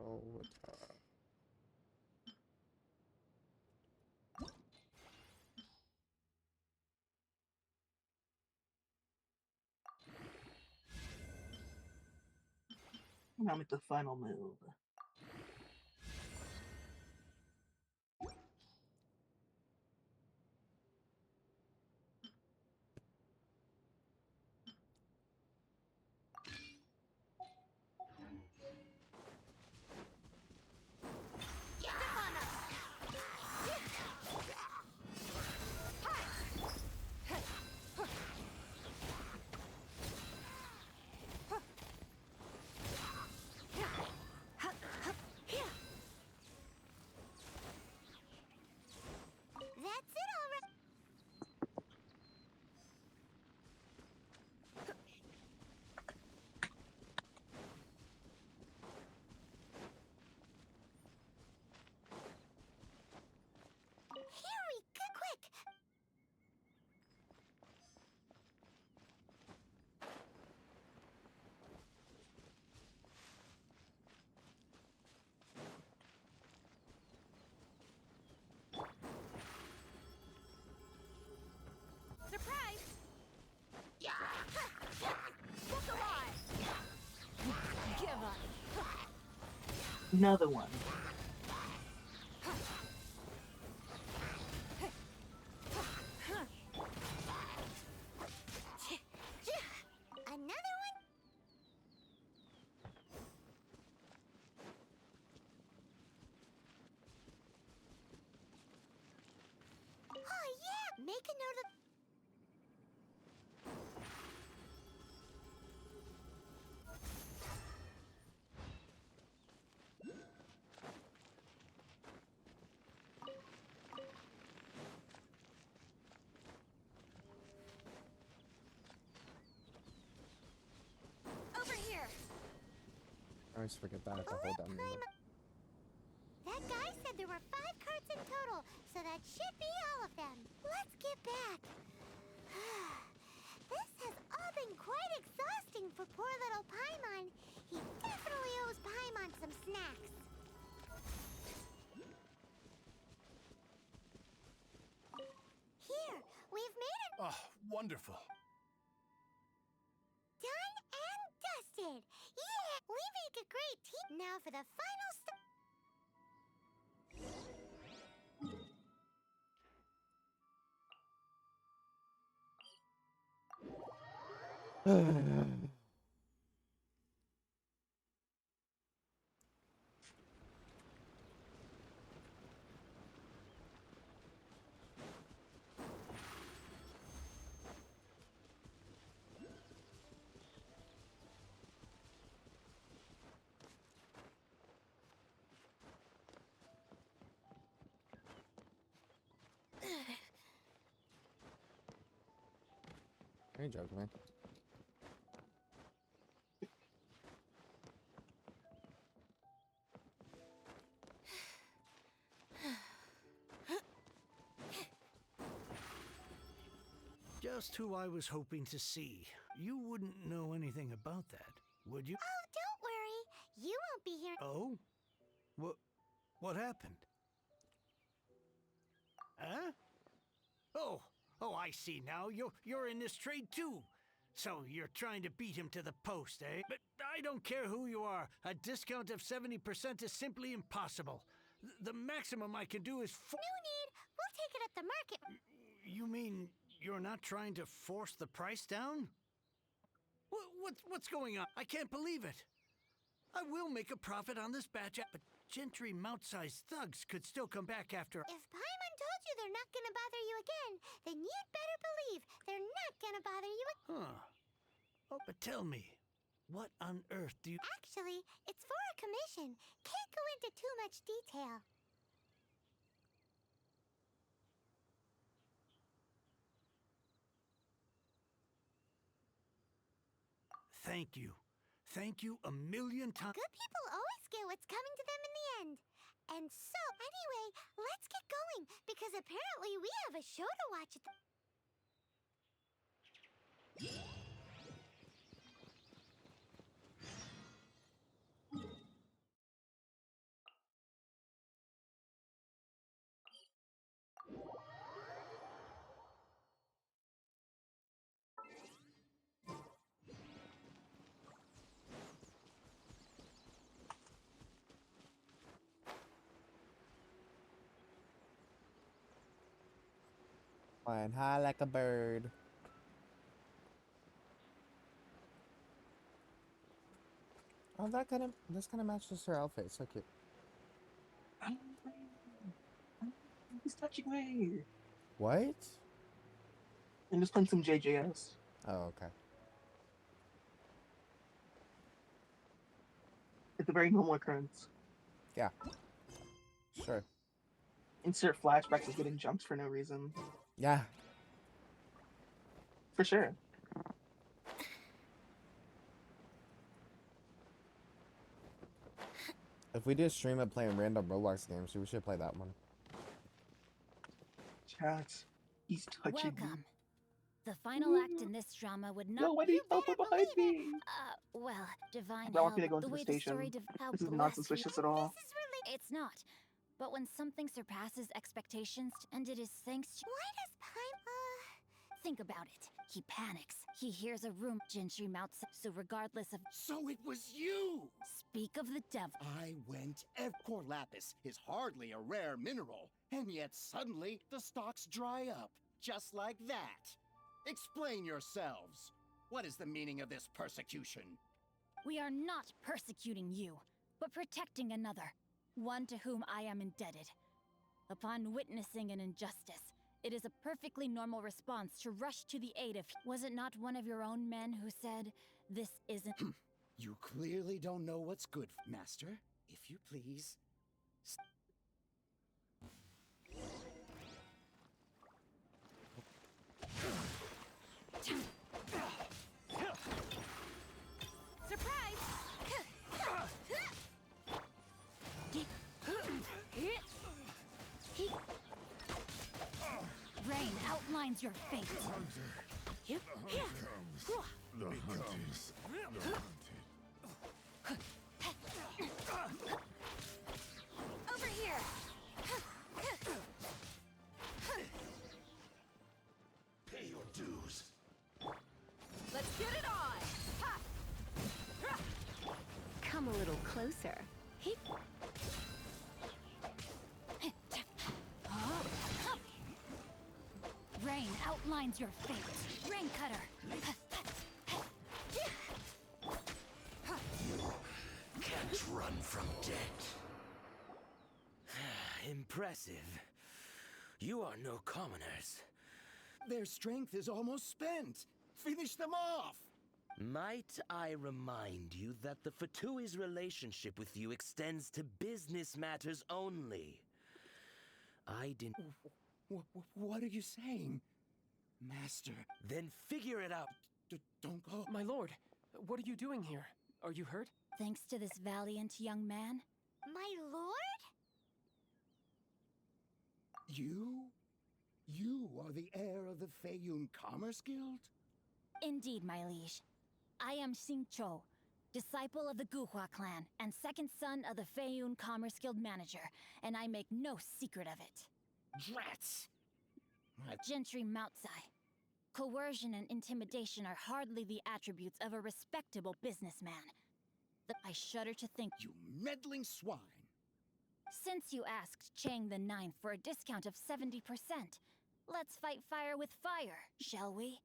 Oh, Now make the final move. That's it already. Here we go. Quick. Surprise! Look alive! Give up. Another one. Another one? Oh yeah! Make a note of... Over here! I always forget that if I hold down the That guy said there were 5 carts in total, so that should be all of them. Let's get back. This has all been quite exhausting for poor little Paimon. He definitely owes Paimon some snacks. Here, we've made it Oh, wonderful. done and dusted. Yeah, we make a great team. Now for the final step. Hey, joke, man. Just who I was hoping to see. You wouldn't know anything about that, would you? Oh, don't worry. You won't be here. Oh? What happened? Huh? Oh, I see now. You're in this trade too. So you're trying to beat him to the post, eh? But I don't care who you are. A discount of 70% is simply impossible. The maximum I can do is No need. We'll take it at the market. You mean you're not trying to force the price down? What's going on? I can't believe it. I will make a profit on this batch, but gentry mount-sized thugs could still come back after. If Paimon told you they're not gonna bother you again, then you'd better believe they're not gonna bother you Huh. Oh, but tell me, what on earth do you... Actually, it's for a commission. Can't go into too much detail. Thank you. Thank you a million times. Good people always get what's coming to them in the end. And so, anyway, let's get going, because apparently we have a show to watch at the... Flying high like a bird. Oh, this kind of matches her outfit. So cute. He's touching me. What? I'm just playing some JJS. Oh, okay. It's a very normal occurrence. Yeah. Sure. Insert flashbacks of getting jumped for no reason. Yeah. For sure. If we did stream of playing random Roblox games, we should play that one. Chat. He's touching me. Welcome. The final act in this drama would not... Yo, why do you help behind me? Well, divine I want me to help, go into the the way station. the story how This is not blessed suspicious we- at all. It's not. But when something surpasses expectations, and it is thanks to... Why does Paimon... Think about it. He panics. He hears a room Gentry mounts, so regardless of... So it was you! Speak of the devil. I went. Core lapis is hardly a rare mineral, and yet suddenly the stocks dry up, just like that. Explain yourselves. What is the meaning of this persecution? We are not persecuting you, but protecting another, one to whom I am indebted. Upon witnessing an injustice, it is a perfectly normal response to rush to the aid of... Was it not one of your own men who said, this isn't... You clearly don't know what's good, Master. If you please. Surprise! Rain outlines your fate. The hunters, the hunted. Over here! Pay your dues. Let's get it on! Ha! Come a little closer. Rain outlines your fate. Rain cutter. Can't run from debt. Impressive. You are no commoners. Their strength is almost spent. Finish them off! Might I remind you that the Fatui's relationship with you extends to business matters only? I didn't... What are you saying? Master. Then figure it out. Don't go. My lord, what are you doing here? Are you hurt? Thanks to this valiant young man. My lord? You are the heir of the Feiyun Commerce Guild? Indeed, my liege. I am Xing Chou, disciple of the Guhua clan and second son of the Feiyun Commerce Guild manager, and I make no secret of it. Drats! Gentry Moutsai. Coercion and intimidation are hardly the attributes of a respectable businessman. I shudder to think... You meddling swine! Since you asked Chang the Ninth for a discount of 70%, let's fight fire with fire, shall we?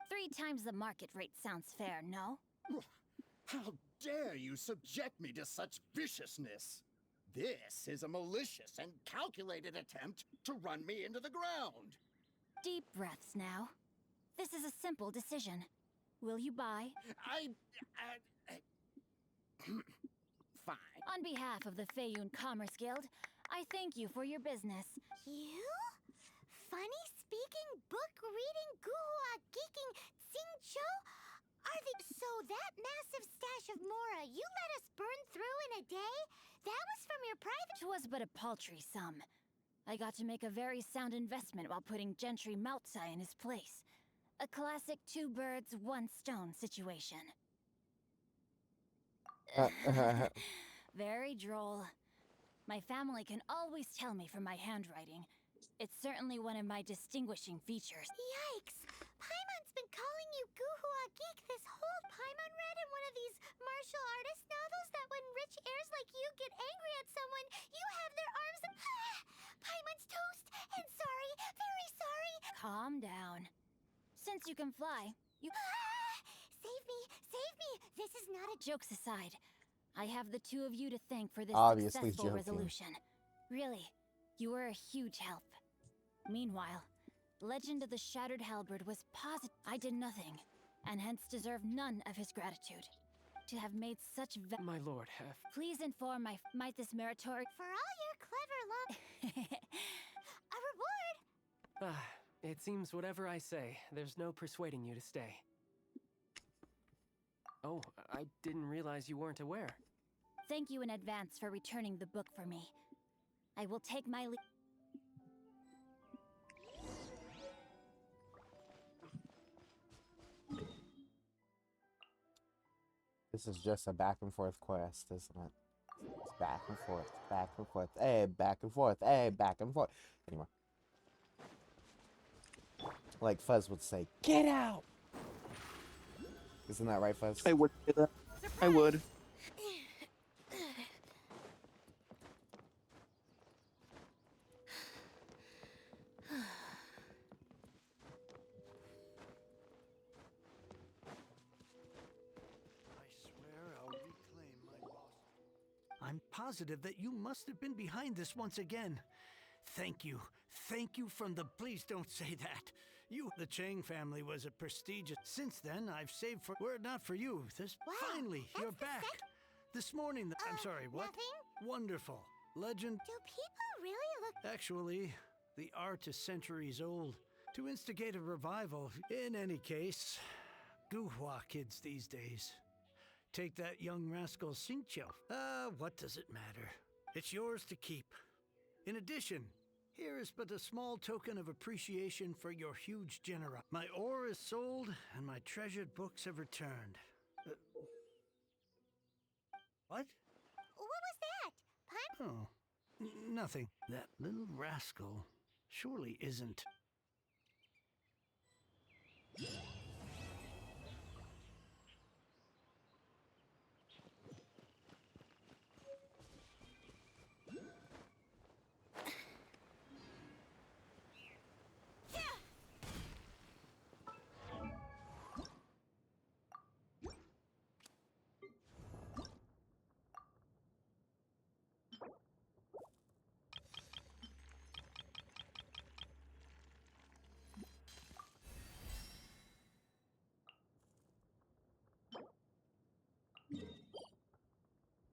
3 times the market rate sounds fair, no? How dare you subject me to such viciousness? This is a malicious and calculated attempt to run me into the ground. Deep breaths now. This is a simple decision. Will you buy? Fine. On behalf of the Feiyun Commerce Guild, I thank you for your business. You? Funny speaking, book reading, guhua geeking, Xingqiu? Are they so that massive stash of Mora you let us burn through in a day? That was from your private. It was but a paltry sum. I got to make a very sound investment while putting Gentry Maltsai in his place. A classic two birds, one stone situation. Very droll. My family can always tell me from my handwriting. It's certainly one of my distinguishing features. Yikes! Paimon's been calling you guhua geek this whole Paimon read in one of these martial artist novels that when rich heirs like you get angry at someone, you have their arms and... Paimon's toast! And sorry, very sorry! Calm down. Since you can fly, you... Save me! Save me! This is not a... Jokes aside, I have the two of you to thank for this Obviously successful joking. resolution. Really, you were a huge help. Meanwhile, Legend of the Shattered Halberd was positive I did nothing, and hence deserve none of his gratitude. To have made such My lord, Please inform my might this meritorious... For all your clever a reward! It seems whatever I say, there's no persuading you to stay. Oh, I didn't realize you weren't aware. Thank you in advance for returning the book for me. I will take my leave. This is just a back and forth quest, isn't it? It's back and forth, back and forth, hey, back and forth, hey, back and forth. Anyway. Like Fuzz would say, get out! Isn't that right, Fuzz? I would say that. I would. I'm positive that you must have been behind this once again. Thank you. Thank you from the... Please don't say that. The Chang family was a prestigious... Since then, I've saved for... Were it not for you, finally, you're back. This morning, I'm sorry, what? Nothing? Wonderful. Legend... Do people really look... Actually, the art is centuries old. To instigate a revival, in any case, guhua kids these days. Take that young rascal Xingqiu. What does it matter? It's yours to keep. In addition, here is but a small token of appreciation for your huge generosity. My ore is sold, and my treasured books have returned. What? What was that? Oh, nothing. That little rascal surely isn't...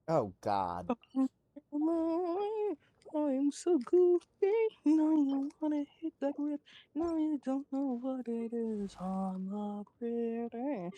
Oh, God. I'm so goofy. Now you wanna hit the grip. Now you don't know what it is. I'm a critter.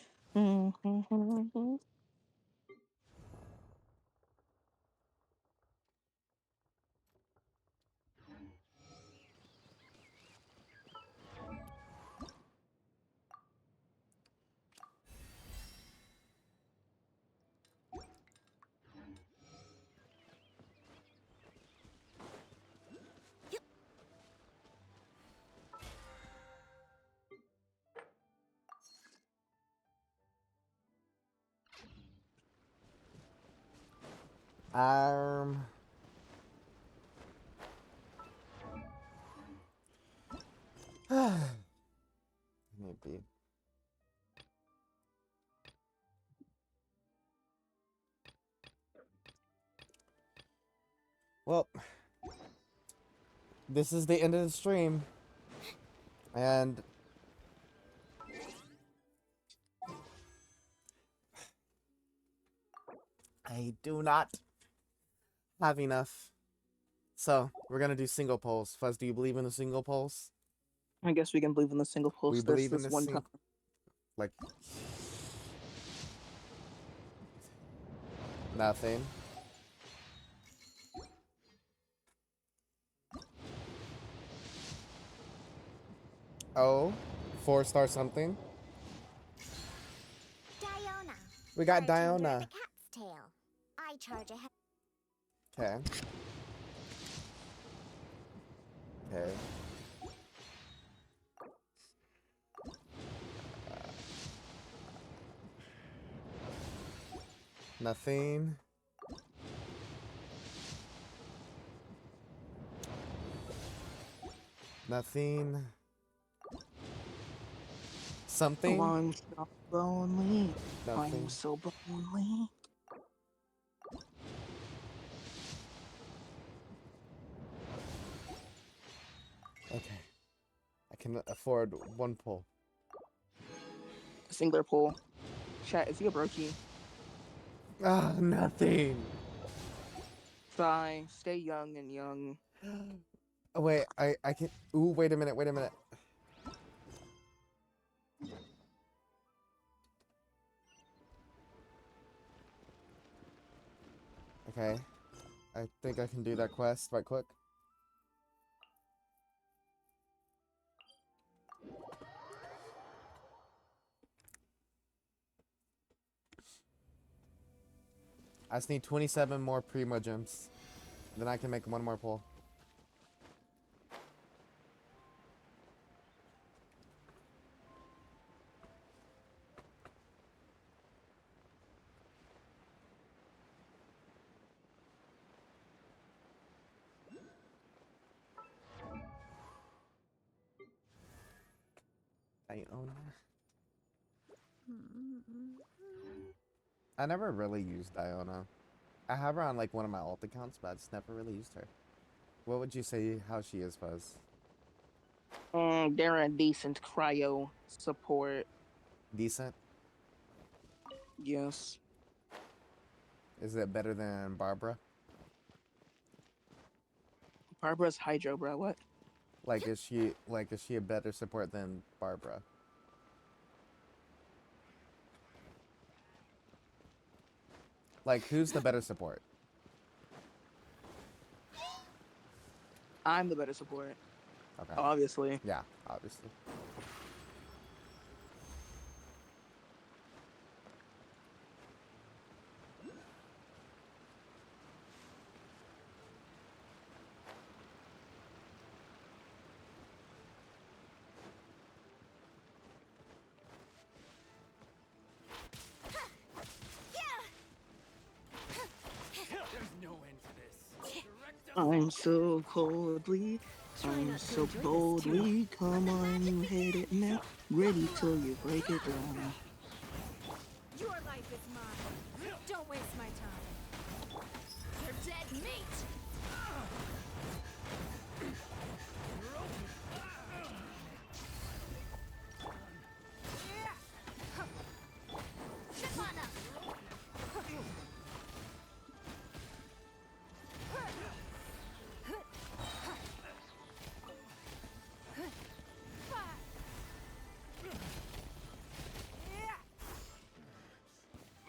Maybe. Well, this is the end of the stream. And I do not have enough. So, we're gonna do single polls. Fuzz, do you believe in the single polls? I guess we can believe in the single We post believe in this the one time. like nothing. Oh, 4-star something. Diona. We got bartender Diona. at the Cat's Tail. I charge a Okay. Okay. Nothing. Nothing. Something. Oh, I'm so lonely. Nothing. I'm so lonely. Okay. I can afford one pull. Singular poll. Chat, is he a broochie? Ah, nothing. Sigh, stay young and young. Oh, wait, I can. Ooh, wait a minute. Wait a minute. Okay. I think I can do that quest right quick. I just need 27 more Primo gems. Then I can make one more pull. Diona. I never really used Diona. I have her on like one of my alt accounts, but I just never really used her. What would you say how she is, Fuzz? They're a decent cryo support. Decent? Yes. Is it better than Barbara? Barbara's Hydro, bro. What? Like is she a better support than Barbara? Like who's the better support? I'm the better support. Okay. Obviously. Yeah, obviously. There's no end to this. I'm so coldly, I'm so boldly. Come on, you hit it now. Ready till you break it down. Your life is mine. Don't waste my time. You're dead meat.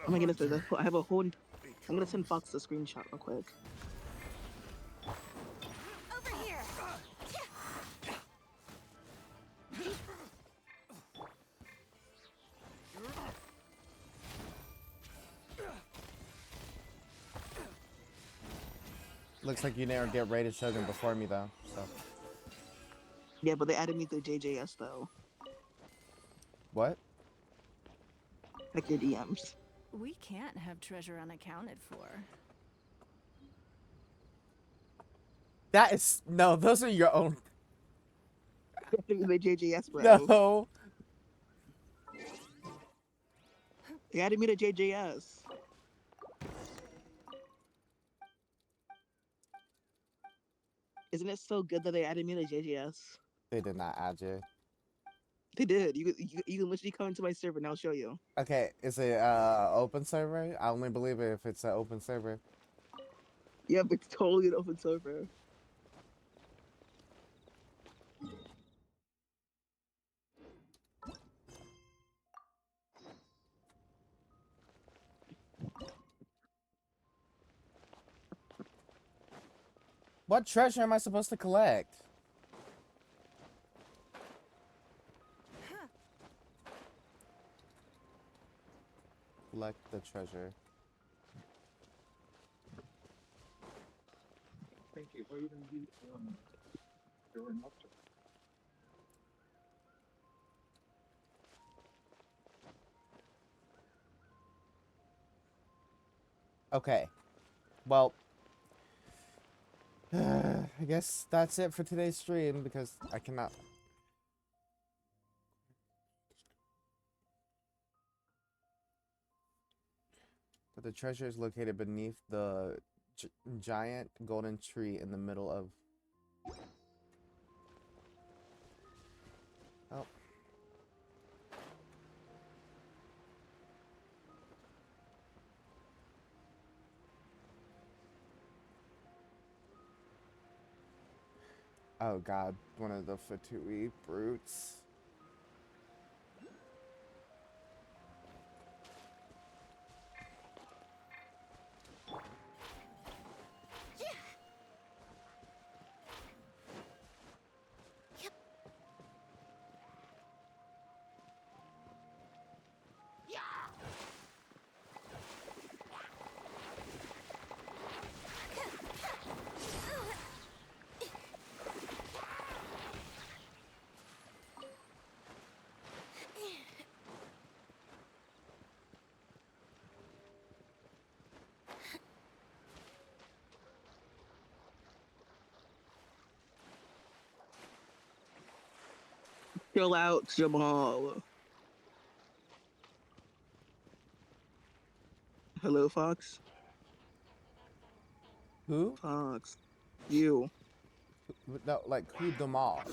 Oh my goodness, I have a whole. I'm gonna send Fox a screenshot real quick. Over here. Looks like you never get rated Shogun before me though, so. Yeah, but they added me to JJS though. What? Check your DMs. We can't have treasure unaccounted for. That is no, those are your own. The JJS, bro. No. They added me to JJS. Isn't it so good that they added me to JGS? They did not add you. They did. You can literally come into my server and I'll show you. Okay, is it open server? I only believe it if it's an open server. Yep, it's totally an open server. What treasure am I supposed to collect? Collect the treasure. Thank you. What are you gonna do? Okay. Well, I guess that's it for today's stream because I cannot. But the treasure is located beneath the giant golden tree in the middle of. Oh. Oh god, one of the Fatui brutes. Chill out, Jamal. Hello, Fox. Who? Fox. You. No, like who? Jamal. I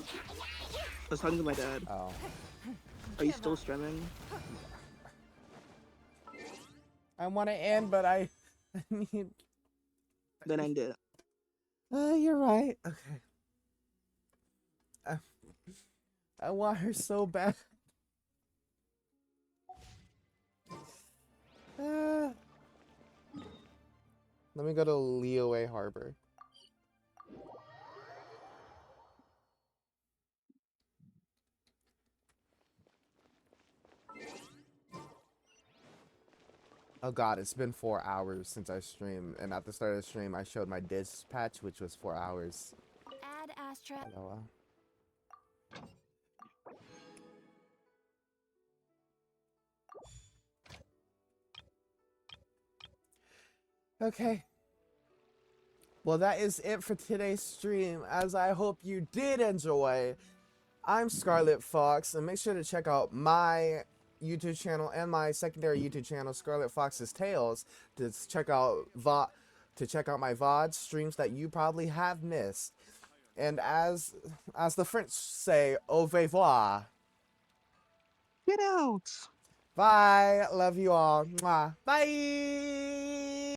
was talking to my dad. Oh. Are you still streaming? I want to end, but I need. Then end it. You're right. Okay. I want her so bad. Let me go to Liyue Harbor. Oh god, it's been 4 hours since I streamed, and at the start of the stream, I showed my dispatch, which was 4 hours. Add Astra. Hello. Okay. Well, that is it for today's stream, as I hope you did enjoy. I'm Scarlet Fox, and make sure to check out my YouTube channel and my secondary YouTube channel, Scarlet Fox's Tales, to check out my VOD streams that you probably have missed. And as the French say, au revoir. Get out. Bye. Love you all. Mwah. Bye.